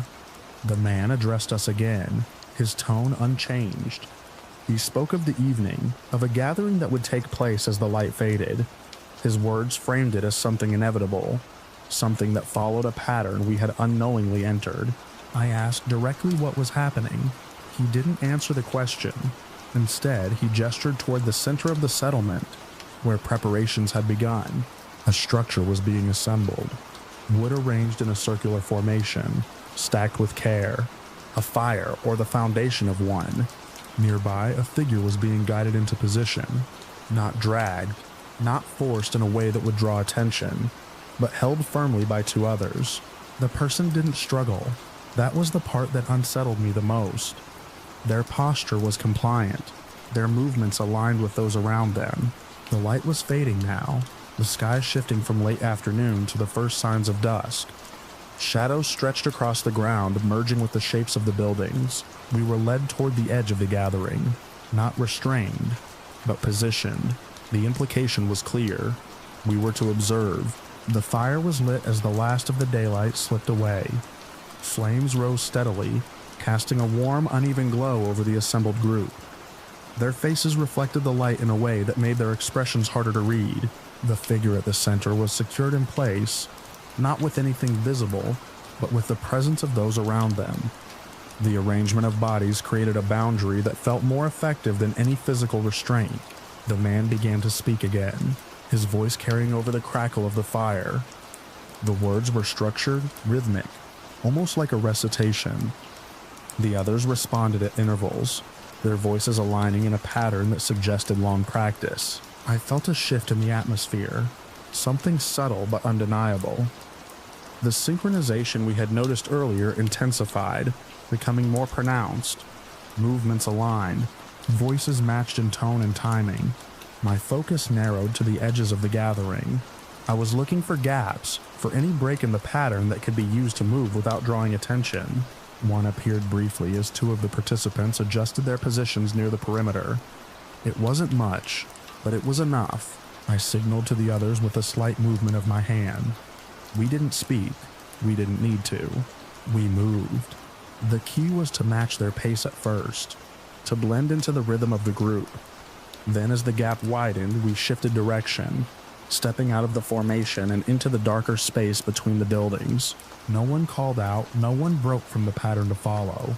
The man addressed us again, his tone unchanged. He spoke of the evening, of a gathering that would take place as the light faded. His words framed it as something inevitable, something that followed a pattern we had unknowingly entered. I asked directly what was happening. He didn't answer the question. Instead, he gestured toward the center of the settlement, where preparations had begun. A structure was being assembled, wood arranged in a circular formation, stacked with care. A fire, or the foundation of one. Nearby, a figure was being guided into position, not dragged, not forced in a way that would draw attention, but held firmly by two others. The person didn't struggle. That was the part that unsettled me the most. Their posture was compliant. their movements aligned with those around them. The light was fading now, the sky shifting from late afternoon to the first signs of dusk. Shadows stretched across the ground, merging with the shapes of the buildings. We were led toward the edge of the gathering, not restrained, but positioned. The implication was clear. We were to observe. The fire was lit as the last of the daylight slipped away. Flames rose steadily, casting a warm, uneven glow over the assembled group. Their faces reflected the light in a way that made their expressions harder to read. The figure at the center was secured in place, not with anything visible, but with the presence of those around them. The arrangement of bodies created a boundary that felt more effective than any physical restraint. The man began to speak again, his voice carrying over the crackle of the fire. The words were structured, rhythmic, almost like a recitation. The others responded at intervals, their voices aligning in a pattern that suggested long practice. I felt a shift in the atmosphere, something subtle but undeniable. The synchronization we had noticed earlier intensified, becoming more pronounced. Movements aligned, voices matched in tone and timing. My focus narrowed to the edges of the gathering. I was looking for gaps, for any break in the pattern that could be used to move without drawing attention. One appeared briefly as two of the participants adjusted their positions near the perimeter. It wasn't much, but it was enough. I signaled to the others with a slight movement of my hand. We didn't speak. We didn't need to. We moved. The key was to match their pace at first, to blend into the rhythm of the group. Then as the gap widened, we shifted direction, stepping out of the formation and into the darker space between the buildings. No one called out, no one broke from the pattern to follow.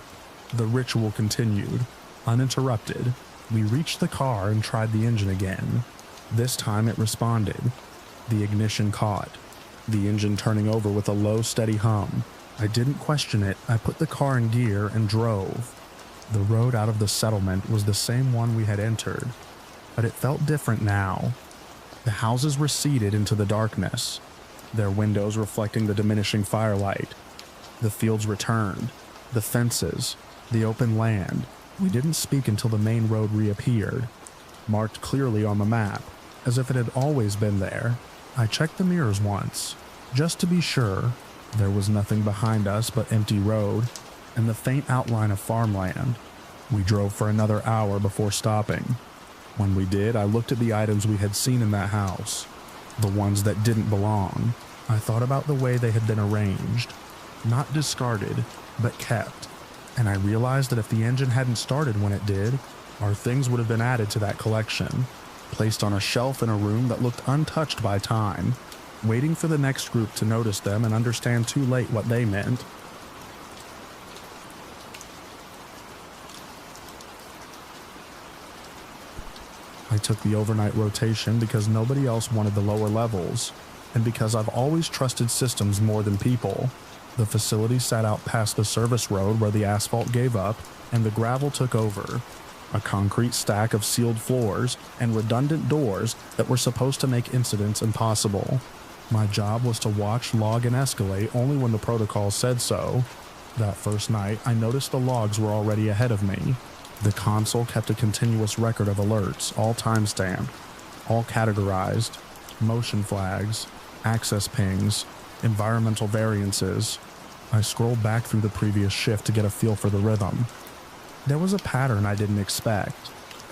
The ritual continued, uninterrupted. We reached the car and tried the engine again. This time it responded. The ignition caught, the engine turning over with a low, steady hum. I didn't question it. I put the car in gear and drove. The road out of the settlement was the same one we had entered, but it felt different now. The houses receded into the darkness, their windows reflecting the diminishing firelight. The fields returned, the fences, the open land. We didn't speak until the main road reappeared, marked clearly on the map, as if it had always been there. I checked the mirrors once, just to be sure. There was nothing behind us but empty road and the faint outline of farmland. We drove for another hour before stopping. When we did, I looked at the items we had seen in that house, the ones that didn't belong. I thought about the way they had been arranged, not discarded, but kept, and I realized that if the engine hadn't started when it did, our things would have been added to that collection, placed on a shelf in a room that looked untouched by time, waiting for the next group to notice them and understand too late what they meant. I took the overnight rotation because nobody else wanted the lower levels, and because I've always trusted systems more than people. The facility sat out past the service road where the asphalt gave up and the gravel took over, a concrete stack of sealed floors and redundant doors that were supposed to make incidents impossible. My job was to watch, log, and escalate only when the protocol said so. That first night, I noticed the logs were already ahead of me. The console kept a continuous record of alerts, all timestamped, all categorized, motion flags, access pings, environmental variances. I scrolled back through the previous shift to get a feel for the rhythm. There was a pattern I didn't expect.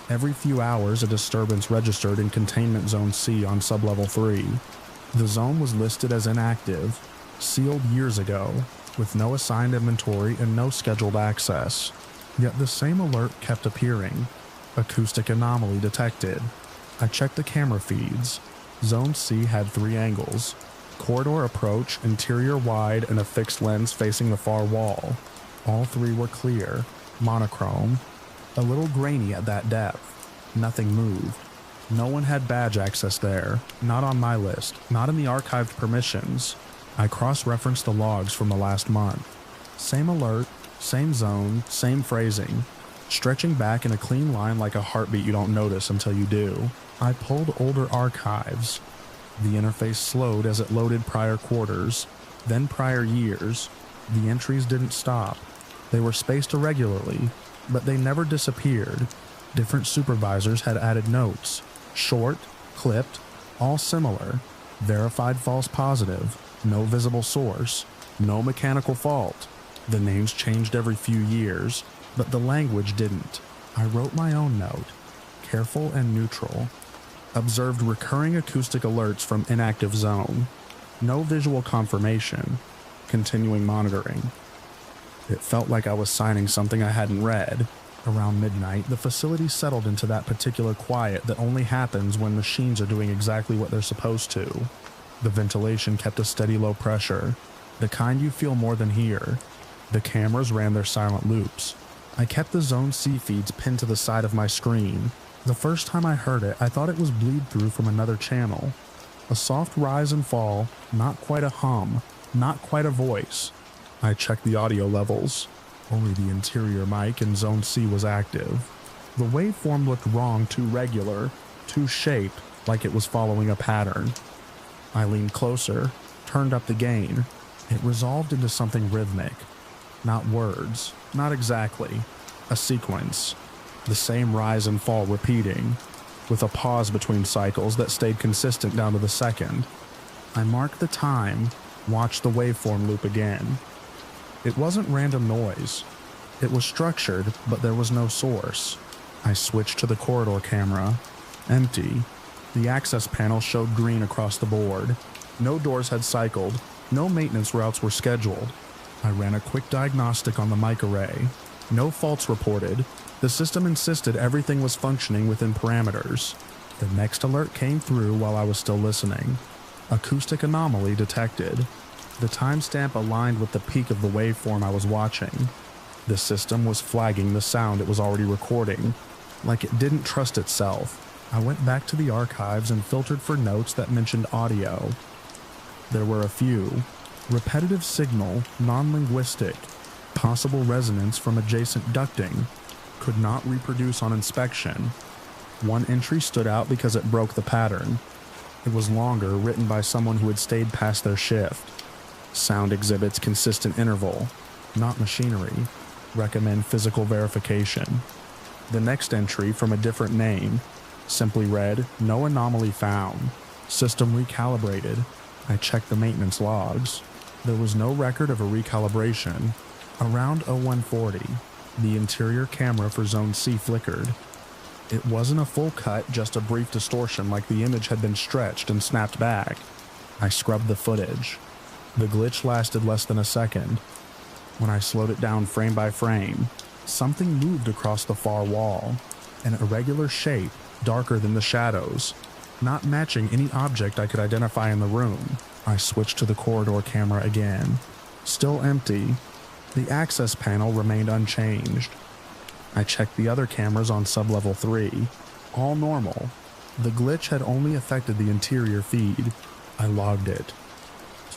Every few hours, a disturbance registered in Containment Zone C on Sublevel 3. The zone was listed as inactive, sealed years ago, with no assigned inventory and no scheduled access. Yet the same alert kept appearing. Acoustic anomaly detected. I checked the camera feeds. Zone C had 3 angles: corridor approach, interior wide, and a fixed lens facing the far wall. All 3 were clear, monochrome, a little grainy at that depth. Nothing moved. No one had badge access there, not on my list, not in the archived permissions. I cross-referenced the logs from the last month. Same alert, same zone, same phrasing, stretching back in a clean line like a heartbeat you don't notice until you do. I pulled older archives. The interface slowed as it loaded prior quarters, then prior years. The entries didn't stop. They were spaced irregularly, but they never disappeared. Different supervisors had added notes, short, clipped, all similar, verified false positive, no visible source, no mechanical fault. The names changed every few years, but the language didn't. I wrote my own note, careful and neutral. Observed recurring acoustic alerts from inactive zone. No visual confirmation. Continuing monitoring. It felt like I was signing something I hadn't read. Around midnight, the facility settled into that particular quiet that only happens when machines are doing exactly what they're supposed to. The ventilation kept a steady low pressure, the kind you feel more than hear. The cameras ran their silent loops. I kept the Zone C feeds pinned to the side of my screen. The first time I heard it, I thought it was bleed through from another channel. A soft rise and fall, not quite a hum, not quite a voice. I checked the audio levels. Only the interior mic in Zone C was active. The waveform looked wrong, too regular, too shaped, like it was following a pattern. I leaned closer, turned up the gain. It resolved into something rhythmic. Not words, not exactly. A sequence. The same rise and fall repeating, with a pause between cycles that stayed consistent down to the second. I marked the time, watched the waveform loop again. It wasn't random noise. It was structured, but there was no source. I switched to the corridor camera. Empty. The access panel showed green across the board. No doors had cycled. No maintenance routes were scheduled. I ran a quick diagnostic on the mic array. No faults reported. The system insisted everything was functioning within parameters. The next alert came through while I was still listening. Acoustic anomaly detected. The timestamp aligned with the peak of the waveform I was watching. The system was flagging the sound it was already recording, like it didn't trust itself. I went back to the archives and filtered for notes that mentioned audio. There were a few. Repetitive signal, non-linguistic, possible resonance from adjacent ducting, could not reproduce on inspection. One entry stood out because it broke the pattern. It was longer, written by someone who had stayed past their shift. Sound exhibits consistent interval, not machinery. Recommend physical verification. The next entry from a different name simply read, no anomaly found. System recalibrated. I checked the maintenance logs. There was no record of a recalibration. Around 0140, the interior camera for Zone C flickered. It wasn't a full cut, just a brief distortion like the image had been stretched and snapped back. I scrubbed the footage. The glitch lasted less than a second. When I slowed it down frame by frame, something moved across the far wall, an irregular shape, darker than the shadows, not matching any object I could identify in the room. I switched to the corridor camera again. Still empty. The access panel remained unchanged. I checked the other cameras on sublevel 3. All normal. The glitch had only affected the interior feed. I logged it.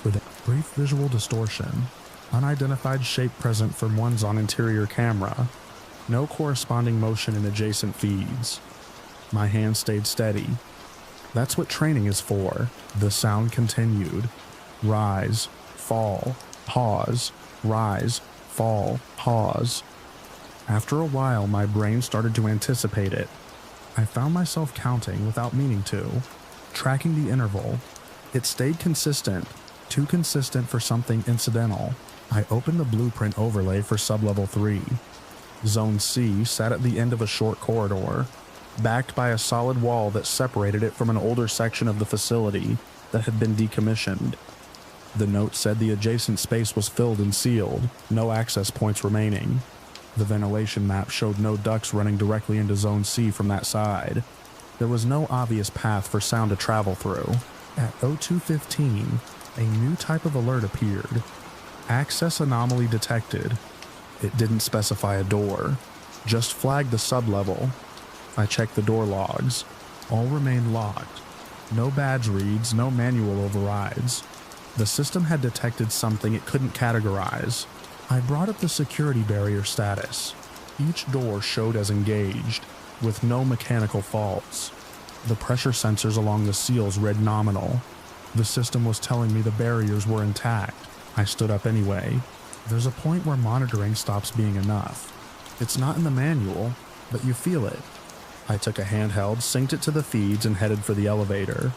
With a brief visual distortion, unidentified shape present from one's on interior camera, no corresponding motion in adjacent feeds. My hand stayed steady. That's what training is for. The sound continued. Rise, fall, pause, rise, fall, pause. After a while, my brain started to anticipate it. I found myself counting without meaning to, tracking the interval. It stayed consistent, too consistent for something incidental. I opened the blueprint overlay for sublevel 3. Zone C sat at the end of a short corridor, backed by a solid wall that separated it from an older section of the facility that had been decommissioned. The note said the adjacent space was filled and sealed, no access points remaining. The ventilation map showed no ducts running directly into Zone C from that side. There was no obvious path for sound to travel through. At 0215, a new type of alert appeared. Access anomaly detected. It didn't specify a door, just flagged the sublevel. I checked the door logs. All remained locked. No badge reads, no manual overrides. The system had detected something it couldn't categorize. I brought up the security barrier status. Each door showed as engaged, with no mechanical faults. The pressure sensors along the seals read nominal. The system was telling me the barriers were intact. I stood up anyway. There's a point where monitoring stops being enough. It's not in the manual, but you feel it. I took a handheld, synced it to the feeds, and headed for the elevator.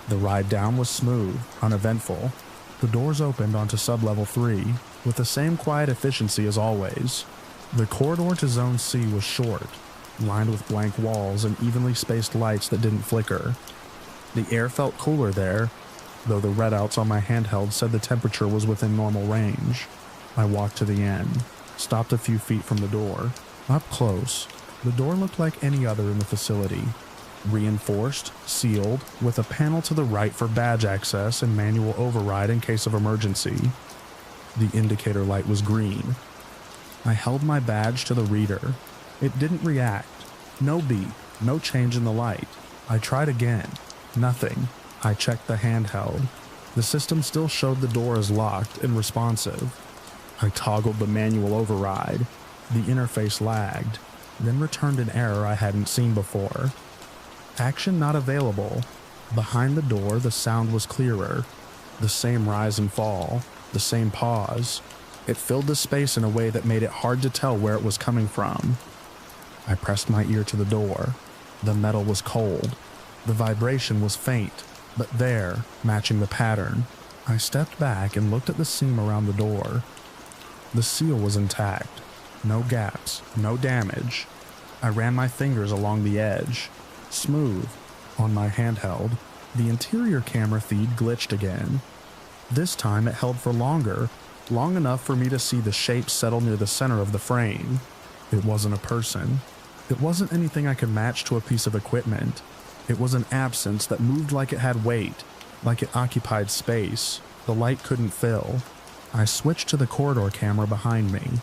The ride down was smooth, uneventful. The doors opened onto sublevel 3, with the same quiet efficiency as always. The corridor to Zone C was short, lined with blank walls and evenly spaced lights that didn't flicker. The air felt cooler there, though the readouts on my handheld said the temperature was within normal range. I walked to the end, stopped a few feet from the door. Up close, the door looked like any other in the facility. Reinforced, sealed, with a panel to the right for badge access and manual override in case of emergency. The indicator light was green. I held my badge to the reader. It didn't react. No beep, no change in the light. I tried again. Nothing. I checked the handheld. The system still showed the door as locked and responsive. I toggled the manual override. The interface lagged, then returned an error I hadn't seen before. Action not available. Behind the door, the sound was clearer. The same rise and fall, the same pause. It filled the space in a way that made it hard to tell where it was coming from. I pressed my ear to the door. The metal was cold. The vibration was faint, but there, matching the pattern. I stepped back and looked at the seam around the door. The seal was intact. No gaps, no damage. I ran my fingers along the edge. Smooth. On my handheld, the interior camera feed glitched again. This time it held for longer, long enough for me to see the shape settle near the center of the frame. It wasn't a person. It wasn't anything I could match to a piece of equipment. It was an absence that moved like it had weight, like it occupied space the light couldn't fill. I switched to the corridor camera behind me.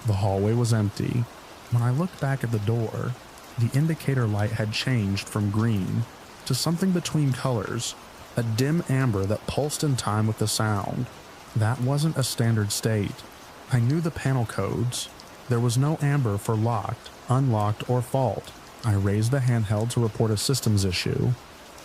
The hallway was empty. When I looked back at the door, the indicator light had changed from green to something between colors, a dim amber that pulsed in time with the sound. That wasn't a standard state. I knew the panel codes. There was no amber for locked, unlocked, or fault. I raised the handheld to report a systems issue.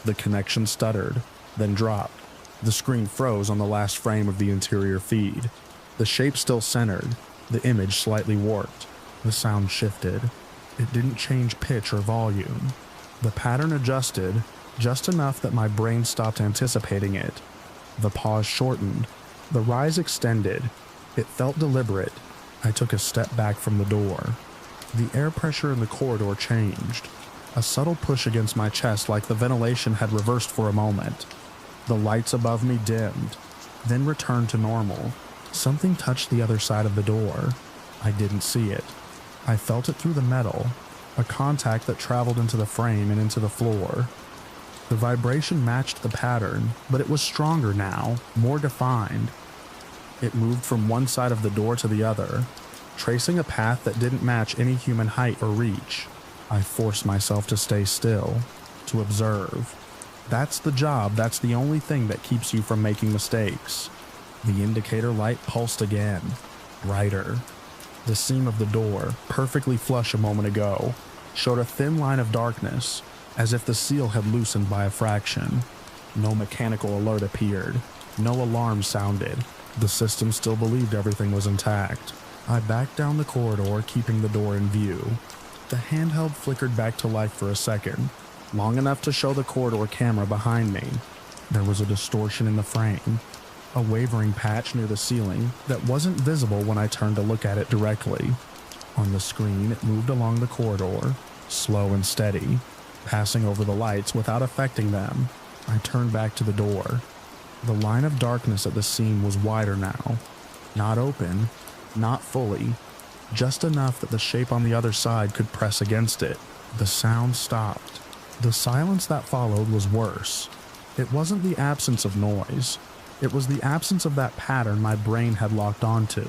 The connection stuttered, then dropped. The screen froze on the last frame of the interior feed. The shape still centered, the image slightly warped. The sound shifted. It didn't change pitch or volume. The pattern adjusted, just enough that my brain stopped anticipating it. The pause shortened. The rise extended. It felt deliberate. I took a step back from the door. The air pressure in the corridor changed. A subtle push against my chest like the ventilation had reversed for a moment. The lights above me dimmed, then returned to normal. Something touched the other side of the door. I didn't see it. I felt it through the metal, a contact that traveled into the frame and into the floor. The vibration matched the pattern, but it was stronger now, more defined. It moved from one side of the door to the other, tracing a path that didn't match any human height or reach. I forced myself to stay still, to observe. That's the job, that's the only thing that keeps you from making mistakes. The indicator light pulsed again, brighter. The seam of the door, perfectly flush a moment ago, showed a thin line of darkness, as if the seal had loosened by a fraction. No mechanical alert appeared. No alarm sounded. The system still believed everything was intact. I backed down the corridor, keeping the door in view. The handheld flickered back to life for a second, long enough to show the corridor camera behind me. There was a distortion in the frame, a wavering patch near the ceiling that wasn't visible when I turned to look at it directly. On the screen, it moved along the corridor, slow and steady, passing over the lights without affecting them. I turned back to the door. The line of darkness at the seam was wider now. Not open, not fully, just enough that the shape on the other side could press against it. The sound stopped. The silence that followed was worse. It wasn't the absence of noise. It was the absence of that pattern my brain had locked onto.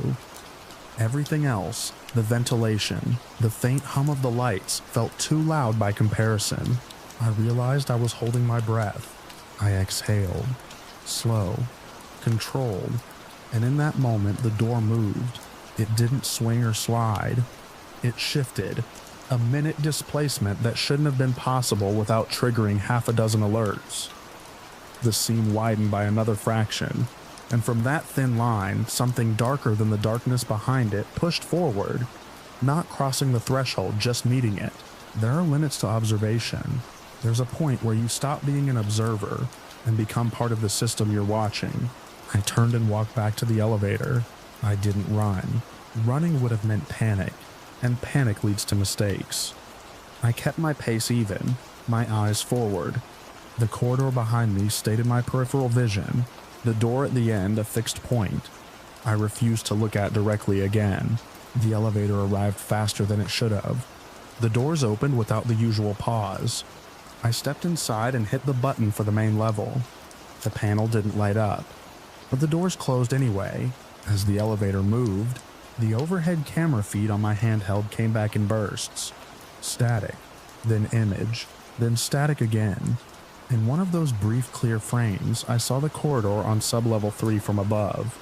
Everything else, the ventilation, the faint hum of the lights, felt too loud by comparison. I realized I was holding my breath. I exhaled. Slow. Controlled. And in that moment, the door moved. It didn't swing or slide. It shifted. A minute displacement that shouldn't have been possible without triggering half a dozen alerts. The seam widened by another fraction, and from that thin line, something darker than the darkness behind it pushed forward, not crossing the threshold, just meeting it. There are limits to observation. There's a point where you stop being an observer and become part of the system you're watching. I turned and walked back to the elevator. I didn't run. Running would have meant panic, and panic leads to mistakes. I kept my pace even, my eyes forward. The corridor behind me stayed in my peripheral vision, the door at the end a fixed point. I refused to look at directly again. The elevator arrived faster than it should have. The doors opened without the usual pause. I stepped inside and hit the button for the main level. The panel didn't light up, but the doors closed anyway. As the elevator moved, the overhead camera feed on my handheld came back in bursts. Static, then image, then static again. In one of those brief clear frames, I saw the corridor on sublevel 3 from above.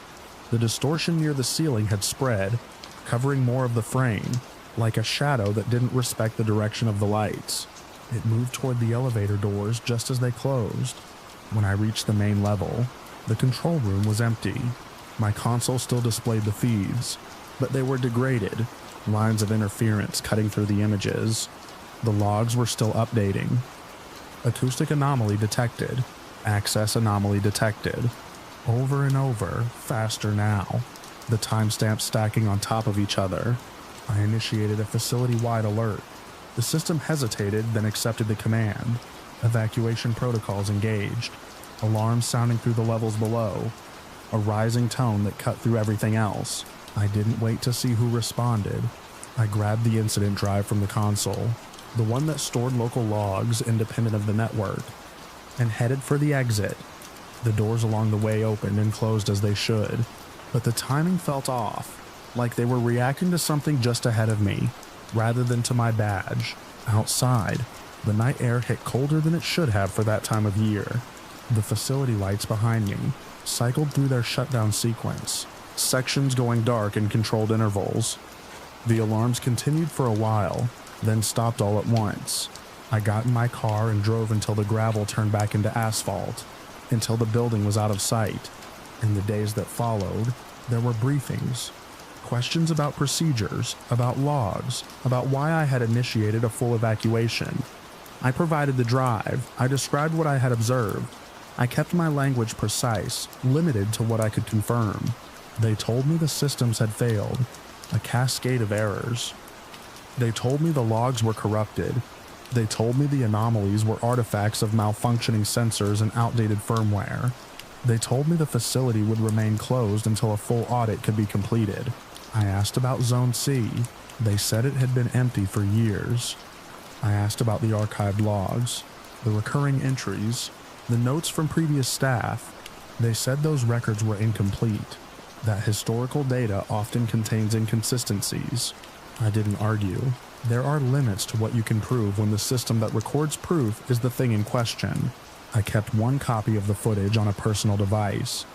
The distortion near the ceiling had spread, covering more of the frame, like a shadow that didn't respect the direction of the lights. It moved toward the elevator doors just as they closed. When I reached the main level, the control room was empty. My console still displayed the feeds, but they were degraded, lines of interference cutting through the images. The logs were still updating. Acoustic anomaly detected. Access anomaly detected. Over and over, faster now. The timestamps stacking on top of each other. I initiated a facility-wide alert. The system hesitated, then accepted the command. Evacuation protocols engaged. Alarms sounding through the levels below. A rising tone that cut through everything else. I didn't wait to see who responded. I grabbed the incident drive from the console, the one that stored local logs independent of the network, and headed for the exit. The doors along the way opened and closed as they should, but the timing felt off, like they were reacting to something just ahead of me, rather than to my badge. Outside, the night air hit colder than it should have for that time of year. The facility lights behind me cycled through their shutdown sequence, sections going dark in controlled intervals. The alarms continued for a while, then stopped all at once. I got in my car and drove until the gravel turned back into asphalt, until the building was out of sight. In the days that followed, there were briefings, questions about procedures, about logs, about why I had initiated a full evacuation. I provided the drive. I described what I had observed. I kept my language precise, limited to what I could confirm. They told me the systems had failed, a cascade of errors. They told me the logs were corrupted. They told me the anomalies were artifacts of malfunctioning sensors and outdated firmware. They told me the facility would remain closed until a full audit could be completed. I asked about Zone C. They said it had been empty for years. I asked about the archived logs, the recurring entries, the notes from previous staff. They said those records were incomplete, that historical data often contains inconsistencies. I didn't argue. There are limits to what you can prove when the system that records proof is the thing in question. I kept one copy of the footage on a personal device,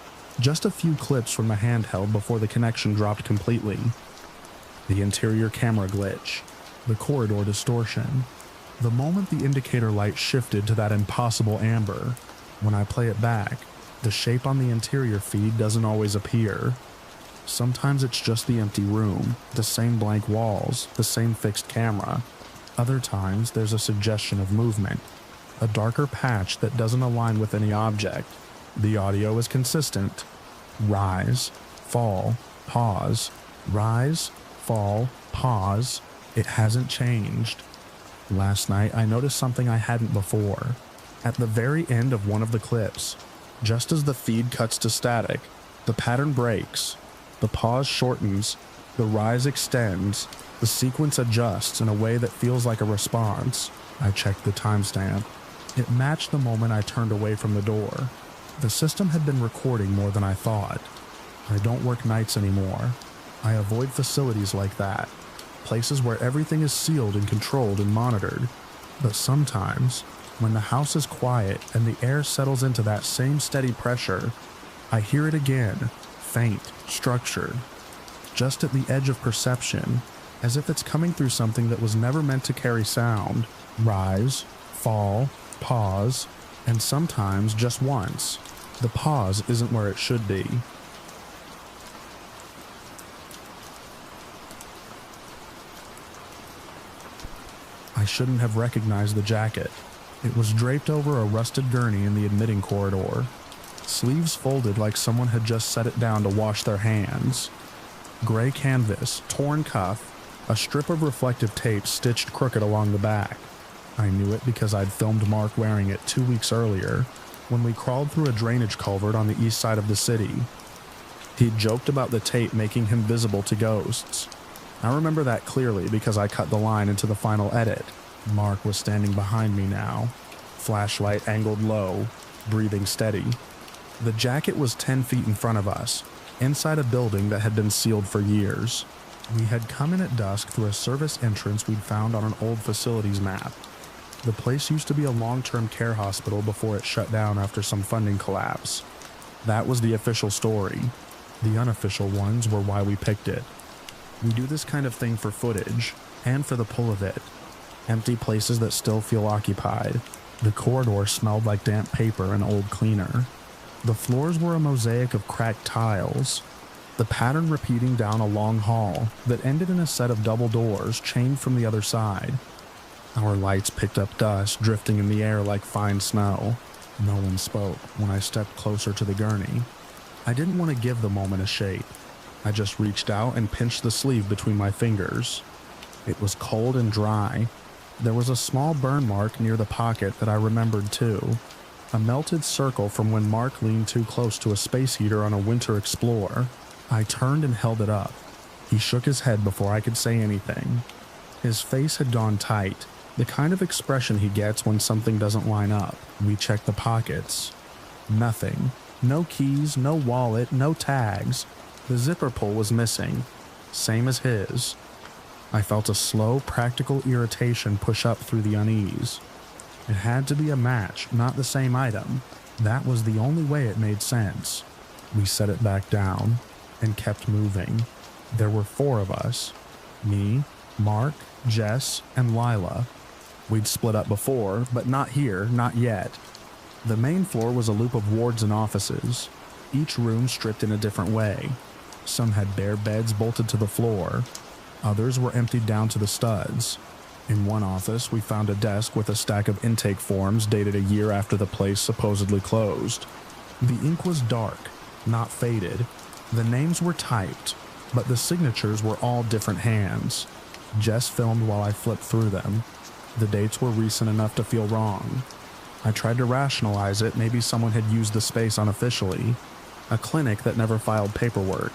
just a few clips from the handheld before the connection dropped completely. The interior camera glitch, the corridor distortion. The moment the indicator light shifted to that impossible amber, when I play it back, the shape on the interior feed doesn't always appear. Sometimes it's just the empty room, the same blank walls, the same fixed camera. Other times there's a suggestion of movement, a darker patch that doesn't align with any object. The audio is consistent. Rise, fall, pause. Rise, fall, pause. It hasn't changed. Last night I noticed something I hadn't before. At the very end of one of the clips, just as the feed cuts to static, the pattern breaks. The pause shortens, the rise extends, the sequence adjusts in a way that feels like a response. I checked the timestamp. It matched the moment I turned away from the door. The system had been recording more than I thought. I don't work nights anymore. I avoid facilities like that, places where everything is sealed and controlled and monitored. But sometimes, when the house is quiet and the air settles into that same steady pressure, I hear it again, faint, structured, just at the edge of perception, as if it's coming through something that was never meant to carry sound. Rise, fall, pause, and sometimes just once. The pause isn't where it should be. I shouldn't have recognized the jacket. It was draped over a rusted gurney in the admitting corridor. Sleeves folded like someone had just set it down to wash their hands. Gray canvas, torn cuff, a strip of reflective tape stitched crooked along the back. I knew it because I'd filmed Mark wearing it 2 weeks earlier, when we crawled through a drainage culvert on the east side of the city. He'd joked about the tape making him visible to ghosts. I remember that clearly because I cut the line into the final edit. Mark was standing behind me now, flashlight angled low, breathing steady. The jacket was 10 feet in front of us, inside a building that had been sealed for years. We had come in at dusk through a service entrance we'd found on an old facilities map. The place used to be a long-term care hospital before it shut down after some funding collapse. That was the official story. The unofficial ones were why we picked it. We do this kind of thing for footage, and for the pull of it. Empty places that still feel occupied. The corridor smelled like damp paper and old cleaner. The floors were a mosaic of cracked tiles, the pattern repeating down a long hall that ended in a set of double doors chained from the other side. Our lights picked up dust drifting in the air like fine snow. No one spoke when I stepped closer to the gurney. I didn't want to give the moment a shape. I just reached out and pinched the sleeve between my fingers. It was cold and dry. There was a small burn mark near the pocket that I remembered too. A melted circle from when Mark leaned too close to a space heater on a winter Explorer. I turned and held it up. He shook his head before I could say anything. His face had gone tight, the kind of expression he gets when something doesn't line up. We checked the pockets. Nothing. No keys, no wallet, no tags. The zipper pull was missing. Same as his. I felt a slow, practical irritation push up through the unease. It had to be a match, not the same item. That was the only way it made sense. We set it back down and kept moving. There were 4 of us. Me, Mark, Jess, and Lila. We'd split up before, but not here, not yet. The main floor was a loop of wards and offices, each room stripped in a different way. Some had bare beds bolted to the floor. Others were emptied down to the studs. In one office, we found a desk with a stack of intake forms dated a year after the place supposedly closed. The ink was dark, not faded. The names were typed, but the signatures were all different hands. Jess filmed while I flipped through them. The dates were recent enough to feel wrong. I tried to rationalize it. Maybe someone had used the space unofficially. A clinic that never filed paperwork.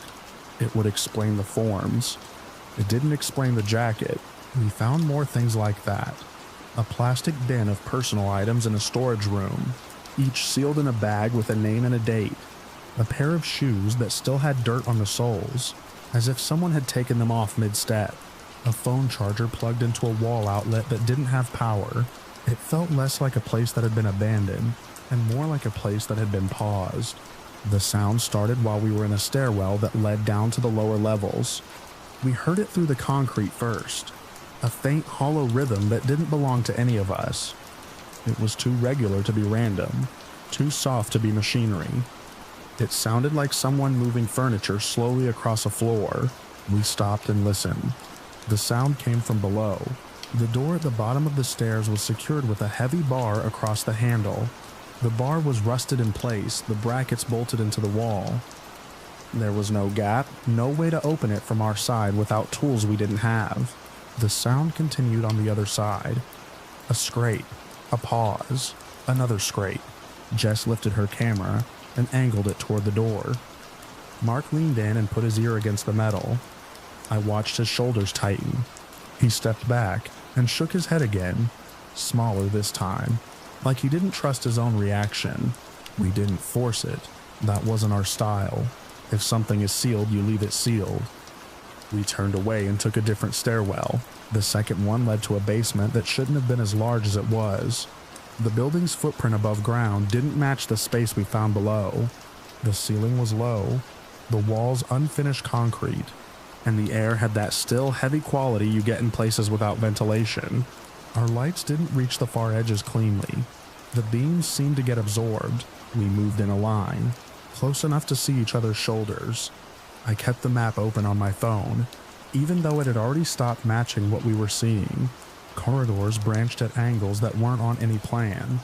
It would explain the forms. It didn't explain the jacket. We found more things like that. A plastic bin of personal items in a storage room, each sealed in a bag with a name and a date. A pair of shoes that still had dirt on the soles, as if someone had taken them off mid-step. A phone charger plugged into a wall outlet that didn't have power. It felt less like a place that had been abandoned, and more like a place that had been paused. The sound started while we were in a stairwell that led down to the lower levels. We heard it through the concrete first. A faint, hollow rhythm that didn't belong to any of us. It was too regular to be random, too soft to be machinery. It sounded like someone moving furniture slowly across a floor. We stopped and listened. The sound came from below. The door at the bottom of the stairs was secured with a heavy bar across the handle. The bar was rusted in place, the brackets bolted into the wall. There was no gap, no way to open it from our side without tools we didn't have. The sound continued on the other side. A scrape, a pause, another scrape. Jess lifted her camera and angled it toward the door. Mark leaned in and put his ear against the metal. I watched his shoulders tighten. He stepped back and shook his head again, smaller this time, like he didn't trust his own reaction. We didn't force it. That wasn't our style. If something is sealed, you leave it sealed. We turned away and took a different stairwell. The second one led to a basement that shouldn't have been as large as it was. The building's footprint above ground didn't match the space we found below. The ceiling was low, the walls unfinished concrete, and the air had that still, heavy quality you get in places without ventilation. Our lights didn't reach the far edges cleanly. The beams seemed to get absorbed. We moved in a line, close enough to see each other's shoulders. I kept the map open on my phone, even though it had already stopped matching what we were seeing. Corridors branched at angles that weren't on any plan.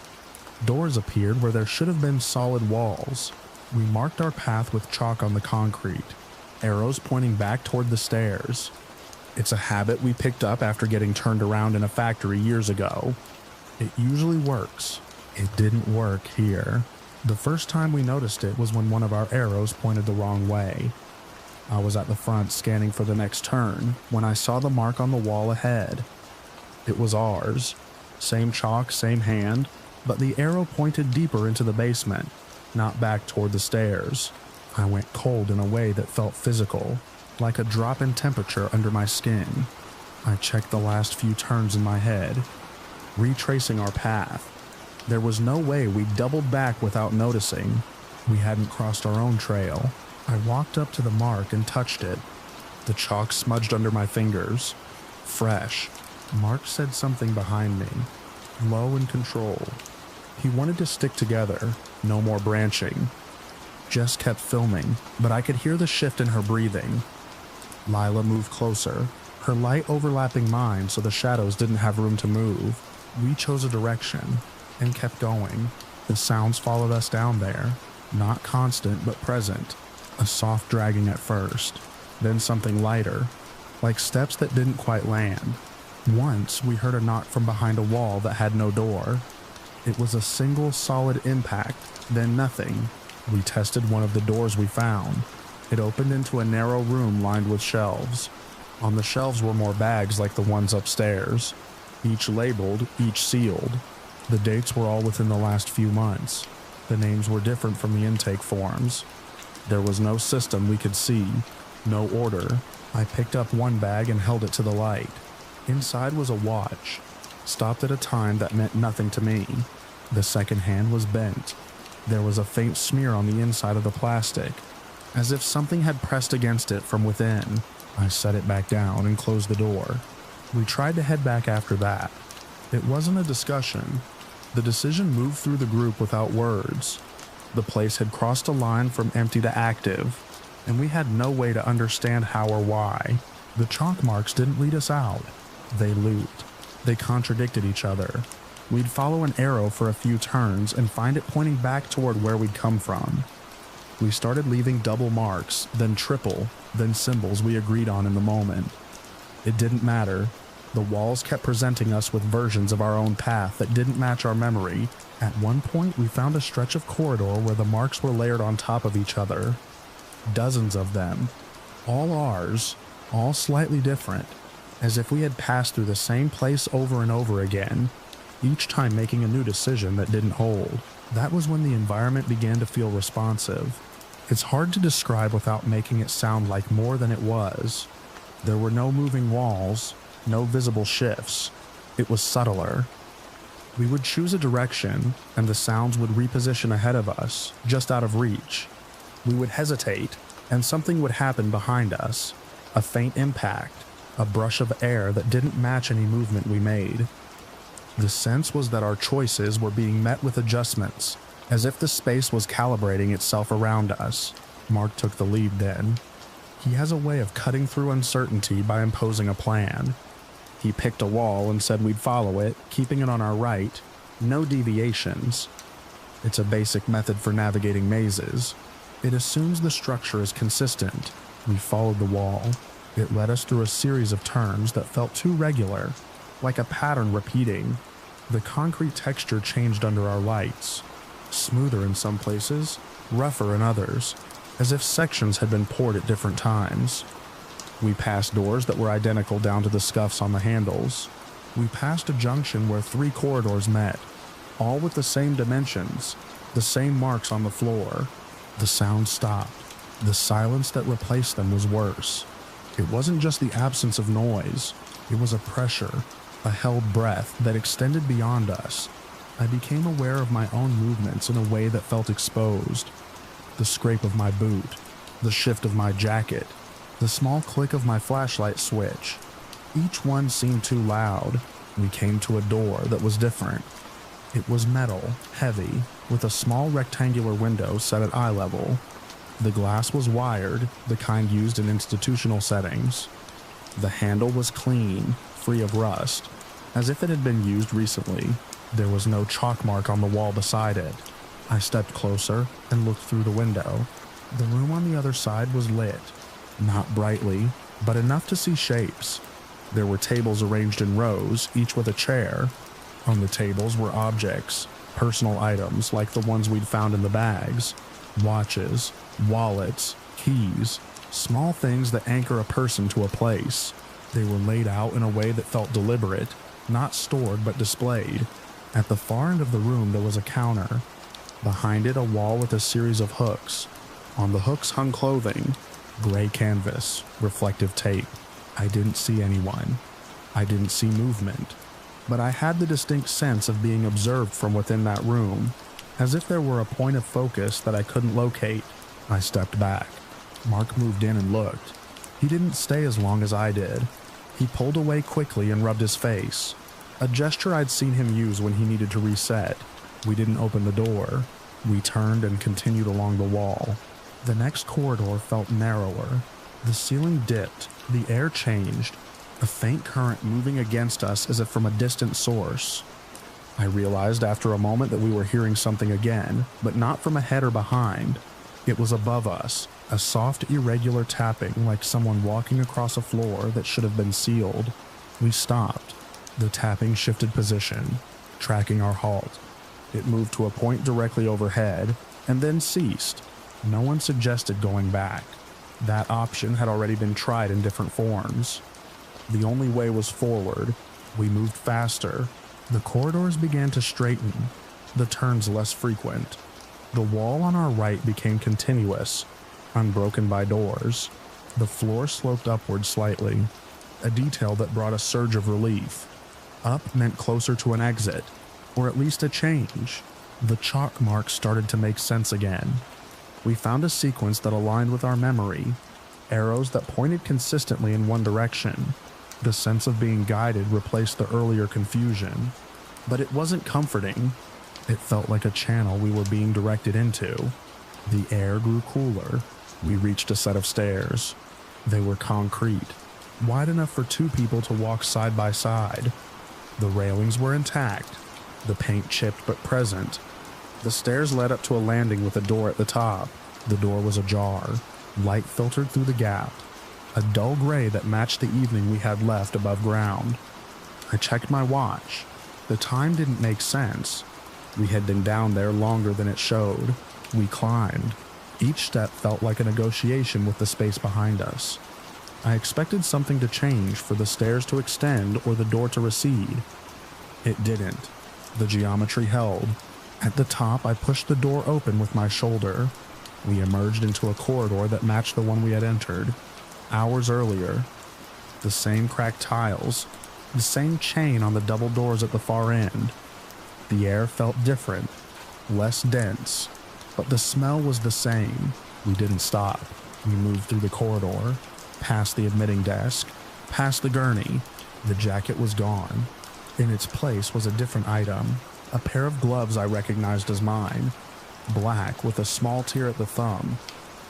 Doors appeared where there should have been solid walls. We marked our path with chalk on the concrete, arrows pointing back toward the stairs. It's a habit we picked up after getting turned around in a factory years ago. It usually works. It didn't work here. The first time we noticed it was when one of our arrows pointed the wrong way. I was at the front scanning for the next turn when I saw the mark on the wall ahead. It was ours. Same chalk, same hand, but the arrow pointed deeper into the basement, not back toward the stairs. I went cold in a way that felt physical, like a drop in temperature under my skin. I checked the last few turns in my head, retracing our path. There was no way we doubled back without noticing. We hadn't crossed our own trail. I walked up to the mark and touched it. The chalk smudged under my fingers. Fresh. Mark said something behind me, low and controlled. He wanted to stick together, no more branching. Jess kept filming, but I could hear the shift in her breathing. Lila moved closer, her light overlapping mine so the shadows didn't have room to move. We chose a direction and kept going. The sounds followed us down there, not constant but present. A soft dragging at first, then something lighter, like steps that didn't quite land. Once we heard a knock from behind a wall that had no door. It was a single solid impact, then nothing. We tested one of the doors we found. It opened into a narrow room lined with shelves. On the shelves were more bags like the ones upstairs, each labeled, each sealed. The dates were all within the last few months. The names were different from the intake forms. There was no system we could see, no order. I picked up one bag and held it to the light. Inside was a watch, stopped at a time that meant nothing to me. The second hand was bent. There was a faint smear on the inside of the plastic, as if something had pressed against it from within. I set it back down and closed the door. We tried to head back after that. It wasn't a discussion. The decision moved through the group without words. The place had crossed a line from empty to active, and we had no way to understand how or why. The chalk marks didn't lead us out. They looped. They contradicted each other. We'd follow an arrow for a few turns and find it pointing back toward where we'd come from. We started leaving double marks, then triple, then symbols we agreed on in the moment. It didn't matter. The walls kept presenting us with versions of our own path that didn't match our memory. At one point, we found a stretch of corridor where the marks were layered on top of each other. Dozens of them. All ours, all slightly different, as if we had passed through the same place over and over again, each time making a new decision that didn't hold. That was when the environment began to feel responsive. It's hard to describe without making it sound like more than it was. There were no moving walls, no visible shifts. It was subtler. We would choose a direction, and the sounds would reposition ahead of us, just out of reach. We would hesitate, and something would happen behind us. A faint impact, a brush of air that didn't match any movement we made. The sense was that our choices were being met with adjustments, as if the space was calibrating itself around us. Mark took the lead then. He has a way of cutting through uncertainty by imposing a plan. He picked a wall and said we'd follow it, keeping it on our right, no deviations. It's a basic method for navigating mazes. It assumes the structure is consistent. We followed the wall. It led us through a series of turns that felt too regular, like a pattern repeating. The concrete texture changed under our lights, smoother in some places, rougher in others, as if sections had been poured at different times. We passed doors that were identical down to the scuffs on the handles. We passed a junction where 3 corridors met, all with the same dimensions, the same marks on the floor. The sound stopped. The silence that replaced them was worse. It wasn't just the absence of noise. It was a pressure, a held breath that extended beyond us. I became aware of my own movements in a way that felt exposed. The scrape of my boot, the shift of my jacket, the small click of my flashlight switch. Each one seemed too loud. We came to a door that was different. It was metal, heavy, with a small rectangular window set at eye level. The glass was wired, the kind used in institutional settings. The handle was clean, free of rust. as if it had been used recently. There was no chalk mark on the wall beside it. I stepped closer and looked through the window. The room on the other side was lit, not brightly, but enough to see shapes. There were tables arranged in rows, each with a chair. On the tables were objects, personal items like the ones we'd found in the bags, watches, wallets, keys, small things that anchor a person to a place. They were laid out in a way that felt deliberate, not stored but displayed. At the far end of the room there was a counter. Behind it, a wall with a series of hooks. On the hooks hung clothing, gray canvas, reflective tape. I didn't see anyone. I didn't see movement. But I had the distinct sense of being observed from within that room, as if there were a point of focus that I couldn't locate. I stepped back. Mark moved in and looked. He didn't stay as long as I did. He pulled away quickly and rubbed his face, a gesture I'd seen him use when he needed to reset. We didn't open the door. We turned and continued along the wall. The next corridor felt narrower. The ceiling dipped, the air changed, a faint current moving against us as if from a distant source. I realized after a moment that we were hearing something again, but not from ahead or behind. It was above us, a soft, irregular tapping like someone walking across a floor that should have been sealed. We stopped. The tapping shifted position, tracking our halt. It moved to a point directly overhead, and then ceased. No one suggested going back. That option had already been tried in different forms. The only way was forward. We moved faster. The corridors began to straighten, the turns less frequent. The wall on our right became continuous, unbroken by doors. The floor sloped upward slightly, a detail that brought a surge of relief. Up meant closer to an exit, or at least a change. The chalk marks started to make sense again. We found a sequence that aligned with our memory, arrows that pointed consistently in one direction. The sense of being guided replaced the earlier confusion. But it wasn't comforting. It felt like a channel we were being directed into. The air grew cooler. We reached a set of stairs. They were concrete, wide enough for two people to walk side by side. The railings were intact, the paint chipped but present. The stairs led up to a landing with a door at the top. The door was ajar. Light filtered through the gap, a dull gray that matched the evening we had left above ground. I checked my watch. The time didn't make sense. We had been down there longer than it showed. We climbed. Each step felt like a negotiation with the space behind us. I expected something to change, for the stairs to extend or the door to recede. It didn't. The geometry held. At the top, I pushed the door open with my shoulder. We emerged into a corridor that matched the one we had entered hours earlier. The same cracked tiles, the same chain on the double doors at the far end. The air felt different, less dense, but the smell was the same. We didn't stop. We moved through the corridor, past the admitting desk, past the gurney. The jacket was gone. In its place was a different item, a pair of gloves I recognized as mine, black with a small tear at the thumb.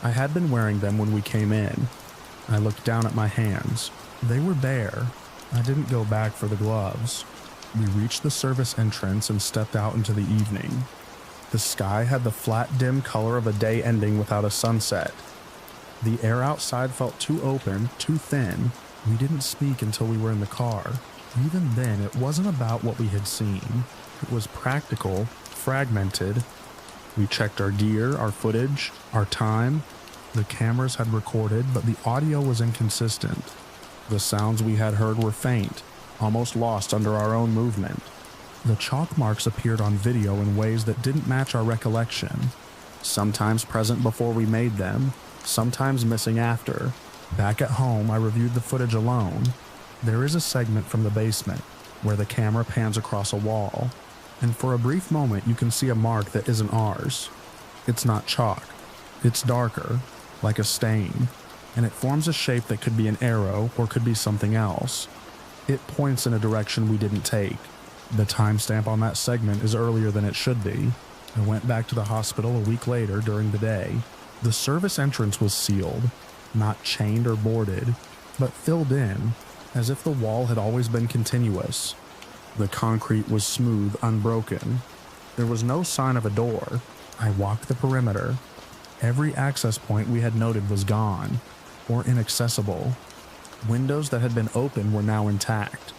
I had been wearing them when we came in. I looked down at my hands. They were bare. I didn't go back for the gloves. We reached the service entrance and stepped out into the evening. The sky had the flat, dim color of a day ending without a sunset. The air outside felt too open, too thin. We didn't speak until we were in the car. Even then, it wasn't about what we had seen. It was practical, fragmented. We checked our gear, our footage, our time. The cameras had recorded, but the audio was inconsistent. The sounds we had heard were faint, almost lost under our own movement. The chalk marks appeared on video in ways that didn't match our recollection. Sometimes present before we made them, sometimes missing after. Back at home, I reviewed the footage alone. There is a segment from the basement where the camera pans across a wall, and for a brief moment you can see a mark that isn't ours. It's not chalk. It's darker, like a stain, and it forms a shape that could be an arrow or could be something else. It points in a direction we didn't take. The timestamp on that segment is earlier than it should be. I went back to the hospital a week later during the day. The service entrance was sealed, not chained or boarded, but filled in, as if the wall had always been continuous. The concrete was smooth, unbroken. There was no sign of a door. I walked the perimeter. Every access point we had noted was gone, or inaccessible. Windows that had been open were now intact.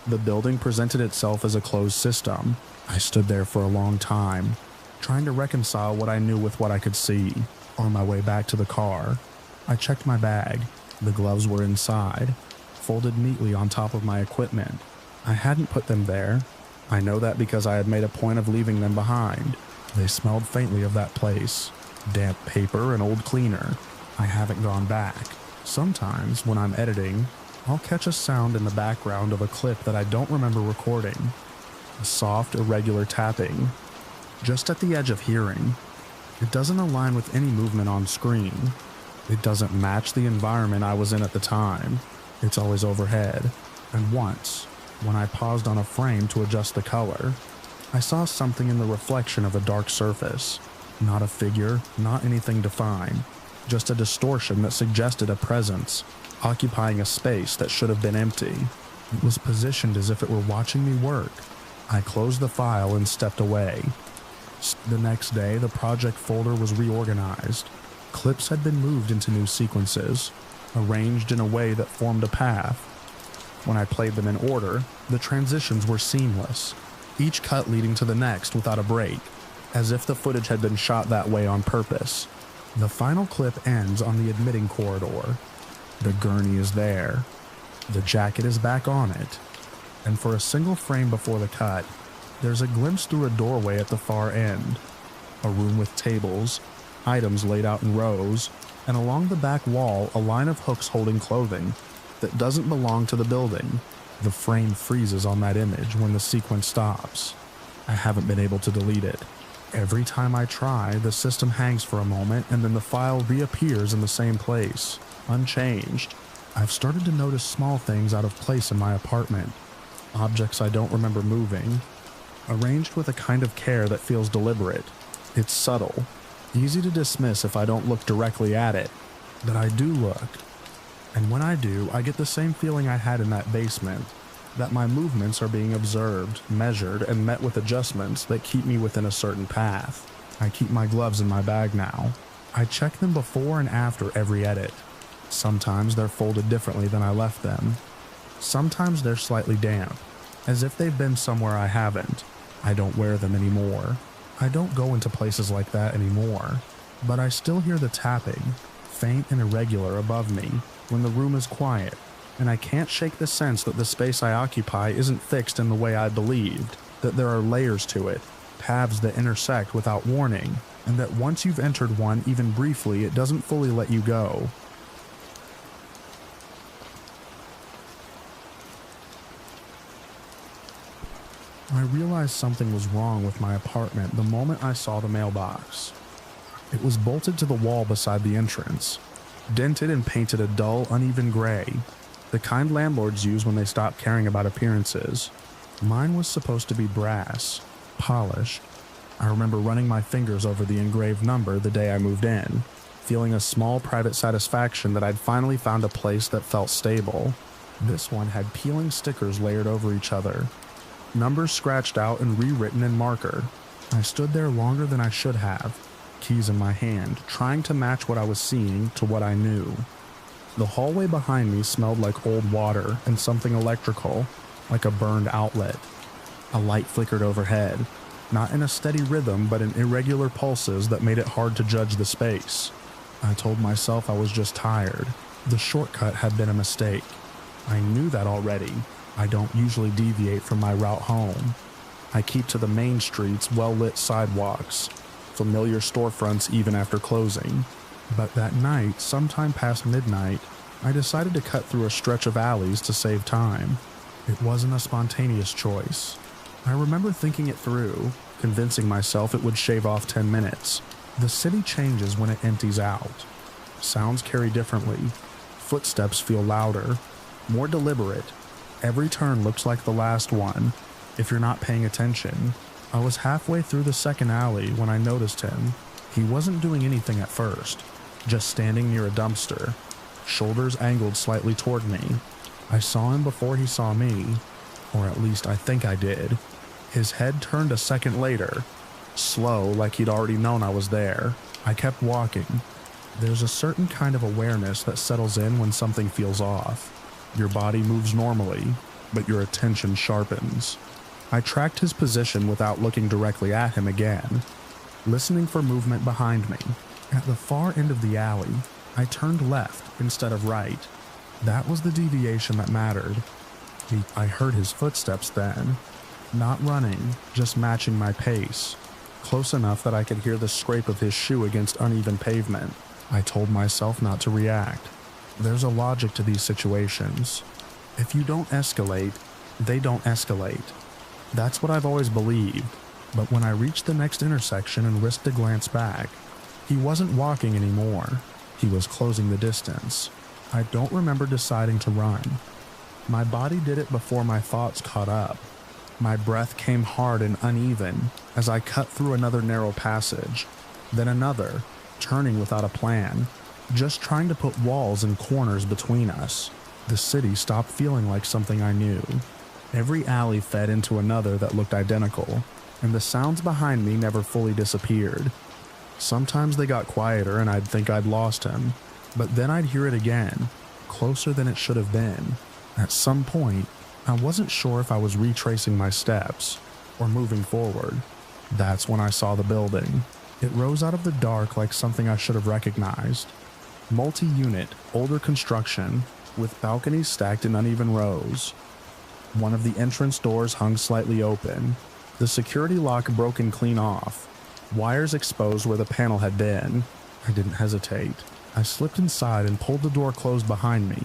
The building presented itself as a closed system. I stood there for a long time, trying to reconcile what I knew with what I could see. On my way back to the car, I checked my bag. The gloves were inside, folded neatly on top of my equipment. I hadn't put them there. I know that because I had made a point of leaving them behind. They smelled faintly of that place. Damp paper and old cleaner. I haven't gone back. Sometimes, when I'm editing, I'll catch a sound in the background of a clip that I don't remember recording. A soft, irregular tapping, just at the edge of hearing. It doesn't align with any movement on screen. It doesn't match the environment I was in at the time. It's always overhead. And once, when I paused on a frame to adjust the color, I saw something in the reflection of a dark surface. Not a figure, not anything defined, just a distortion that suggested a presence, occupying a space that should have been empty. It was positioned as if it were watching me work. I closed the file and stepped away. The next day, the project folder was reorganized. Clips had been moved into new sequences, arranged in a way that formed a path. When I played them in order, the transitions were seamless, each cut leading to the next without a break, as if the footage had been shot that way on purpose. The final clip ends on the admitting corridor. The gurney is there. The jacket is back on it. And for a single frame before the cut, there's a glimpse through a doorway at the far end. A room with tables, items laid out in rows, and along the back wall a line of hooks holding clothing that doesn't belong to the building. The frame freezes on that image when the sequence stops. I haven't been able to delete it. Every time I try, the system hangs for a moment and then the file reappears in the same place, unchanged. I've started to notice small things out of place in my apartment. Objects I don't remember moving, arranged with a kind of care that feels deliberate. It's subtle, easy to dismiss if I don't look directly at it, but I do look. And when I do, I get the same feeling I had in that basement, that my movements are being observed, measured, and met with adjustments that keep me within a certain path. I keep my gloves in my bag now. I check them before and after every edit. Sometimes they're folded differently than I left them. Sometimes they're slightly damp, as if they've been somewhere I haven't. I don't wear them anymore. I don't go into places like that anymore. But I still hear the tapping, faint and irregular above me, when the room is quiet, and I can't shake the sense that the space I occupy isn't fixed in the way I believed, that there are layers to it, paths that intersect without warning, and that once you've entered one even briefly, it doesn't fully let you go. I realized something was wrong with my apartment the moment I saw the mailbox. It was bolted to the wall beside the entrance, dented and painted a dull, uneven gray, the kind landlords use when they stop caring about appearances. Mine was supposed to be brass, polished. I remember running my fingers over the engraved number the day I moved in, feeling a small private satisfaction that I'd finally found a place that felt stable. This one had peeling stickers layered over each other, numbers scratched out and rewritten in marker. I stood there longer than I should have, keys in my hand, trying to match what I was seeing to what I knew. The hallway behind me smelled like old water and something electrical, like a burned outlet. A light flickered overhead, not in a steady rhythm but in irregular pulses that made it hard to judge the space. I told myself I was just tired. The shortcut had been a mistake. I knew that already. I don't usually deviate from my route home. I keep to the main streets, well-lit sidewalks, familiar storefronts even after closing. But that night, sometime past midnight, I decided to cut through a stretch of alleys to save time. It wasn't a spontaneous choice. I remember thinking it through, convincing myself it would shave off 10 minutes. The city changes when it empties out. Sounds carry differently. Footsteps feel louder, more deliberate. Every turn looks like the last one, if you're not paying attention. I was halfway through the second alley when I noticed him. He wasn't doing anything at first, just standing near a dumpster, shoulders angled slightly toward me. I saw him before he saw me. Or at least I think I did. His head turned a second later, slow like he'd already known I was there. I kept walking. There's a certain kind of awareness that settles in when something feels off. Your body moves normally, but your attention sharpens. I tracked his position without looking directly at him again, listening for movement behind me. At the far end of the alley, I turned left instead of right. That was the deviation that mattered. I heard his footsteps then, not running, just matching my pace, close enough that I could hear the scrape of his shoe against uneven pavement. I told myself not to react. There's a logic to these situations. If you don't escalate, they don't escalate. That's what I've always believed, but when I reached the next intersection and risked a glance back, he wasn't walking anymore. He was closing the distance. I don't remember deciding to run. My body did it before my thoughts caught up. My breath came hard and uneven as I cut through another narrow passage, then another, turning without a plan, just trying to put walls and corners between us. The city stopped feeling like something I knew. Every alley fed into another that looked identical, and the sounds behind me never fully disappeared. Sometimes they got quieter and I'd think I'd lost him, but then I'd hear it again, closer than it should have been. At some point, I wasn't sure if I was retracing my steps or moving forward. That's when I saw the building. It rose out of the dark like something I should have recognized. Multi-unit, older construction, with balconies stacked in uneven rows. One of the entrance doors hung slightly open, the security lock broken clean off, wires exposed where the panel had been. I didn't hesitate. I slipped inside and pulled the door closed behind me,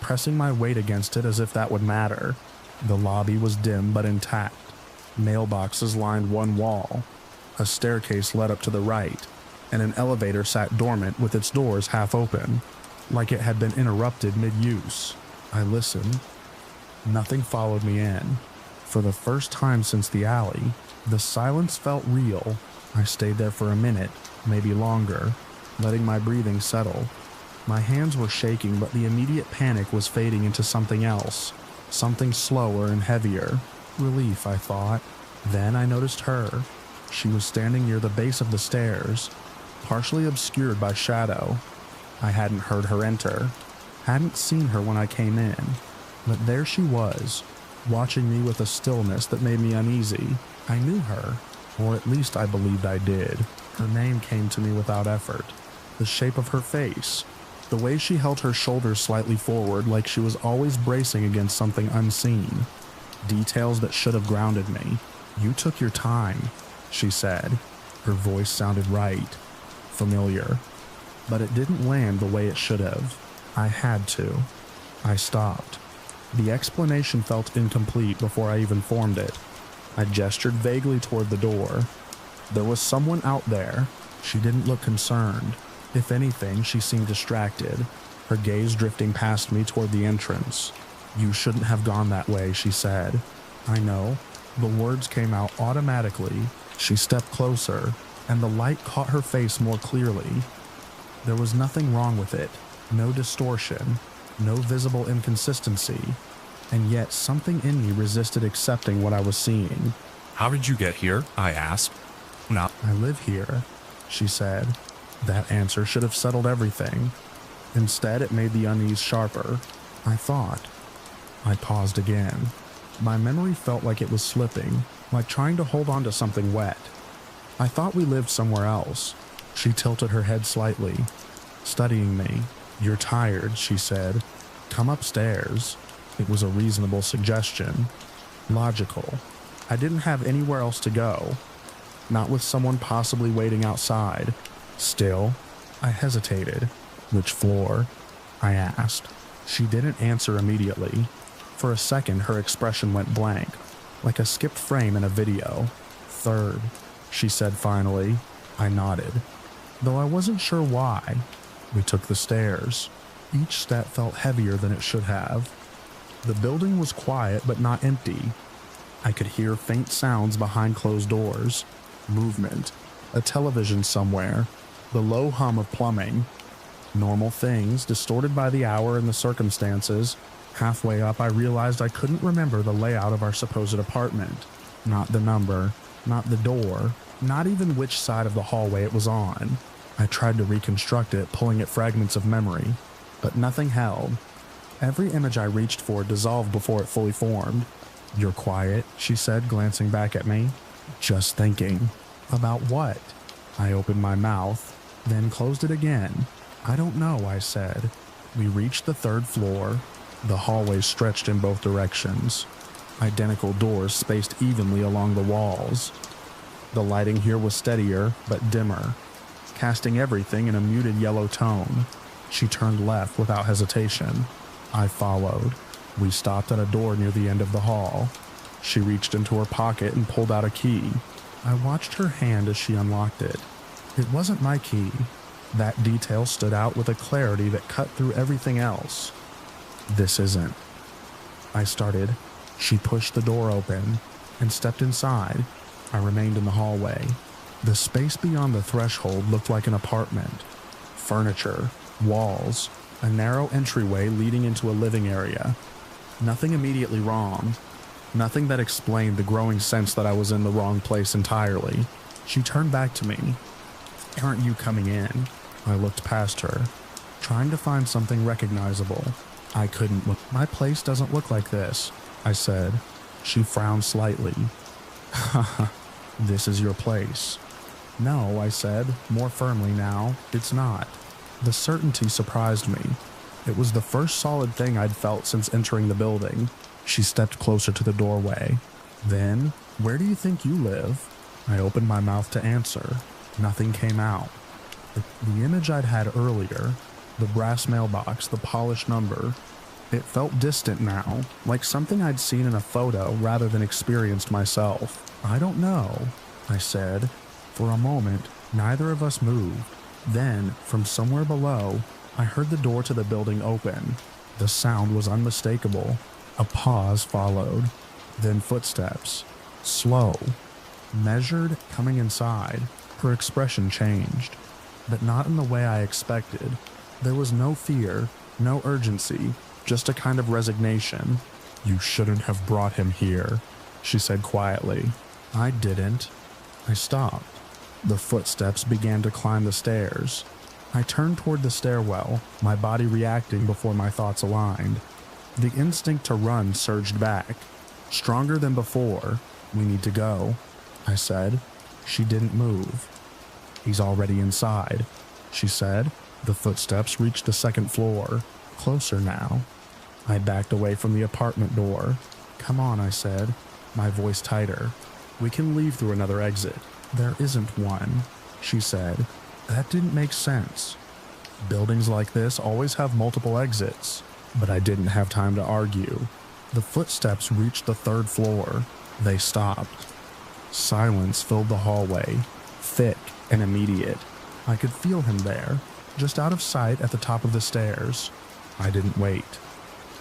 pressing my weight against it as if that would matter. The lobby was dim but intact. Mailboxes lined one wall. A staircase led up to the right, and an elevator sat dormant with its doors half open, like it had been interrupted mid-use. I listened. Nothing followed me in. For the first time since the alley, the silence felt real. I stayed there for a minute, maybe longer, letting my breathing settle. My hands were shaking, but the immediate panic was fading into something else, something slower and heavier. Relief, I thought. Then I noticed her. She was standing near the base of the stairs, partially obscured by shadow. I hadn't heard her enter, hadn't seen her when I came in, but there she was, watching me with a stillness that made me uneasy. I knew her, or at least I believed I did. Her name came to me without effort. The shape of her face, the way she held her shoulders slightly forward like she was always bracing against something unseen. Details that should have grounded me. "You took your time," she said. Her voice sounded right, familiar, but it didn't land the way it should have. I had to. I stopped. The explanation felt incomplete before I even formed it. I gestured vaguely toward the door. There was someone out there. She didn't look concerned. If anything, she seemed distracted, her gaze drifting past me toward the entrance. "You shouldn't have gone that way," she said. I know. The words came out automatically. She stepped closer, and the light caught her face more clearly. There was nothing wrong with it, no distortion, no visible inconsistency, and yet something in me resisted accepting what I was seeing. "How did you get here?" I asked. "Now, "I live here," she said. That answer should have settled everything. Instead, it made the unease sharper. I thought. I paused again. My memory felt like it was slipping, like trying to hold on to something wet. "I thought we lived somewhere else." She tilted her head slightly, studying me. "You're tired," she said. "Come upstairs." It was a reasonable suggestion. Logical. I didn't have anywhere else to go. Not with someone possibly waiting outside. Still, I hesitated. "Which floor?" I asked. She didn't answer immediately. For a second, her expression went blank, like a skipped frame in a video. "Third," she said finally. I nodded, though I wasn't sure why. We took the stairs. Each step felt heavier than it should have. The building was quiet but not empty. I could hear faint sounds behind closed doors, movement, a television somewhere, the low hum of plumbing. Normal things, distorted by the hour and the circumstances, Halfway up, I realized I couldn't remember the layout of our supposed apartment. Not the number, not the door, not even which side of the hallway it was on. I tried to reconstruct it, pulling at fragments of memory, but nothing held. Every image I reached for dissolved before it fully formed. "You're quiet," she said, glancing back at me. "Just thinking." "About what?" I opened my mouth, then closed it again. "I don't know," I said. We reached the 3rd floor. The hallway stretched in both directions. Identical doors spaced evenly along the walls. The lighting here was steadier, but dimmer, casting everything in a muted yellow tone. She turned left without hesitation. I followed. We stopped at a door near the end of the hall. She reached into her pocket and pulled out a key. I watched her hand as she unlocked it. It wasn't my key. That detail stood out with a clarity that cut through everything else. "This isn't." I started. She pushed the door open and stepped inside. I remained in the hallway. The space beyond the threshold looked like an apartment. Furniture, walls, a narrow entryway leading into a living area. Nothing immediately wrong. Nothing that explained the growing sense that I was in the wrong place entirely. She turned back to me. "Aren't you coming in?" I looked past her, trying to find something recognizable. I couldn't look. "My place doesn't look like this," I said. She frowned slightly. "Haha, this is your place." "No," I said, more firmly now. "It's not." The certainty surprised me. It was the first solid thing I'd felt since entering the building. She stepped closer to the doorway. "Then, where do you think you live?" I opened my mouth to answer. Nothing came out. The image I'd had earlier, the brass mailbox, the polished number, it felt distant now, like something I'd seen in a photo rather than experienced myself. "I don't know," I said. For a moment, neither of us moved. Then, from somewhere below, I heard the door to the building open. The sound was unmistakable. A pause followed, then footsteps. Slow, measured, coming inside. Her expression changed, but not in the way I expected. There was no fear, no urgency, just a kind of resignation. "You shouldn't have brought him here," she said quietly. I didn't. I stopped. The footsteps began to climb the stairs. I turned toward the stairwell, my body reacting before my thoughts aligned. The instinct to run surged back, stronger than before. "We need to go," I said. She didn't move. "He's already inside," she said. The footsteps reached the 2nd floor, closer now. I backed away from the apartment door. "Come on," I said, my voice tighter. "We can leave through another exit." "There isn't one," she said. That didn't make sense. Buildings like this always have multiple exits, but I didn't have time to argue. The footsteps reached the 3rd floor. They stopped. Silence filled the hallway, thick and immediate. I could feel him there, just out of sight at the top of the stairs. I didn't wait.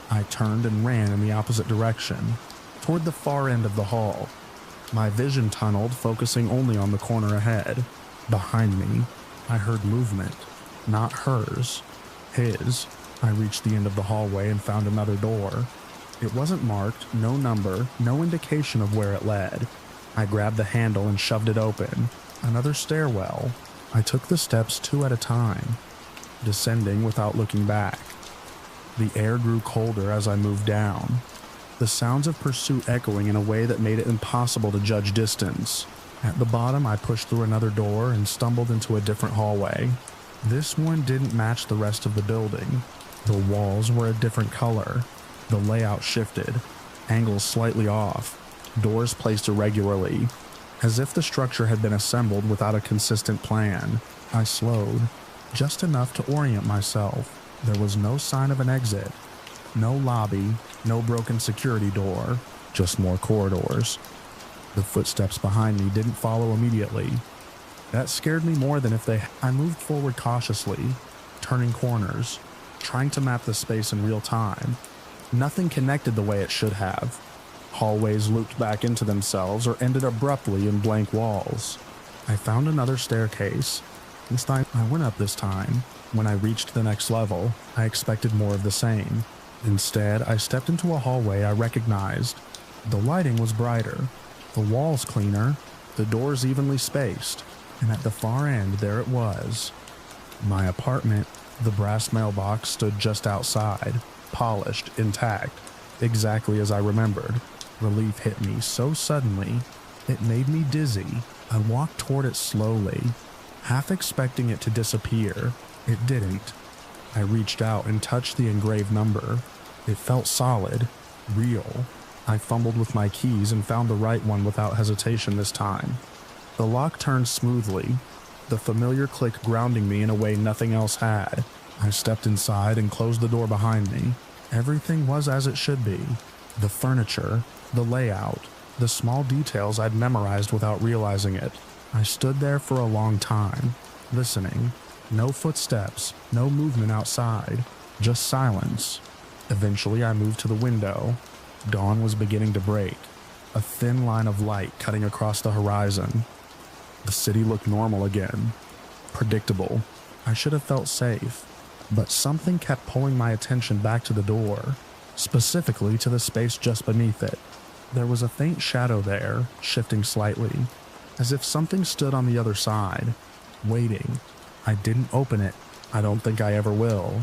I turned and ran in the opposite direction, toward the far end of the hall. My vision tunneled, focusing only on the corner ahead. Behind me, I heard movement, not hers, his. I reached the end of the hallway and found another door. It wasn't marked, no number, no indication of where it led. I grabbed the handle and shoved it open. Another stairwell. I took the steps 2 at a time, descending without looking back. The air grew colder as I moved down, the sounds of pursuit echoing in a way that made it impossible to judge distance. At the bottom, I pushed through another door and stumbled into a different hallway. This one didn't match the rest of the building. The walls were a different color. The layout shifted, angles slightly off, doors placed irregularly, as if the structure had been assembled without a consistent plan. I slowed, just enough to orient myself. There was no sign of an exit, no lobby, no broken security door, just more corridors. The footsteps behind me didn't follow immediately. That scared me more than if they... I moved forward cautiously, turning corners, trying to map the space in real time. Nothing connected the way it should have. Hallways looped back into themselves or ended abruptly in blank walls. I found another staircase. This time, I went up this time. When I reached the next level, I expected more of the same. Instead, I stepped into a hallway I recognized. The lighting was brighter, the walls cleaner, the doors evenly spaced, and at the far end there it was. My apartment. The brass mailbox stood just outside, polished, intact, exactly as I remembered. Relief hit me so suddenly, it made me dizzy. I walked toward it slowly, half expecting it to disappear. It didn't. I reached out and touched the engraved number. It felt solid, real. I fumbled with my keys and found the right one without hesitation this time. The lock turned smoothly, the familiar click grounding me in a way nothing else had. I stepped inside and closed the door behind me. Everything was as it should be. The furniture, the layout, the small details I'd memorized without realizing it. I stood there for a long time, listening. No footsteps, no movement outside, just silence. Eventually I moved to the window. Dawn was beginning to break, a thin line of light cutting across the horizon. The city looked normal again, predictable. I should have felt safe, but something kept pulling my attention back to the door, specifically to the space just beneath it. There was a faint shadow there, shifting slightly, as if something stood on the other side, waiting. I didn't open it. I don't think I ever will.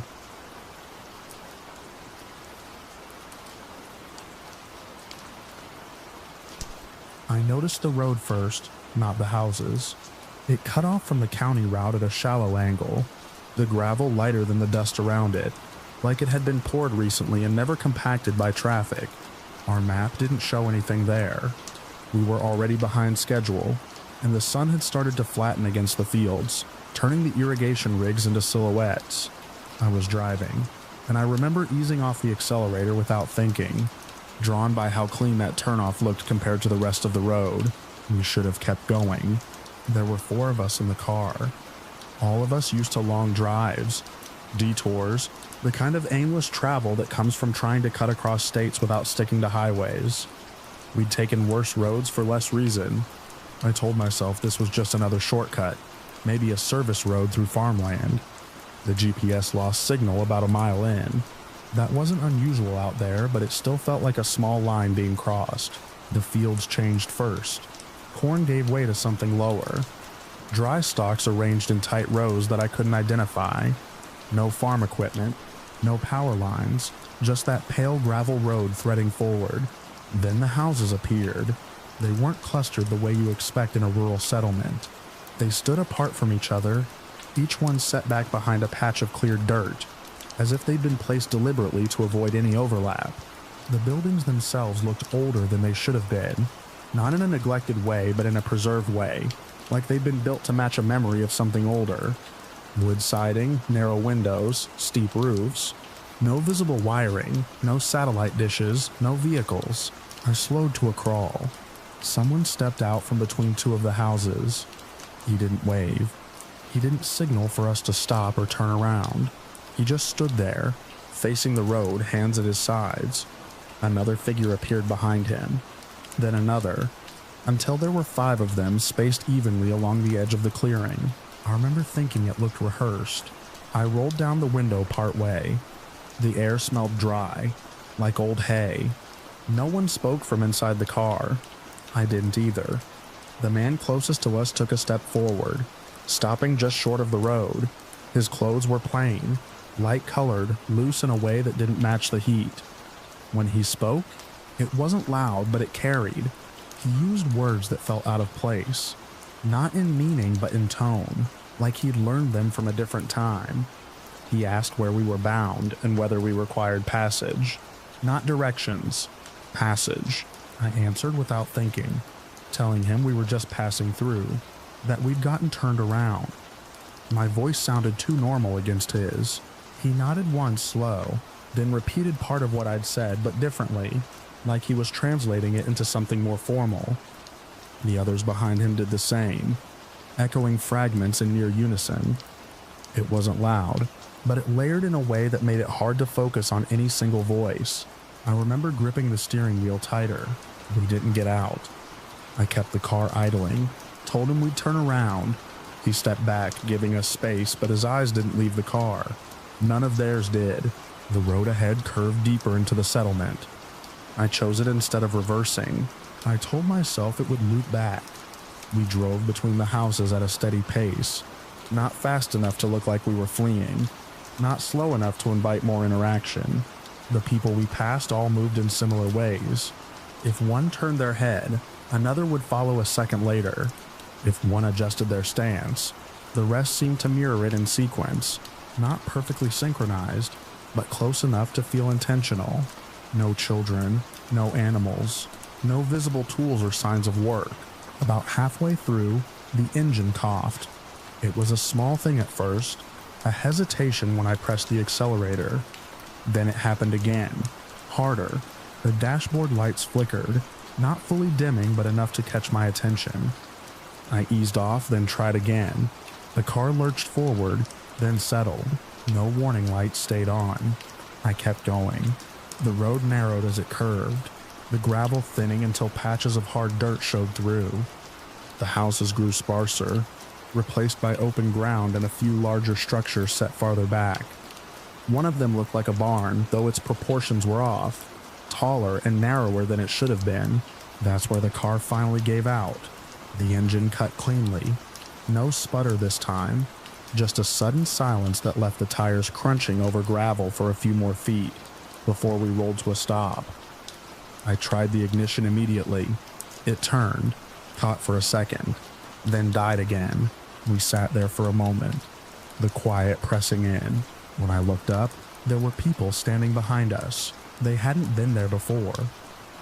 I noticed the road first, not the houses. It cut off from the county route at a shallow angle, the gravel lighter than the dust around it, like it had been poured recently and never compacted by traffic. Our map didn't show anything there. We were already behind schedule, and the sun had started to flatten against the fields, turning the irrigation rigs into silhouettes. I was driving, and I remember easing off the accelerator without thinking, drawn by how clean that turnoff looked compared to the rest of the road. We should have kept going. There were 4 of us in the car. All of us used to long drives, detours, the kind of aimless travel that comes from trying to cut across states without sticking to highways. We'd taken worse roads for less reason. I told myself this was just another shortcut, maybe a service road through farmland. The GPS lost signal about a mile in. That wasn't unusual out there, but it still felt like a small line being crossed. The fields changed first. Corn gave way to something lower. Dry stalks arranged in tight rows that I couldn't identify. No farm equipment, no power lines, just that pale gravel road threading forward. Then the houses appeared. They weren't clustered the way you expect in a rural settlement. They stood apart from each other, each one set back behind a patch of cleared dirt, as if they'd been placed deliberately to avoid any overlap. The buildings themselves looked older than they should have been, not in a neglected way, but in a preserved way, like they'd been built to match a memory of something older. Wood siding, narrow windows, steep roofs. No visible wiring, no satellite dishes, no vehicles. I slowed to a crawl. Someone stepped out from between 2 of the houses. He didn't wave. He didn't signal for us to stop or turn around. He just stood there, facing the road, hands at his sides. Another figure appeared behind him, then another, until there were 5 of them spaced evenly along the edge of the clearing. I remember thinking it looked rehearsed. I rolled down the window part way. The air smelled dry, like old hay. No one spoke from inside the car. I didn't either. The man closest to us took a step forward, stopping just short of the road. His clothes were plain, light-colored, loose in a way that didn't match the heat. When he spoke, it wasn't loud, but it carried. He used words that felt out of place, not in meaning but in tone, like he'd learned them from a different time. He asked where we were bound and whether we required passage. Not directions, passage. I answered without thinking, telling him we were just passing through, that we'd gotten turned around. My voice sounded too normal against his. He nodded once slow, then repeated part of what I'd said, but differently, like he was translating it into something more formal. The others behind him did the same, echoing fragments in near unison. It wasn't loud, but it layered in a way that made it hard to focus on any single voice. I remember gripping the steering wheel tighter. We didn't get out. I kept the car idling, told him we'd turn around. He stepped back, giving us space, but his eyes didn't leave the car. None of theirs did. The road ahead curved deeper into the settlement. I chose it instead of reversing. I told myself it would loop back. We drove between the houses at a steady pace, not fast enough to look like we were fleeing, not slow enough to invite more interaction. The people we passed all moved in similar ways. If one turned their head, another would follow a second later. If one adjusted their stance, the rest seemed to mirror it in sequence, not perfectly synchronized, but close enough to feel intentional. No children, no animals, no visible tools or signs of work. About halfway through, the engine coughed. It was a small thing at first, a hesitation when I pressed the accelerator. Then it happened again, harder. The dashboard lights flickered, not fully dimming but enough to catch my attention. I eased off, then tried again. The car lurched forward, then settled. No warning lights stayed on. I kept going. The road narrowed as it curved, the gravel thinning until patches of hard dirt showed through. The houses grew sparser, replaced by open ground and a few larger structures set farther back. One of them looked like a barn, though its proportions were off, taller and narrower than it should have been. That's where the car finally gave out. The engine cut cleanly. No sputter this time, just a sudden silence that left the tires crunching over gravel for a few more feet before we rolled to a stop. I tried the ignition immediately. It turned, caught for a second, then died again. We sat there for a moment, the quiet pressing in. When I looked up, there were people standing behind us. They hadn't been there before.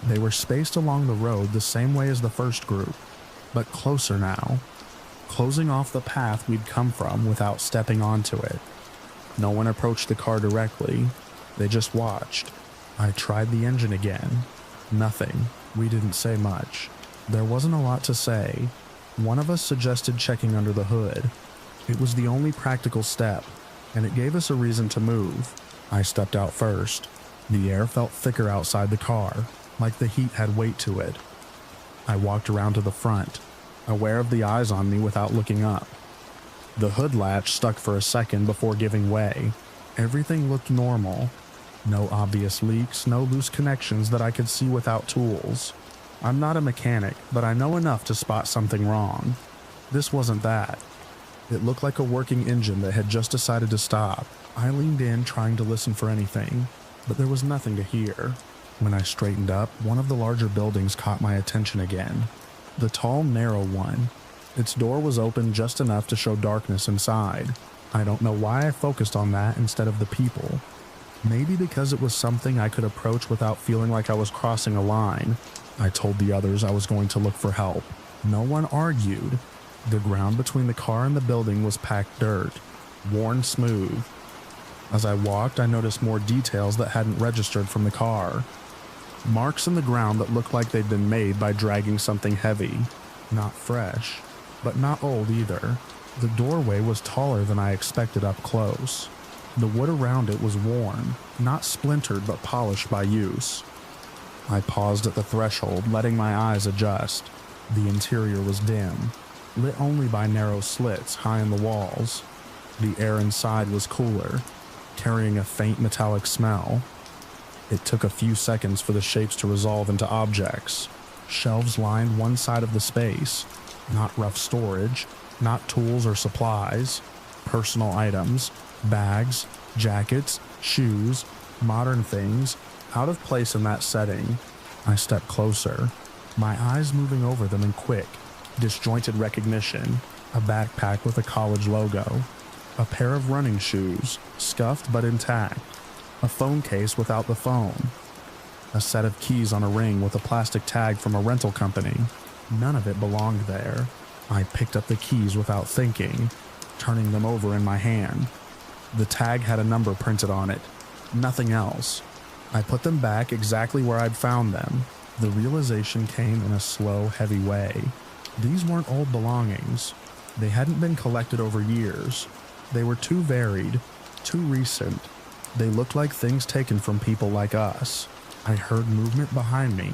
They were spaced along the road the same way as the first group, but closer now, closing off the path we'd come from without stepping onto it. No one approached the car directly. They just watched. I tried the engine again. Nothing. We didn't say much. There wasn't a lot to say. One of us suggested checking under the hood. It was the only practical step, and it gave us a reason to move. I stepped out first. The air felt thicker outside the car, like the heat had weight to it. I walked around to the front, aware of the eyes on me without looking up. The hood latch stuck for a second before giving way. Everything looked normal. No obvious leaks, no loose connections that I could see without tools. I'm not a mechanic, but I know enough to spot something wrong. This wasn't that. It looked like a working engine that had just decided to stop. I leaned in, trying to listen for anything, but there was nothing to hear. When I straightened up, one of the larger buildings caught my attention again. The tall, narrow one. Its door was open just enough to show darkness inside. I don't know why I focused on that instead of the people. Maybe because it was something I could approach without feeling like I was crossing a line. I told the others I was going to look for help. No one argued. The ground between the car and the building was packed dirt, worn smooth. As I walked, I noticed more details that hadn't registered from the car. Marks in the ground that looked like they'd been made by dragging something heavy. Not fresh, but not old either. The doorway was taller than I expected up close. The wood around it was worn, not splintered but polished by use. I paused at the threshold, letting my eyes adjust. The interior was dim, lit only by narrow slits high in the walls. The air inside was cooler, carrying a faint metallic smell. It took a few seconds for the shapes to resolve into objects. Shelves lined one side of the space. Not rough storage, not tools or supplies. Personal items, bags, jackets, shoes, modern things, out of place in that setting. I stepped closer, my eyes moving over them in quick, disjointed recognition. A backpack with a college logo. A pair of running shoes, scuffed but intact. A phone case without the phone. A set of keys on a ring with a plastic tag from a rental company. None of it belonged there. I picked up the keys without thinking, turning them over in my hand. The tag had a number printed on it. Nothing else. I put them back exactly where I'd found them. The realization came in a slow, heavy way. These weren't old belongings. They hadn't been collected over years. They were too varied, too recent. They looked like things taken from people like us. I heard movement behind me.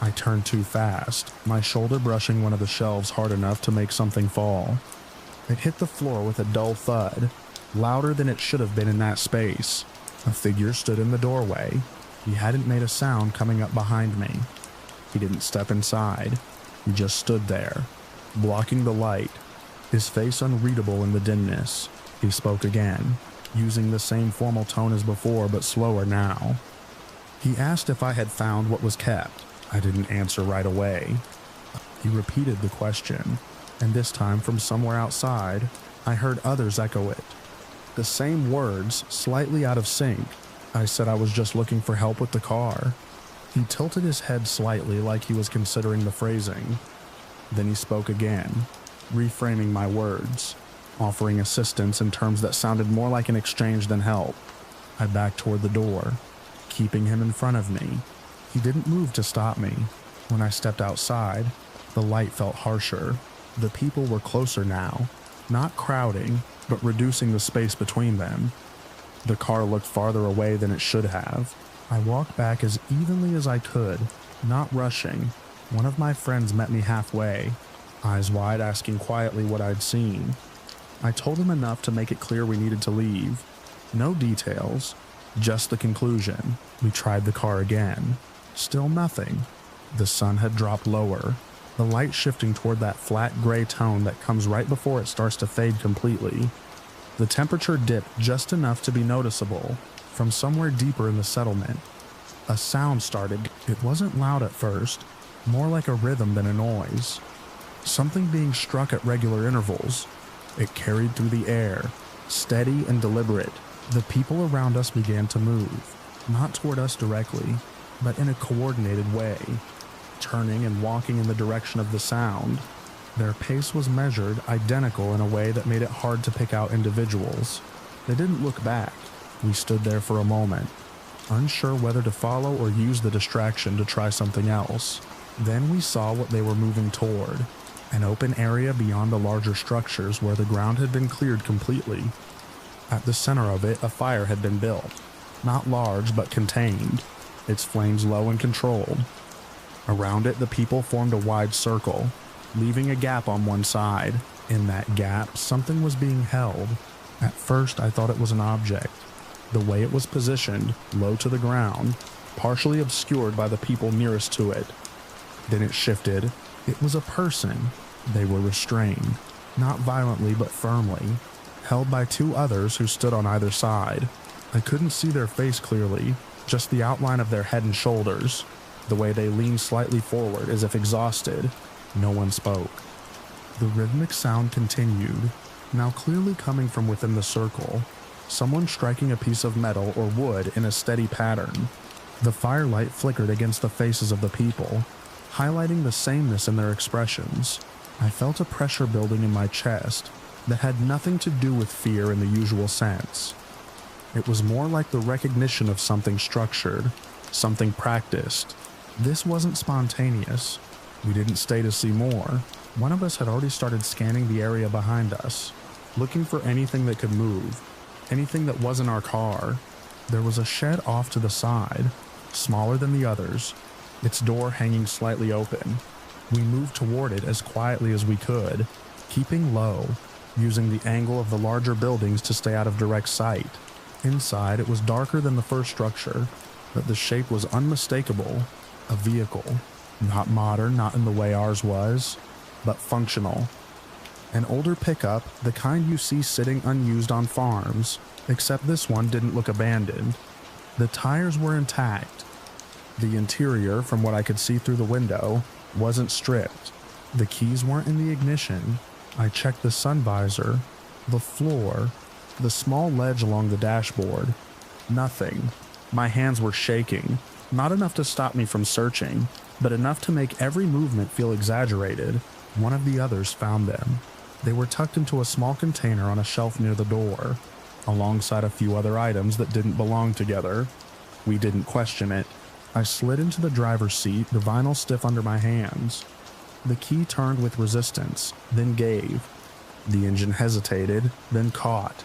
I turned too fast, my shoulder brushing one of the shelves hard enough to make something fall. It hit the floor with a dull thud, louder than it should have been in that space. A figure stood in the doorway. He hadn't made a sound coming up behind me. He didn't step inside. He just stood there, blocking the light, his face unreadable in the dimness. He spoke again, using the same formal tone as before, but slower now. He asked if I had found what was kept. I didn't answer right away. He repeated the question, and this time from somewhere outside, I heard others echo it. The same words, slightly out of sync. I said I was just looking for help with the car. He tilted his head slightly like he was considering the phrasing. Then he spoke again, reframing my words, offering assistance in terms that sounded more like an exchange than help. I backed toward the door, keeping him in front of me. He didn't move to stop me. When I stepped outside, the light felt harsher. The people were closer now, not crowding, but reducing the space between them. The car looked farther away than it should have. I walked back as evenly as I could, not rushing. One of my friends met me halfway, eyes wide, asking quietly what I'd seen. I told him enough to make it clear we needed to leave. No details, just the conclusion. We tried the car again. Still nothing. The sun had dropped lower, the light shifting toward that flat gray tone that comes right before it starts to fade completely. The temperature dipped just enough to be noticeable from somewhere deeper in the settlement. A sound started. It wasn't loud at first, more like a rhythm than a noise. Something being struck at regular intervals. It carried through the air, steady and deliberate. The people around us began to move, not toward us directly, but in a coordinated way, turning and walking in the direction of the sound. Their pace was measured, identical in a way that made it hard to pick out individuals. They didn't look back. We stood there for a moment, unsure whether to follow or use the distraction to try something else. Then we saw what they were moving toward, an open area beyond the larger structures where the ground had been cleared completely. At the center of it, a fire had been built, not large but contained, its flames low and controlled. Around it, the people formed a wide circle, leaving a gap on one side. In that gap, something was being held. At first, I thought it was an object. The way it was positioned, low to the ground, partially obscured by the people nearest to it. Then it shifted. It was a person. They were restrained, not violently but firmly, held by two others who stood on either side. I couldn't see their face clearly, just the outline of their head and shoulders, the way they leaned slightly forward as if exhausted. No one spoke. The rhythmic sound continued, now clearly coming from within the circle, someone striking a piece of metal or wood in a steady pattern. The firelight flickered against the faces of the people, highlighting the sameness in their expressions. I felt a pressure building in my chest that had nothing to do with fear in the usual sense. It was more like the recognition of something structured, something practiced. This wasn't spontaneous. We didn't stay to see more. One of us had already started scanning the area behind us, looking for anything that could move, anything that wasn't our car. There was a shed off to the side, smaller than the others, its door hanging slightly open. We moved toward it as quietly as we could, keeping low, using the angle of the larger buildings to stay out of direct sight. Inside, it was darker than the first structure, but the shape was unmistakable. A vehicle. Not modern, not in the way ours was, but functional. An older pickup, the kind you see sitting unused on farms, except this one didn't look abandoned. The tires were intact. The interior, from what I could see through the window, wasn't stripped. The keys weren't in the ignition. I checked the sun visor, the floor, the small ledge along the dashboard. Nothing. My hands were shaking, not enough to stop me from searching, but enough to make every movement feel exaggerated. One of the others found them. They were tucked into a small container on a shelf near the door, alongside a few other items that didn't belong together. We didn't question it. I slid into the driver's seat, the vinyl stiff under my hands. The key turned with resistance, then gave. The engine hesitated, then caught.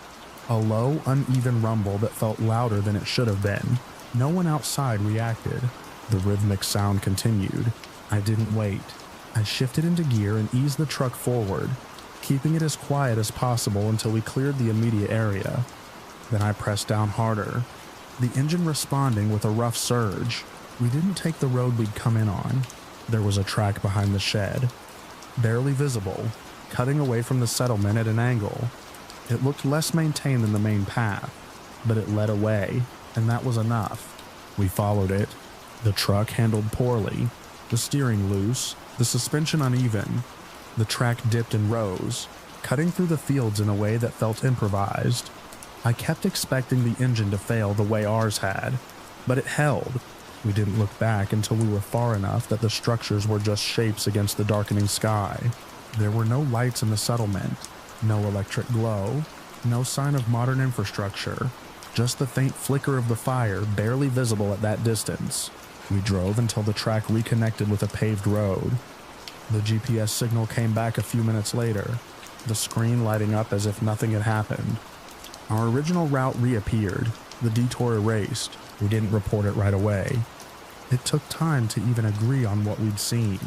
A low, uneven rumble that felt louder than it should have been. No one outside reacted. The rhythmic sound continued. I didn't wait. I shifted into gear and eased the truck forward, keeping it as quiet as possible until we cleared the immediate area. Then I pressed down harder. the engine responding with a rough surge. We didn't take the road we'd come in on. There was a track behind the shed, barely visible, cutting away from the settlement at an angle. It looked less maintained than the main path, but it led away, and that was enough. We followed it. The truck handled poorly, the steering loose, the suspension uneven. The track dipped and rose, cutting through the fields in a way that felt improvised. I kept expecting the engine to fail the way ours had, but it held. We didn't look back until we were far enough that the structures were just shapes against the darkening sky. There were no lights in the settlement, no electric glow, no sign of modern infrastructure, just the faint flicker of the fire barely visible at that distance. We drove until the track reconnected with a paved road. The GPS signal came back a few minutes later, the screen lighting up as if nothing had happened. Our original route reappeared, the detour erased. We didn't report it right away. It took time to even agree on what we'd seen,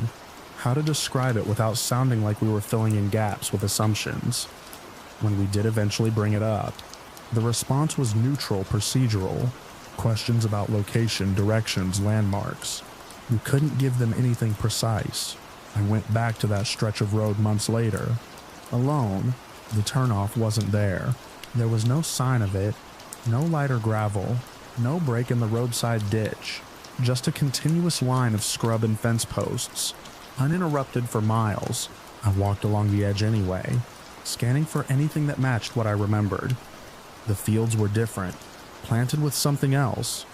how to describe it without sounding like we were filling in gaps with assumptions. When we did eventually bring it up, the response was neutral, procedural, questions about location, directions, landmarks. We couldn't give them anything precise. I went back to that stretch of road months later. Alone, the turnoff wasn't there. There was no sign of it, no light or gravel, no break in the roadside ditch, just a continuous line of scrub and fence posts, uninterrupted for miles. I walked along the edge anyway, scanning for anything that matched what I remembered. The fields were different, planted with something else.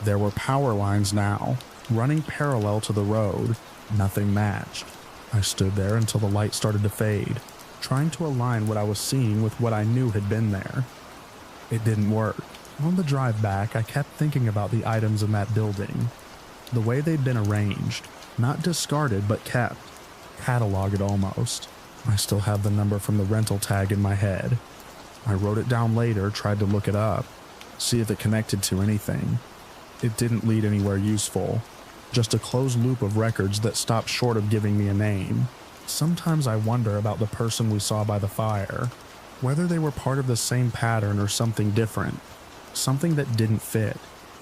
There were power lines now, running parallel to the road. Nothing matched. I stood there until the light started to fade, trying to align what I was seeing with what I knew had been there. It didn't work. On the drive back, I kept thinking about the items in that building, the way they'd been arranged, not discarded but kept, cataloged almost. I still have the number from the rental tag in my head. I wrote it down later, tried to look it up, see if it connected to anything. It didn't lead anywhere useful, just a closed loop of records that stopped short of giving me a name. Sometimes I wonder about the person we saw by the fire, whether they were part of the same pattern or something different, something that didn't fit.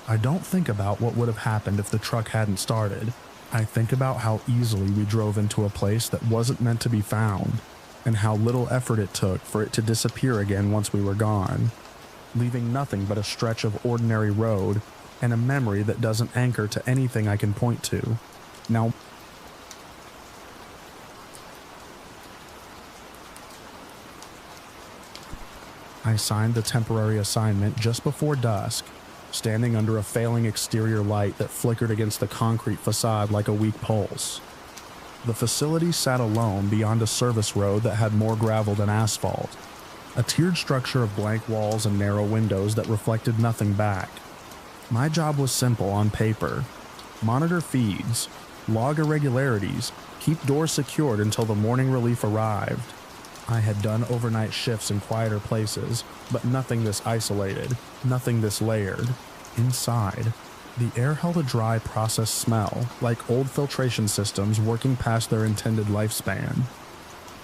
I don't think about what would have happened if the truck hadn't started. I think about how easily we drove into a place that wasn't meant to be found, and how little effort it took for it to disappear again once we were gone, leaving nothing but a stretch of ordinary road and a memory that doesn't anchor to anything I can point to. Now, I signed the temporary assignment just before dusk, standing under a failing exterior light that flickered against the concrete facade like a weak pulse. The facility sat alone beyond a service road that had more gravel than asphalt, a tiered structure of blank walls and narrow windows that reflected nothing back. My job was simple on paper: monitor feeds, log irregularities, keep doors secured until the morning relief arrived. I had done overnight shifts in quieter places, but nothing this isolated, nothing this layered. Inside, the air held a dry, processed smell, like old filtration systems working past their intended lifespan.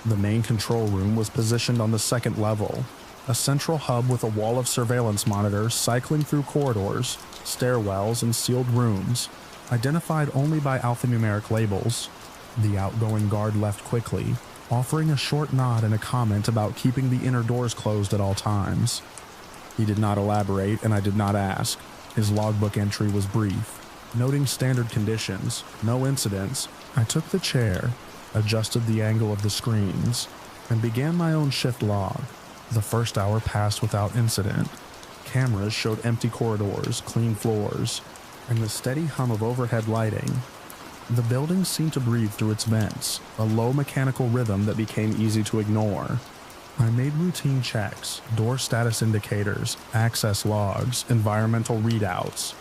The main control room was positioned on the second level, a central hub with a wall of surveillance monitors cycling through corridors, stairwells, and sealed rooms, identified only by alphanumeric labels. The outgoing guard left quickly, offering a short nod and a comment about keeping the inner doors closed at all times. He did not elaborate, and I did not ask. His logbook entry was brief, noting standard conditions, no incidents. I took the chair, adjusted the angle of the screens, and began my own shift log. The first hour passed without incident. Cameras showed empty corridors, clean floors, and the steady hum of overhead lighting. The building seemed to breathe through its vents, a low mechanical rhythm that became easy to ignore. I made routine checks, door status indicators, access logs, environmental readouts.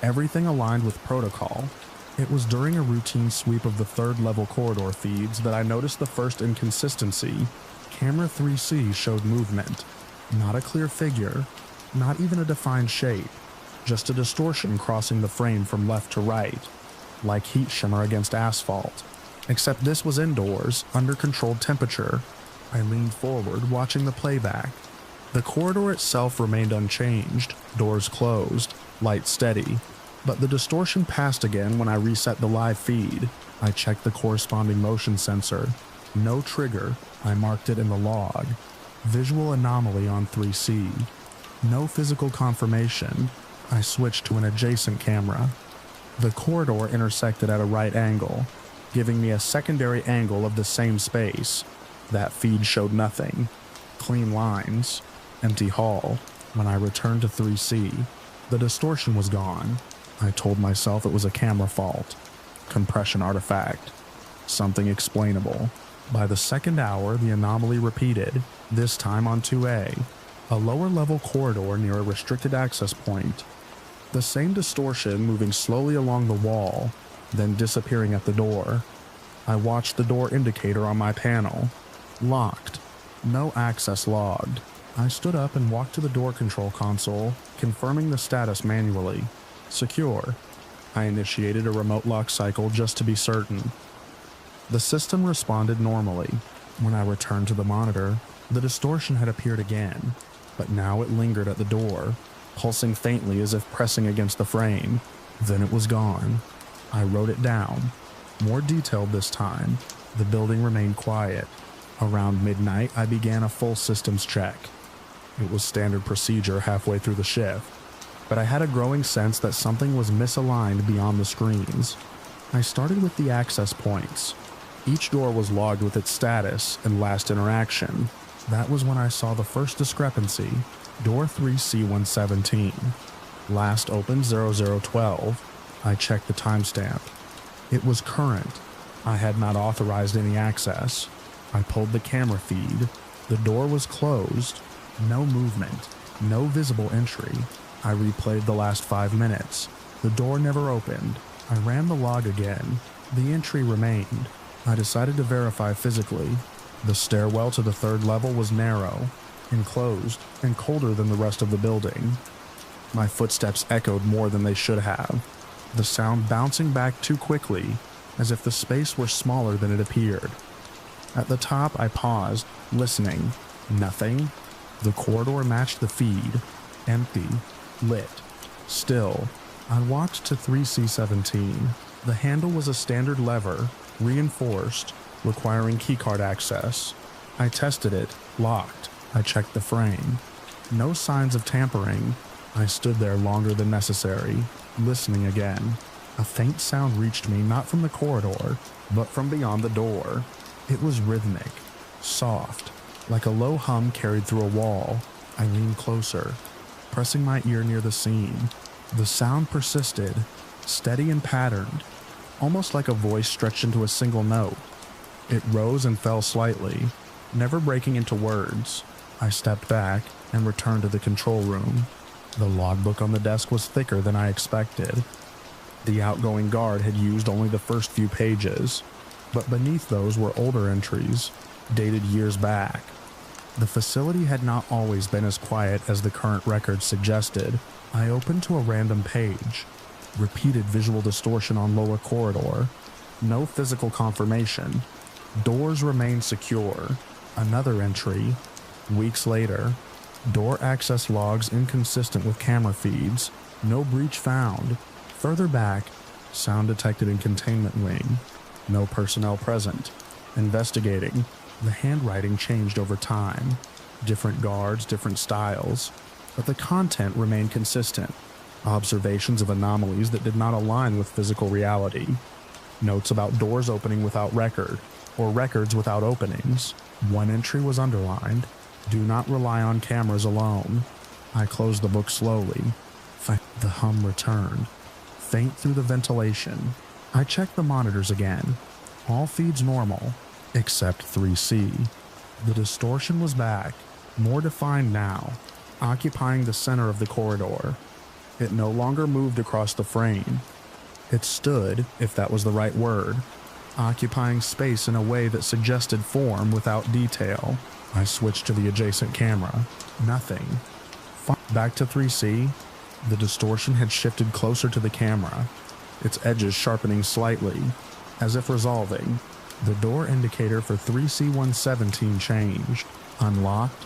Everything aligned with protocol. It was during a routine sweep of the third-level corridor feeds that I noticed the first inconsistency. Camera 3C showed movement. Not a clear figure, not even a defined shape, just a distortion crossing the frame from left to right, like heat shimmer against asphalt. Except this was indoors, under controlled temperature. I leaned forward, watching the playback. The corridor itself remained unchanged, doors closed, light steady, but the distortion passed again when I reset the live feed. I checked the corresponding motion sensor. No trigger. I marked it in the log. Visual anomaly on 3C. No physical confirmation. I switched to an adjacent camera. The corridor intersected at a right angle, giving me a secondary angle of the same space. That feed showed nothing. Clean lines. Empty hall. When I returned to 3C, the distortion was gone. I told myself it was a camera fault. Compression artifact. Something explainable. By the second hour, the anomaly repeated, this time on 2A, a lower-level corridor near a restricted access point. The same distortion moving slowly along the wall, then disappearing at the door. I watched the door indicator on my panel. Locked. No access logged. I stood up and walked to the door control console, confirming the status manually. Secure. I initiated a remote lock cycle just to be certain. The system responded normally. When I returned to the monitor, the distortion had appeared again, but now it lingered at the door, pulsing faintly as if pressing against the frame. Then it was gone. I wrote it down. More detailed this time. The building remained quiet. Around midnight, I began a full systems check. It was standard procedure halfway through the shift, but I had a growing sense that something was misaligned beyond the screens. I started with the access points. Each door was logged with its status and last interaction. That was when I saw the first discrepancy. Door 3C117. Last opened 0012. I checked the timestamp. It was current. I had not authorized any access. I pulled the camera feed. The door was closed. No movement. No visible entry. I replayed the last 5 minutes. The door never opened. I ran the log again. The entry remained. I decided to verify physically. The stairwell to the third level was narrow, enclosed, and colder than the rest of the building. My footsteps echoed more than they should have, the sound bouncing back too quickly, as if the space were smaller than it appeared. At the top, I paused, listening. Nothing. The corridor matched the feed. Empty. Lit. Still. I walked to 3C17. The handle was a standard lever, reinforced, requiring keycard access. I tested it. Locked. I checked the frame. No signs of tampering. I stood there longer than necessary, listening again. A faint sound reached me not from the corridor, but from beyond the door. It was rhythmic, soft, like a low hum carried through a wall. I leaned closer, pressing my ear near the seam. The sound persisted, steady and patterned, almost like a voice stretched into a single note. It rose and fell slightly, never breaking into words. I stepped back and returned to the control room. The logbook on the desk was thicker than I expected. The outgoing guard had used only the first few pages, but beneath those were older entries, dated years back. The facility had not always been as quiet as the current record suggested. I opened to a random page. Repeated visual distortion on lower corridor. No physical confirmation. Doors remain secure. Another entry. Weeks later. Door access logs inconsistent with camera feeds. No breach found. Further back. Sound detected in containment wing. No personnel present. Investigating. The handwriting changed over time. Different guards, different styles. But the content remained consistent. Observations of anomalies that did not align with physical reality. Notes about doors opening without record, or records without openings. One entry was underlined. Do not rely on cameras alone. I closed the book slowly. The hum returned, faint through the ventilation. I checked the monitors again. All feeds normal, except 3C. The distortion was back, more defined now, occupying the center of the corridor. It no longer moved across the frame. It stood, if that was the right word, occupying space in a way that suggested form without detail. I switched to the adjacent camera. Nothing. Back to 3C. The distortion had shifted closer to the camera, its edges sharpening slightly, as if resolving. The door indicator for 3C117 changed. Unlocked.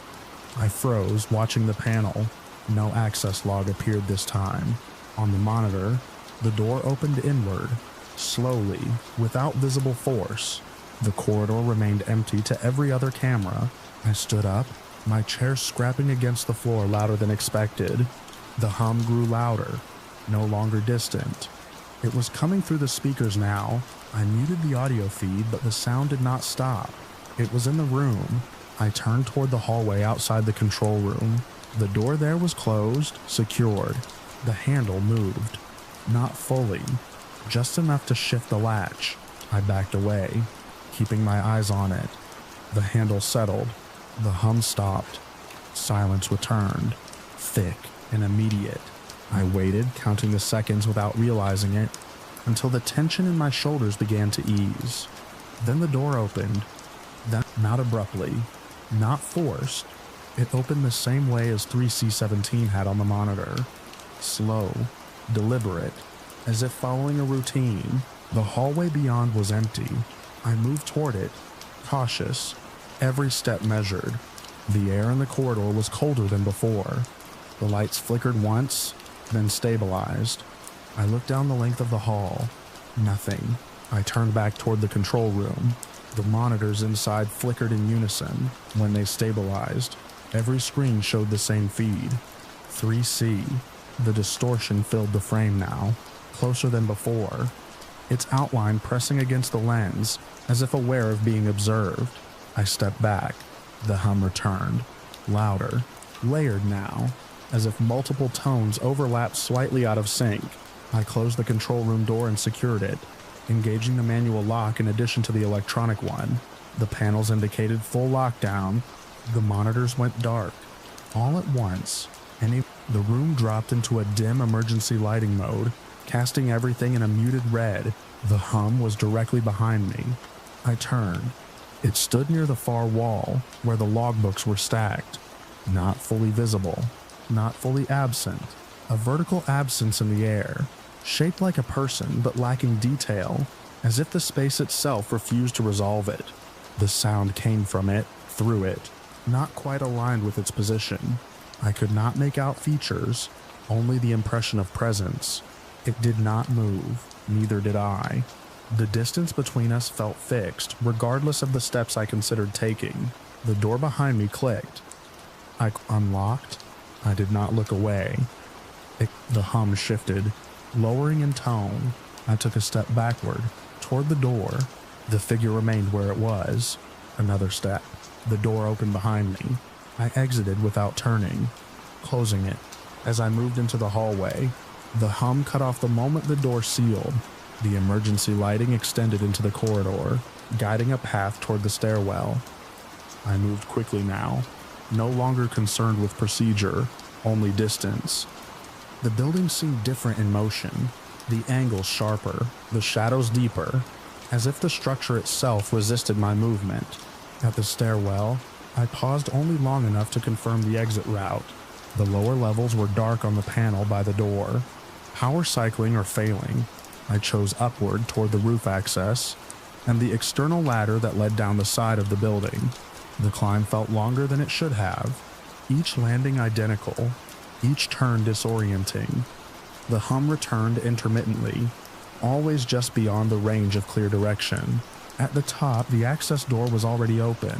I froze, watching the panel. No access log appeared this time. On the monitor, the door opened inward, slowly, without visible force. The corridor remained empty to every other camera. I stood up, my chair scrapping against the floor louder than expected. The hum grew louder, no longer distant. It was coming through the speakers now. I muted the audio feed, but the sound did not stop. It was in the room. I turned toward the hallway outside the control room. The door there was closed, secured. The handle moved. Not fully, just enough to shift the latch. I backed away, keeping my eyes on it. The handle settled. The hum stopped. Silence returned, thick and immediate. I waited, counting the seconds without realizing it, until the tension in my shoulders began to ease. Then the door opened. Then, not abruptly, not forced. It opened the same way as 3C17 had on the monitor. Slow, deliberate, as if following a routine. The hallway beyond was empty. I moved toward it, cautious, every step measured. The air in the corridor was colder than before. The lights flickered once, then stabilized. I looked down the length of the hall. Nothing. I turned back toward the control room. The monitors inside flickered in unison. When they stabilized, every screen showed the same feed. 3C. The distortion filled the frame now, closer than before. Its outline pressing against the lens, as if aware of being observed. I stepped back. The hum returned. Louder. Layered now, as if multiple tones overlapped slightly out of sync. I closed the control room door and secured it, engaging the manual lock in addition to the electronic one. The panels indicated full lockdown. The monitors went dark. All at once, the room dropped into a dim emergency lighting mode, casting everything in a muted red. The hum was directly behind me. I turned. It stood near the far wall, where the logbooks were stacked. Not fully visible, not fully absent. A vertical absence in the air, shaped like a person but lacking detail, as if the space itself refused to resolve it. The sound came from it, through it, not quite aligned with its position. I could not make out features, only the impression of presence. It did not move, neither did I. The distance between us felt fixed, regardless of the steps I considered taking. The door behind me clicked. I unlocked. I did not look away. The hum shifted, lowering in tone. I took a step backward, toward the door. The figure remained where it was. Another step. The door opened behind me. I exited without turning, closing it. As I moved into the hallway, the hum cut off the moment the door sealed. The emergency lighting extended into the corridor, guiding a path toward the stairwell. I moved quickly now, no longer concerned with procedure, only distance. The building seemed different in motion, the angles sharper, the shadows deeper, as if the structure itself resisted my movement. At the stairwell, I paused only long enough to confirm the exit route. The lower levels were dark on the panel by the door. Power cycling or failing, I chose upward toward the roof access and the external ladder that led down the side of the building. The climb felt longer than it should have, each landing identical, each turn disorienting. The hum returned intermittently, always just beyond the range of clear direction. At the top, the access door was already open.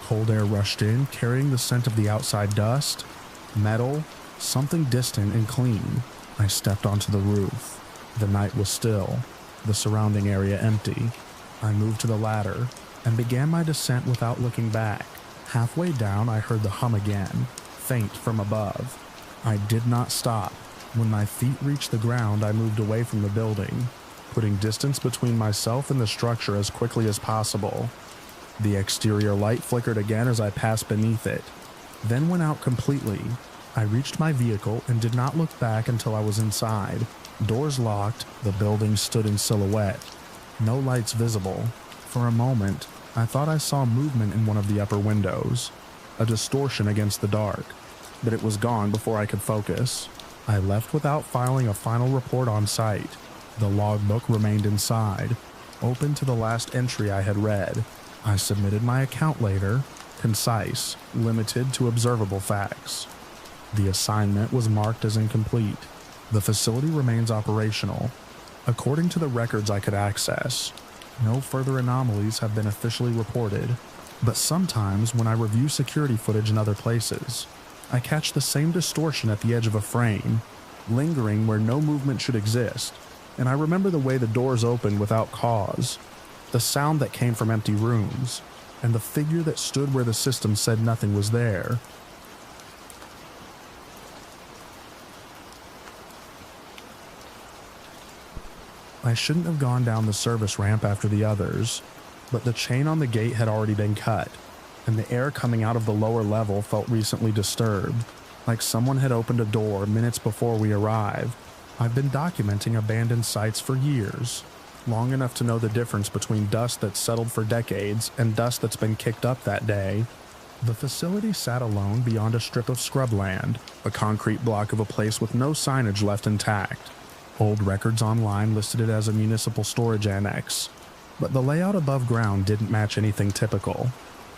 Cold air rushed in, carrying the scent of the outside dust, metal, something distant and clean. I stepped onto the roof. The night was still, the surrounding area empty. I moved to the ladder and began my descent without looking back. Halfway down, I heard the hum again, faint from above. I did not stop. When my feet reached the ground, I moved away from the building, putting distance between myself and the structure as quickly as possible. The exterior light flickered again as I passed beneath it, then went out completely. I reached my vehicle and did not look back until I was inside. Doors locked, the building stood in silhouette. No lights visible. For a moment, I thought I saw movement in one of the upper windows, a distortion against the dark, but it was gone before I could focus. I left without filing a final report on site. The logbook remained inside, open to the last entry I had read. I submitted my account later, concise, limited to observable facts. The assignment was marked as incomplete. The facility remains operational. According to the records I could access, no further anomalies have been officially reported, but sometimes when I review security footage in other places, I catch the same distortion at the edge of a frame, lingering where no movement should exist, and I remember the way the doors opened without cause, the sound that came from empty rooms, and the figure that stood where the system said nothing was there. I shouldn't have gone down the service ramp after the others, but the chain on the gate had already been cut, and the air coming out of the lower level felt recently disturbed, like someone had opened a door minutes before we arrived. I've been documenting abandoned sites for years, long enough to know the difference between dust that's settled for decades and dust that's been kicked up that day. The facility sat alone beyond a strip of scrubland, a concrete block of a place with no signage left intact. Old records online listed it as a municipal storage annex, but the layout above ground didn't match anything typical.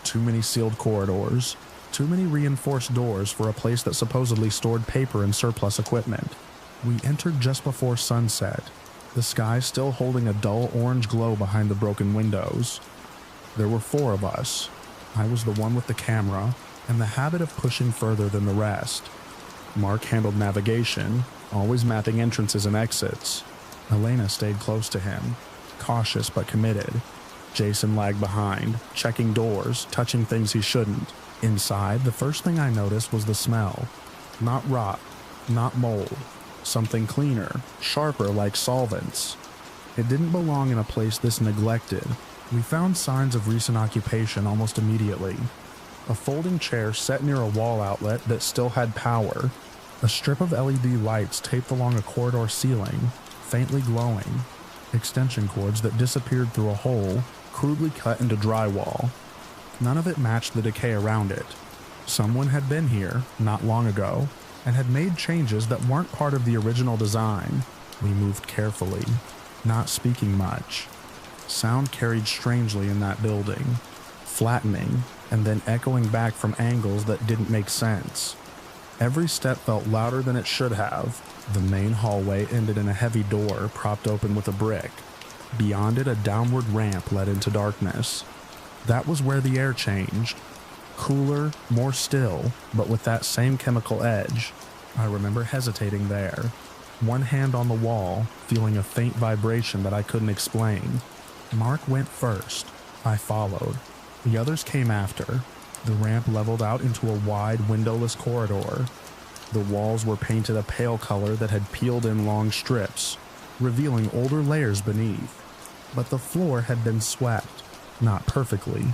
Too many sealed corridors, too many reinforced doors for a place that supposedly stored paper and surplus equipment. We entered just before sunset, the sky still holding a dull orange glow behind the broken windows. There were 4 of us. I was the one with the camera and the habit of pushing further than the rest. Mark handled navigation, always mapping entrances and exits. Elena stayed close to him, cautious but committed. Jason lagged behind, checking doors, touching things he shouldn't. Inside, the first thing I noticed was the smell. Not rot, not mold. Something cleaner, sharper like solvents. It didn't belong in a place this neglected. We found signs of recent occupation almost immediately. A folding chair set near a wall outlet that still had power. A strip of LED lights taped along a corridor ceiling, faintly glowing. Extension cords that disappeared through a hole, crudely cut into drywall. None of it matched the decay around it. Someone had been here, not long ago, and had made changes that weren't part of the original design. We moved carefully, not speaking much. Sound carried strangely in that building, flattening, and then echoing back from angles that didn't make sense. Every step felt louder than it should have. The main hallway ended in a heavy door propped open with a brick. Beyond it, a downward ramp led into darkness. That was where the air changed. Cooler, more still, but with that same chemical edge. I remember hesitating there, one hand on the wall, feeling a faint vibration that I couldn't explain. Mark went first. I followed. The others came after. The ramp leveled out into a wide, windowless corridor. The walls were painted a pale color that had peeled in long strips, revealing older layers beneath. But the floor had been swept, not perfectly,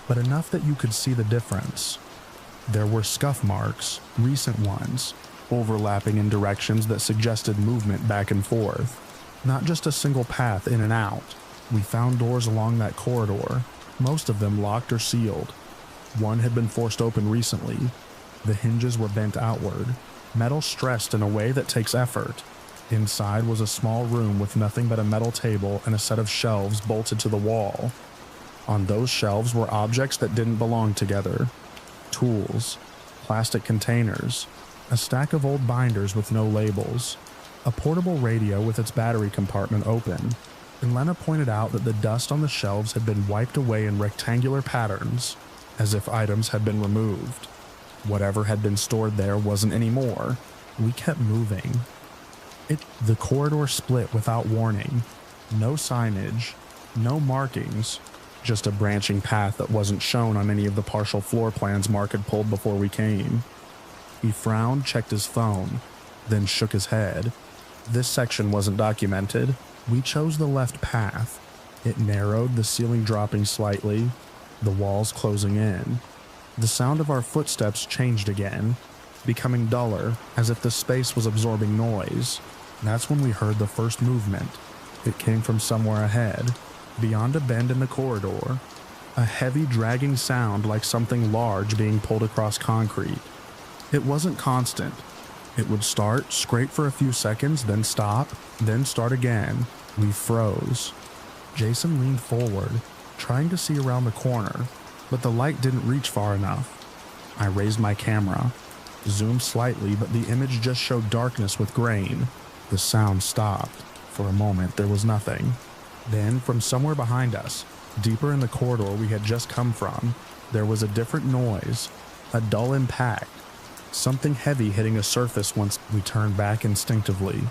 but enough that you could see the difference. There were scuff marks, recent ones, overlapping in directions that suggested movement back and forth, not just a single path in and out. We found doors along that corridor, most of them locked or sealed. One had been forced open recently. The hinges were bent outward, metal stressed in a way that takes effort. Inside was a small room with nothing but a metal table and a set of shelves bolted to the wall. On those shelves were objects that didn't belong together. Tools, plastic containers, a stack of old binders with no labels, a portable radio with its battery compartment open, and Lena pointed out that the dust on the shelves had been wiped away in rectangular patterns, as if items had been removed. Whatever had been stored there wasn't anymore. We kept moving. The corridor split without warning. No signage, no markings, just a branching path that wasn't shown on any of the partial floor plans Mark had pulled before we came. He frowned, checked his phone, then shook his head. This section wasn't documented. We chose the left path. It narrowed, the ceiling dropping slightly, the walls closing in. The sound of our footsteps changed again, becoming duller, as if the space was absorbing noise. That's when we heard the first movement. It came from somewhere ahead, beyond a bend in the corridor. A heavy, dragging sound like something large being pulled across concrete. It wasn't constant. It would start, scrape for a few seconds, then stop, then start again. We froze. Jason leaned forward, trying to see around the corner, but the light didn't reach far enough. I raised my camera, zoomed slightly, but the image just showed darkness with grain. The sound stopped. For a moment, there was nothing. Then, from somewhere behind us, deeper in the corridor we had just come from, there was a different noise, a dull impact, something heavy hitting a surface once we turned back instinctively.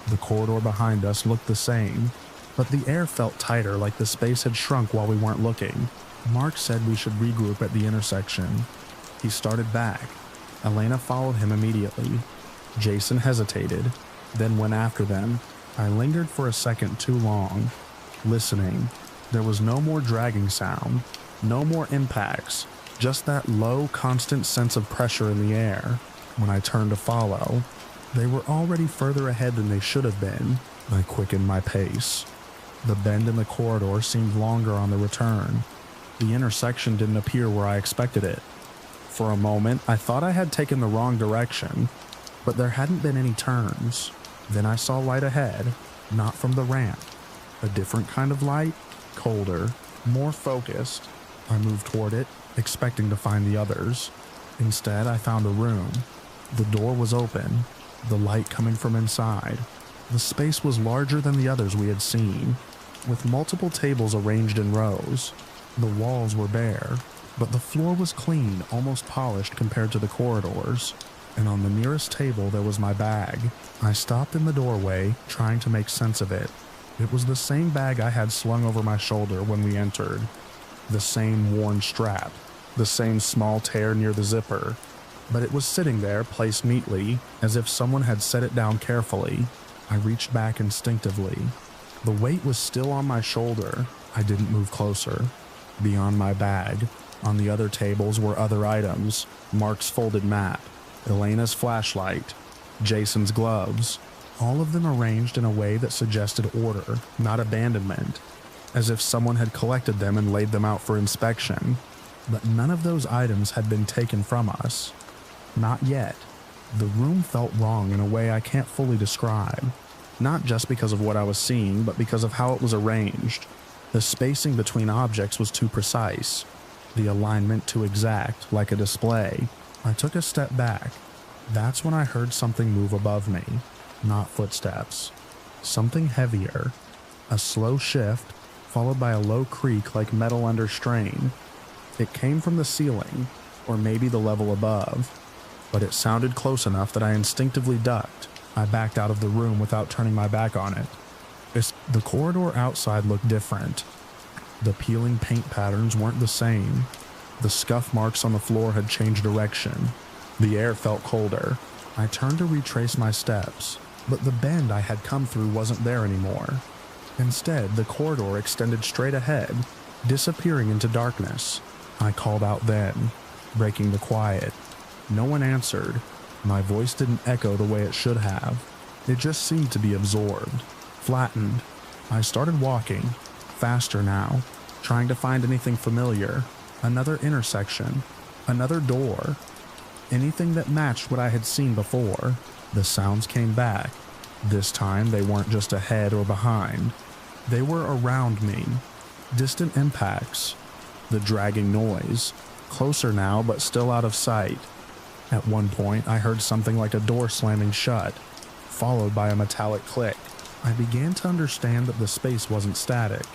The corridor behind us looked the same, but the air felt tighter, like the space had shrunk while we weren't looking. Mark said we should regroup at the intersection. He started back. Elena followed him immediately. Jason hesitated, then went after them. I lingered for a second too long, listening. There was no more dragging sound, no more impacts, just that low, constant sense of pressure in the air. When I turned to follow, they were already further ahead than they should have been. I quickened my pace. The bend in the corridor seemed longer on the return. The intersection didn't appear where I expected it. For a moment, I thought I had taken the wrong direction, but there hadn't been any turns. Then I saw light ahead, not from the ramp. A different kind of light, colder, more focused. I moved toward it, expecting to find the others. Instead, I found a room. The door was open, the light coming from inside. The space was larger than the others we had seen, with multiple tables arranged in rows. The walls were bare, but the floor was clean, almost polished compared to the corridors. And on the nearest table there was my bag. I stopped in the doorway, trying to make sense of it. It was the same bag I had slung over my shoulder when we entered. The same worn strap, the same small tear near the zipper. But it was sitting there, placed neatly, as if someone had set it down carefully. I reached back instinctively. The weight was still on my shoulder. I didn't move closer. Beyond my bag, on the other tables were other items. Mark's folded map, Elena's flashlight, Jason's gloves, all of them arranged in a way that suggested order, not abandonment, as if someone had collected them and laid them out for inspection. But none of those items had been taken from us. Not yet. The room felt wrong in a way I can't fully describe, not just because of what I was seeing, but because of how it was arranged. The spacing between objects was too precise, the alignment too exact, like a display. I took a step back. That's when I heard something move above me. Not footsteps. Something heavier. A slow shift, followed by a low creak like metal under strain. It came from the ceiling, or maybe the level above, but it sounded close enough that I instinctively ducked. I backed out of the room without turning my back on it. The corridor outside looked different. The peeling paint patterns weren't the same. The scuff marks on the floor had changed direction. The air felt colder. I turned to retrace my steps, but the bend I had come through wasn't there anymore. Instead, the corridor extended straight ahead, disappearing into darkness. I called out then, breaking the quiet. No one answered. My voice didn't echo the way it should have. It just seemed to be absorbed, flattened. I started walking, faster now, trying to find anything familiar. Another intersection, another door, anything that matched what I had seen before. The sounds came back. This time they weren't just ahead or behind. They were around me. Distant impacts. The dragging noise. Closer now, but still out of sight. At one point, I heard something like a door slamming shut, followed by a metallic click. I began to understand that the space wasn't static.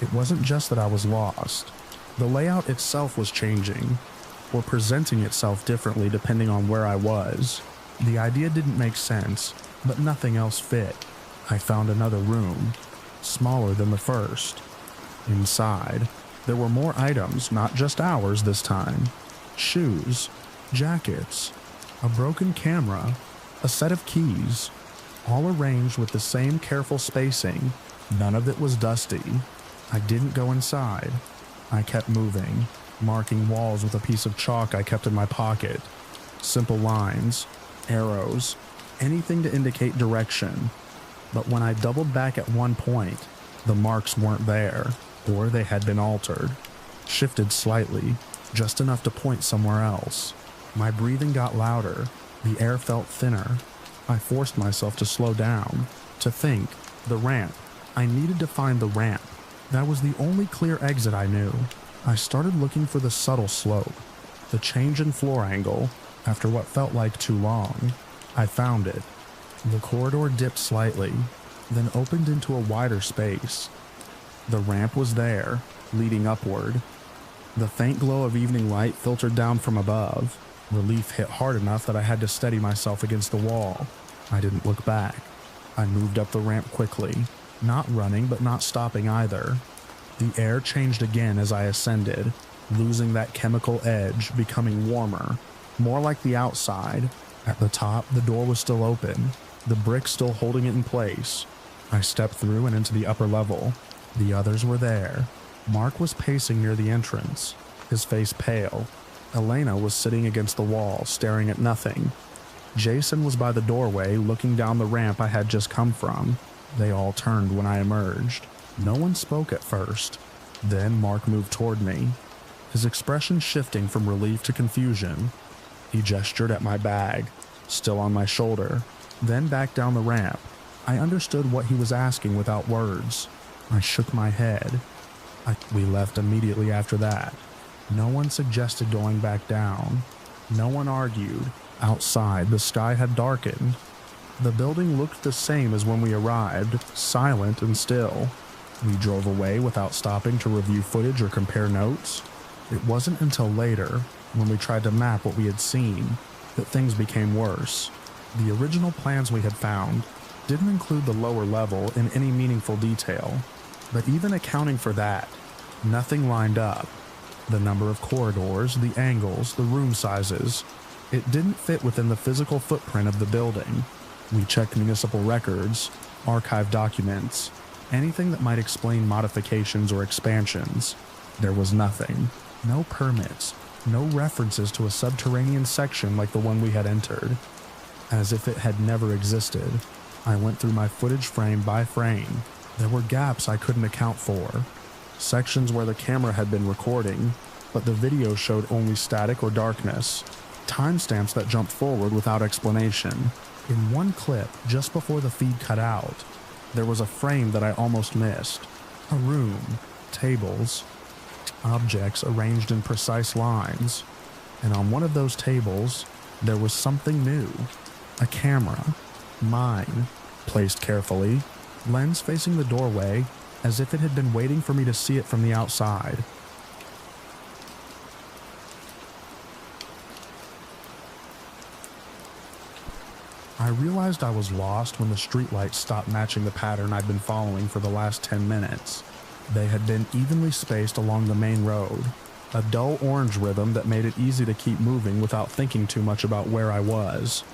It wasn't just that I was lost. The layout itself was changing, or presenting itself differently depending on where I was. The idea didn't make sense, but nothing else fit. I found another room, smaller than the first. Inside, there were more items, not just ours this time. Shoes, jackets, a broken camera, a set of keys, all arranged with the same careful spacing. None of it was dusty. I didn't go inside. I kept moving, marking walls with a piece of chalk I kept in my pocket. Simple lines, arrows, anything to indicate direction. But when I doubled back at one point, the marks weren't there, or they had been altered, shifted slightly, just enough to point somewhere else. My breathing got louder. The air felt thinner. I forced myself to slow down, to think. The ramp. I needed to find the ramp. That was the only clear exit I knew. I started looking for the subtle slope, the change in floor angle. After what felt like too long, I found it. The corridor dipped slightly, then opened into a wider space. The ramp was there, leading upward. The faint glow of evening light filtered down from above. Relief hit hard enough that I had to steady myself against the wall. I didn't look back. I moved up the ramp quickly, not running but not stopping either. The air changed again as I ascended, losing that chemical edge, becoming warmer, more like the outside. At the top, the door was still open, the brick still holding it in place. I stepped through and into the upper level. The others were there. Mark was pacing near the entrance, his face pale. Elena was sitting against the wall, staring at nothing. Jason was by the doorway, looking down the ramp I had just come from. They all turned when I emerged. No one spoke at first. Then Mark moved toward me, his expression shifting from relief to confusion. He gestured at my bag, still on my shoulder, then back down the ramp. I understood what he was asking without words. I shook my head. We left immediately after that. No one suggested going back down. No one argued. Outside, the sky had darkened. The building looked the same as when we arrived, silent and still. We drove away without stopping to review footage or compare notes. It wasn't until later, when we tried to map what we had seen, that things became worse. The original plans we had found didn't include the lower level in any meaningful detail, but even accounting for that, nothing lined up. The number of corridors, the angles, the room sizes, it didn't fit within the physical footprint of the building. We checked municipal records, archive documents, anything that might explain modifications or expansions. There was nothing. No permits, no references to a subterranean section like the one we had entered. As if it had never existed, I went through my footage frame by frame. There were gaps I couldn't account for. Sections where the camera had been recording, but the video showed only static or darkness. Timestamps that jumped forward without explanation. In one clip, just before the feed cut out, there was a frame that I almost missed. A room, tables, objects arranged in precise lines. And on one of those tables, there was something new. A camera. Mine. Placed carefully. Lens facing the doorway, as if it had been waiting for me to see it from the outside. I realized I was lost when the streetlights stopped matching the pattern I'd been following for the last 10 minutes. They had been evenly spaced along the main road, a dull orange rhythm that made it easy to keep moving without thinking too much about where I was.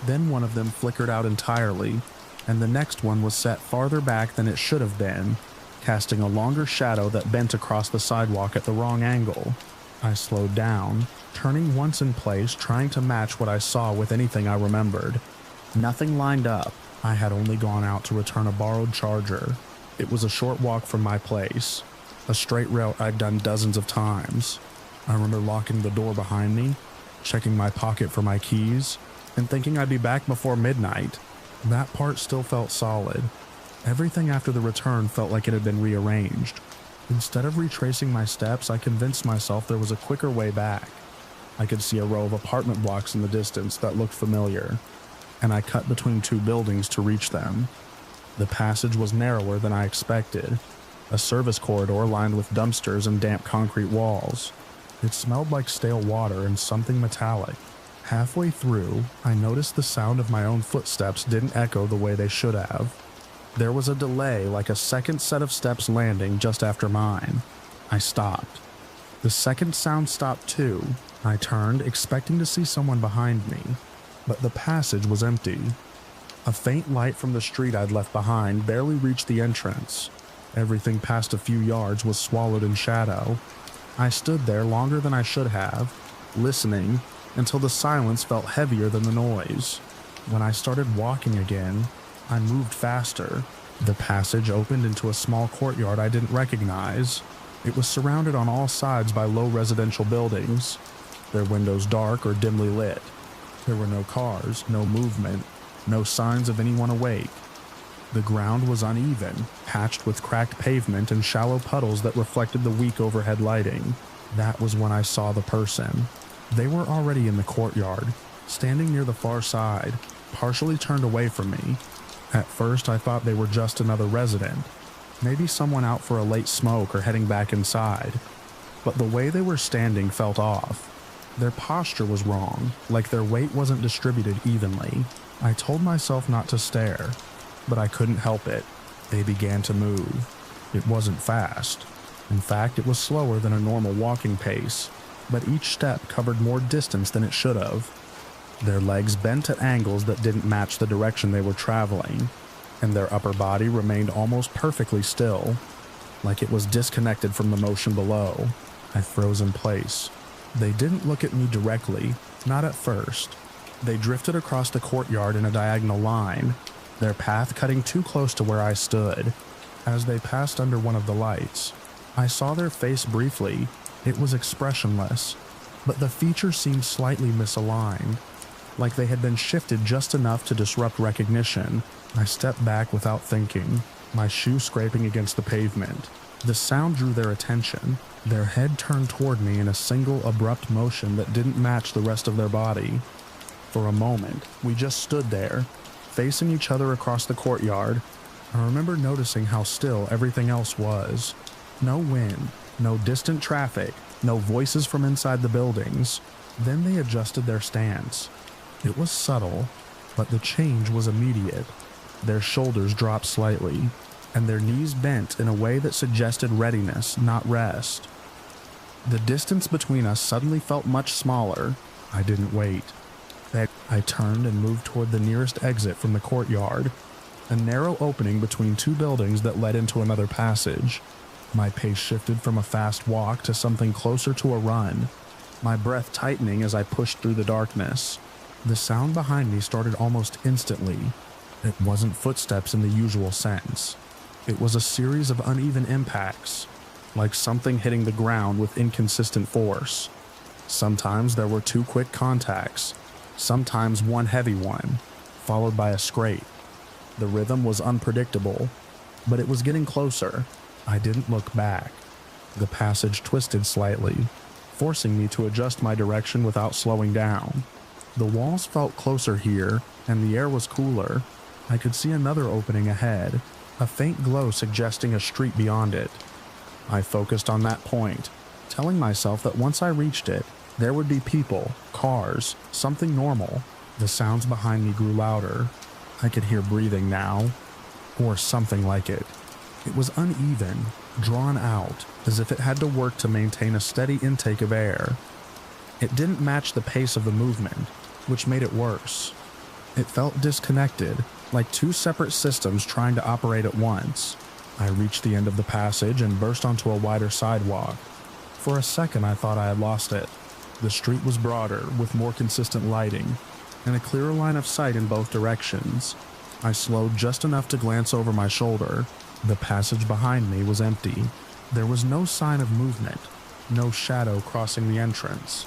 Then one of them flickered out entirely, and the next one was set farther back than it should have been, casting a longer shadow that bent across the sidewalk at the wrong angle. I slowed down, turning once in place, trying to match what I saw with anything I remembered. Nothing lined up. I had only gone out to return a borrowed charger. It was a short walk from my place, a straight route I'd done dozens of times. I remember locking the door behind me, checking my pocket for my keys, and thinking I'd be back before midnight. That part still felt solid. Everything after the return felt like it had been rearranged. Instead of retracing my steps, I convinced myself there was a quicker way back. I could see a row of apartment blocks in the distance that looked familiar, and I cut between two buildings to reach them. The passage was narrower than I expected, a service corridor lined with dumpsters and damp concrete walls. It smelled like stale water and something metallic. Halfway through, I noticed the sound of my own footsteps didn't echo the way they should have. There was a delay, like a second set of steps landing just after mine. I stopped. The second sound stopped too. I turned, expecting to see someone behind me, but the passage was empty. A faint light from the street I'd left behind barely reached the entrance. Everything past a few yards was swallowed in shadow. I stood there longer than I should have, listening, until the silence felt heavier than the noise. When I started walking again, I moved faster. The passage opened into a small courtyard I didn't recognize. It was surrounded on all sides by low residential buildings, their windows dark or dimly lit. There were no cars, no movement, no signs of anyone awake. The ground was uneven, patched with cracked pavement and shallow puddles that reflected the weak overhead lighting. That was when I saw the person. They were already in the courtyard, standing near the far side, partially turned away from me. At first, I thought they were just another resident, maybe someone out for a late smoke or heading back inside. But the way they were standing felt off. Their posture was wrong, like their weight wasn't distributed evenly. I told myself not to stare, but I couldn't help it. They began to move. It wasn't fast. In fact, it was slower than a normal walking pace, but each step covered more distance than it should have. Their legs bent at angles that didn't match the direction they were traveling, and their upper body remained almost perfectly still, like it was disconnected from the motion below. I froze in place. They didn't look at me directly, not at first. They drifted across the courtyard in a diagonal line, their path cutting too close to where I stood. As they passed under one of the lights, I saw their face briefly. It was expressionless, but the features seemed slightly misaligned, like they had been shifted just enough to disrupt recognition. I stepped back without thinking, my shoe scraping against the pavement. The sound drew their attention. Their head turned toward me in a single abrupt motion that didn't match the rest of their body. For a moment, we just stood there, facing each other across the courtyard. I remember noticing how still everything else was. No wind, no distant traffic, no voices from inside the buildings. Then they adjusted their stance. It was subtle, but the change was immediate. Their shoulders dropped slightly, and their knees bent in a way that suggested readiness, not rest. The distance between us suddenly felt much smaller. I didn't wait. I turned and moved toward the nearest exit from the courtyard, a narrow opening between two buildings that led into another passage. My pace shifted from a fast walk to something closer to a run, my breath tightening as I pushed through the darkness. The sound behind me started almost instantly. It wasn't footsteps in the usual sense. It was a series of uneven impacts, like something hitting the ground with inconsistent force. Sometimes there were two quick contacts, sometimes one heavy one, followed by a scrape. The rhythm was unpredictable, but it was getting closer. I didn't look back. The passage twisted slightly, forcing me to adjust my direction without slowing down. The walls felt closer here, and the air was cooler. I could see another opening ahead, a faint glow suggesting a street beyond it. I focused on that point, telling myself that once I reached it, there would be people, cars, something normal. The sounds behind me grew louder. I could hear breathing now, or something like it. It was uneven, drawn out, as if it had to work to maintain a steady intake of air. It didn't match the pace of the movement, which made it worse. It felt disconnected, like two separate systems trying to operate at once. I reached the end of the passage and burst onto a wider sidewalk. For a second, I thought I had lost it. The street was broader, with more consistent lighting, and a clearer line of sight in both directions. I slowed just enough to glance over my shoulder. The passage behind me was empty. There was no sign of movement, no shadow crossing the entrance.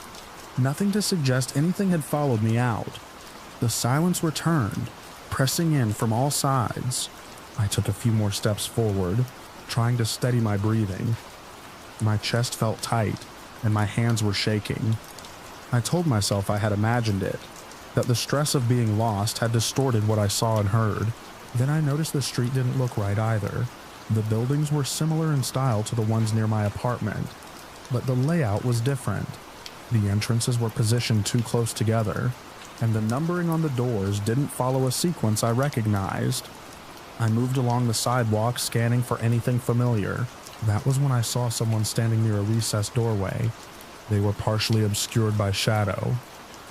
Nothing to suggest anything had followed me out. The silence returned, pressing in from all sides. I took a few more steps forward, trying to steady my breathing. My chest felt tight, and my hands were shaking. I told myself I had imagined it, that the stress of being lost had distorted what I saw and heard. Then I noticed the street didn't look right either. The buildings were similar in style to the ones near my apartment, but the layout was different. The entrances were positioned too close together, and the numbering on the doors didn't follow a sequence I recognized. I moved along the sidewalk, scanning for anything familiar. That was when I saw someone standing near a recessed doorway. They were partially obscured by shadow,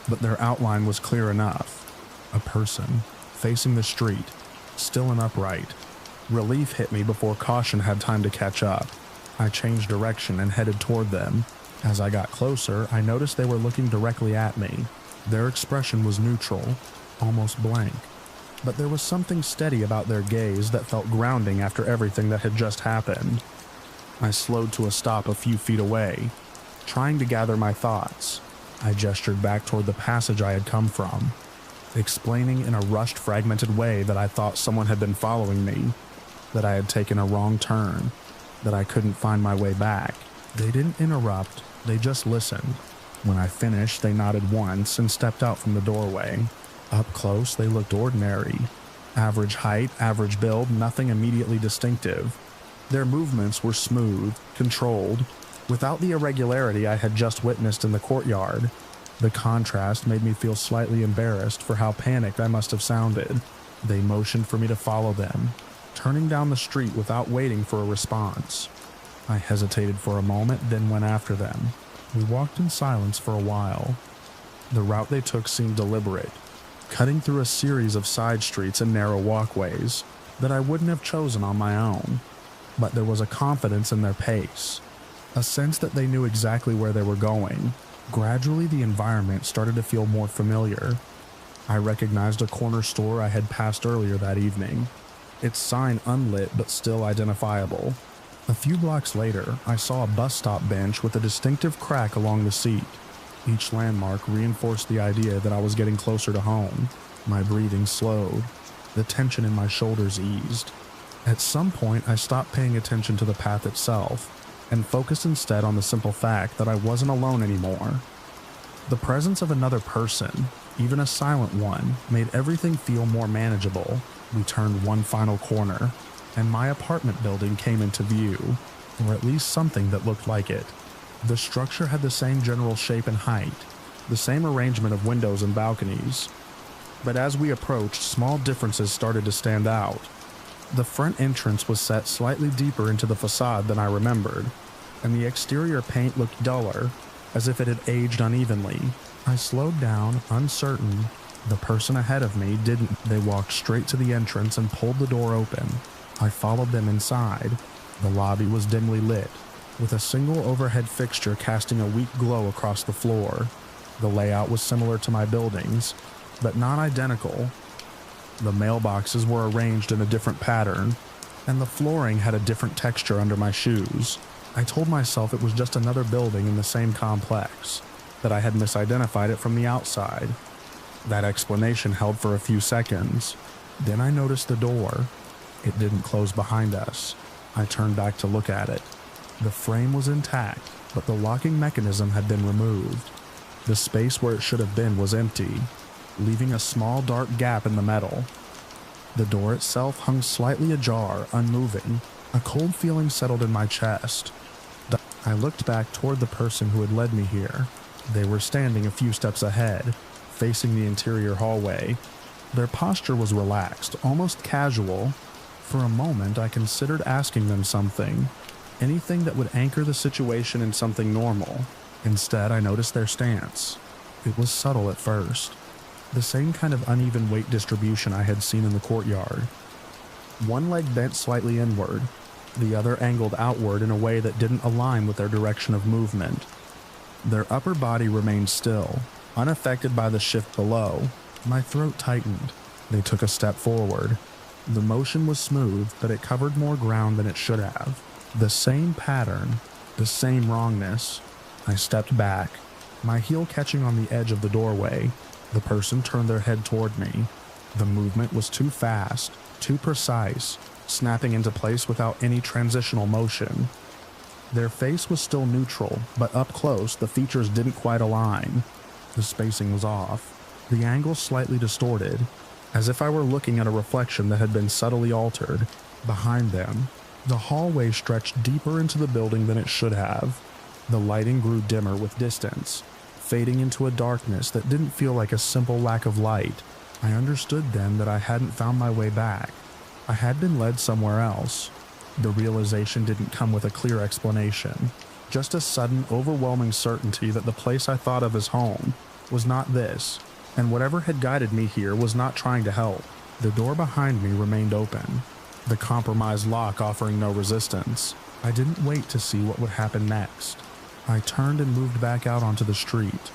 but their outline was clear enough. A person, facing the street, still and upright. Relief hit me before caution had time to catch up. I changed direction and headed toward them. As I got closer, I noticed they were looking directly at me. Their expression was neutral, almost blank. But there was something steady about their gaze that felt grounding after everything that had just happened. I slowed to a stop a few feet away, trying to gather my thoughts. I gestured back toward the passage I had come from, explaining in a rushed, fragmented way that I thought someone had been following me, that I had taken a wrong turn, that I couldn't find my way back. They didn't interrupt, they just listened. When I finished, they nodded once and stepped out from the doorway. Up close, they looked ordinary. Average height, average build, nothing immediately distinctive. Their movements were smooth, controlled, without the irregularity I had just witnessed in the courtyard. The contrast made me feel slightly embarrassed for how panicked I must have sounded. They motioned for me to follow them, turning down the street without waiting for a response. I hesitated for a moment, then went after them. We walked in silence for a while. The route they took seemed deliberate, cutting through a series of side streets and narrow walkways that I wouldn't have chosen on my own. But there was a confidence in their pace, a sense that they knew exactly where they were going. Gradually, the environment started to feel more familiar. I recognized a corner store I had passed earlier that evening, its sign unlit but still identifiable. A few blocks later, I saw a bus stop bench with a distinctive crack along the seat. Each landmark reinforced the idea that I was getting closer to home. My breathing slowed. The tension in my shoulders eased. At some point, I stopped paying attention to the path itself and focused instead on the simple fact that I wasn't alone anymore. The presence of another person, even a silent one, made everything feel more manageable. We turned one final corner, and my apartment building came into view, or at least something that looked like it. The structure had the same general shape and height, the same arrangement of windows and balconies. But as we approached, small differences started to stand out. The front entrance was set slightly deeper into the facade than I remembered, and the exterior paint looked duller, as if it had aged unevenly. I slowed down, uncertain. The person ahead of me didn't. They walked straight to the entrance and pulled the door open. I followed them inside. The lobby was dimly lit, with a single overhead fixture casting a weak glow across the floor. The layout was similar to my buildings, but not identical. The mailboxes were arranged in a different pattern, and the flooring had a different texture under my shoes. I told myself it was just another building in the same complex, that I had misidentified it from the outside. That explanation held for a few seconds. Then I noticed the door. It didn't close behind us. I turned back to look at it. The frame was intact, but the locking mechanism had been removed. The space where it should have been was empty, leaving a small dark gap in the metal. The door itself hung slightly ajar, unmoving. A cold feeling settled in my chest. I looked back toward the person who had led me here. They were standing a few steps ahead, facing the interior hallway. Their posture was relaxed, almost casual. For a moment, I considered asking them something, anything that would anchor the situation in something normal. Instead, I noticed their stance. It was subtle at first, the same kind of uneven weight distribution I had seen in the courtyard. One leg bent slightly inward, the other angled outward in a way that didn't align with their direction of movement. Their upper body remained still, unaffected by the shift below. My throat tightened. They took a step forward. The motion was smooth, but it covered more ground than it should have. The same pattern, the same wrongness. I stepped back, my heel catching on the edge of the doorway. The person turned their head toward me. The movement was too fast, too precise, snapping into place without any transitional motion. Their face was still neutral, but up close, the features didn't quite align. The spacing was off, the angle slightly distorted, as if I were looking at a reflection that had been subtly altered. Behind them, the hallway stretched deeper into the building than it should have. The lighting grew dimmer with distance, fading into a darkness that didn't feel like a simple lack of light. I understood then that I hadn't found my way back. I had been led somewhere else. The realization didn't come with a clear explanation, just a sudden, overwhelming certainty that the place I thought of as home was not this, and whatever had guided me here was not trying to help. The door behind me remained open, the compromised lock offering no resistance. I didn't wait to see what would happen next. I turned and moved back out onto the street,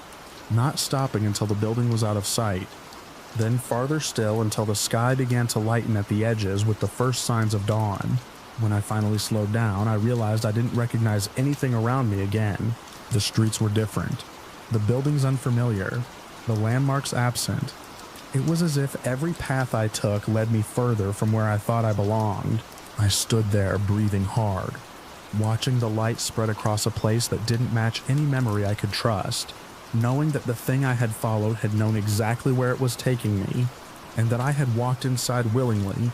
not stopping until the building was out of sight, then farther still until the sky began to lighten at the edges with the first signs of dawn. When I finally slowed down, I realized I didn't recognize anything around me again. The streets were different, the buildings unfamiliar, the landmarks absent. It was as if every path I took led me further from where I thought I belonged. I stood there, breathing hard, watching the light spread across a place that didn't match any memory I could trust. knowing that the thing I had followed had known exactly where it was taking me, and that I had walked inside willingly,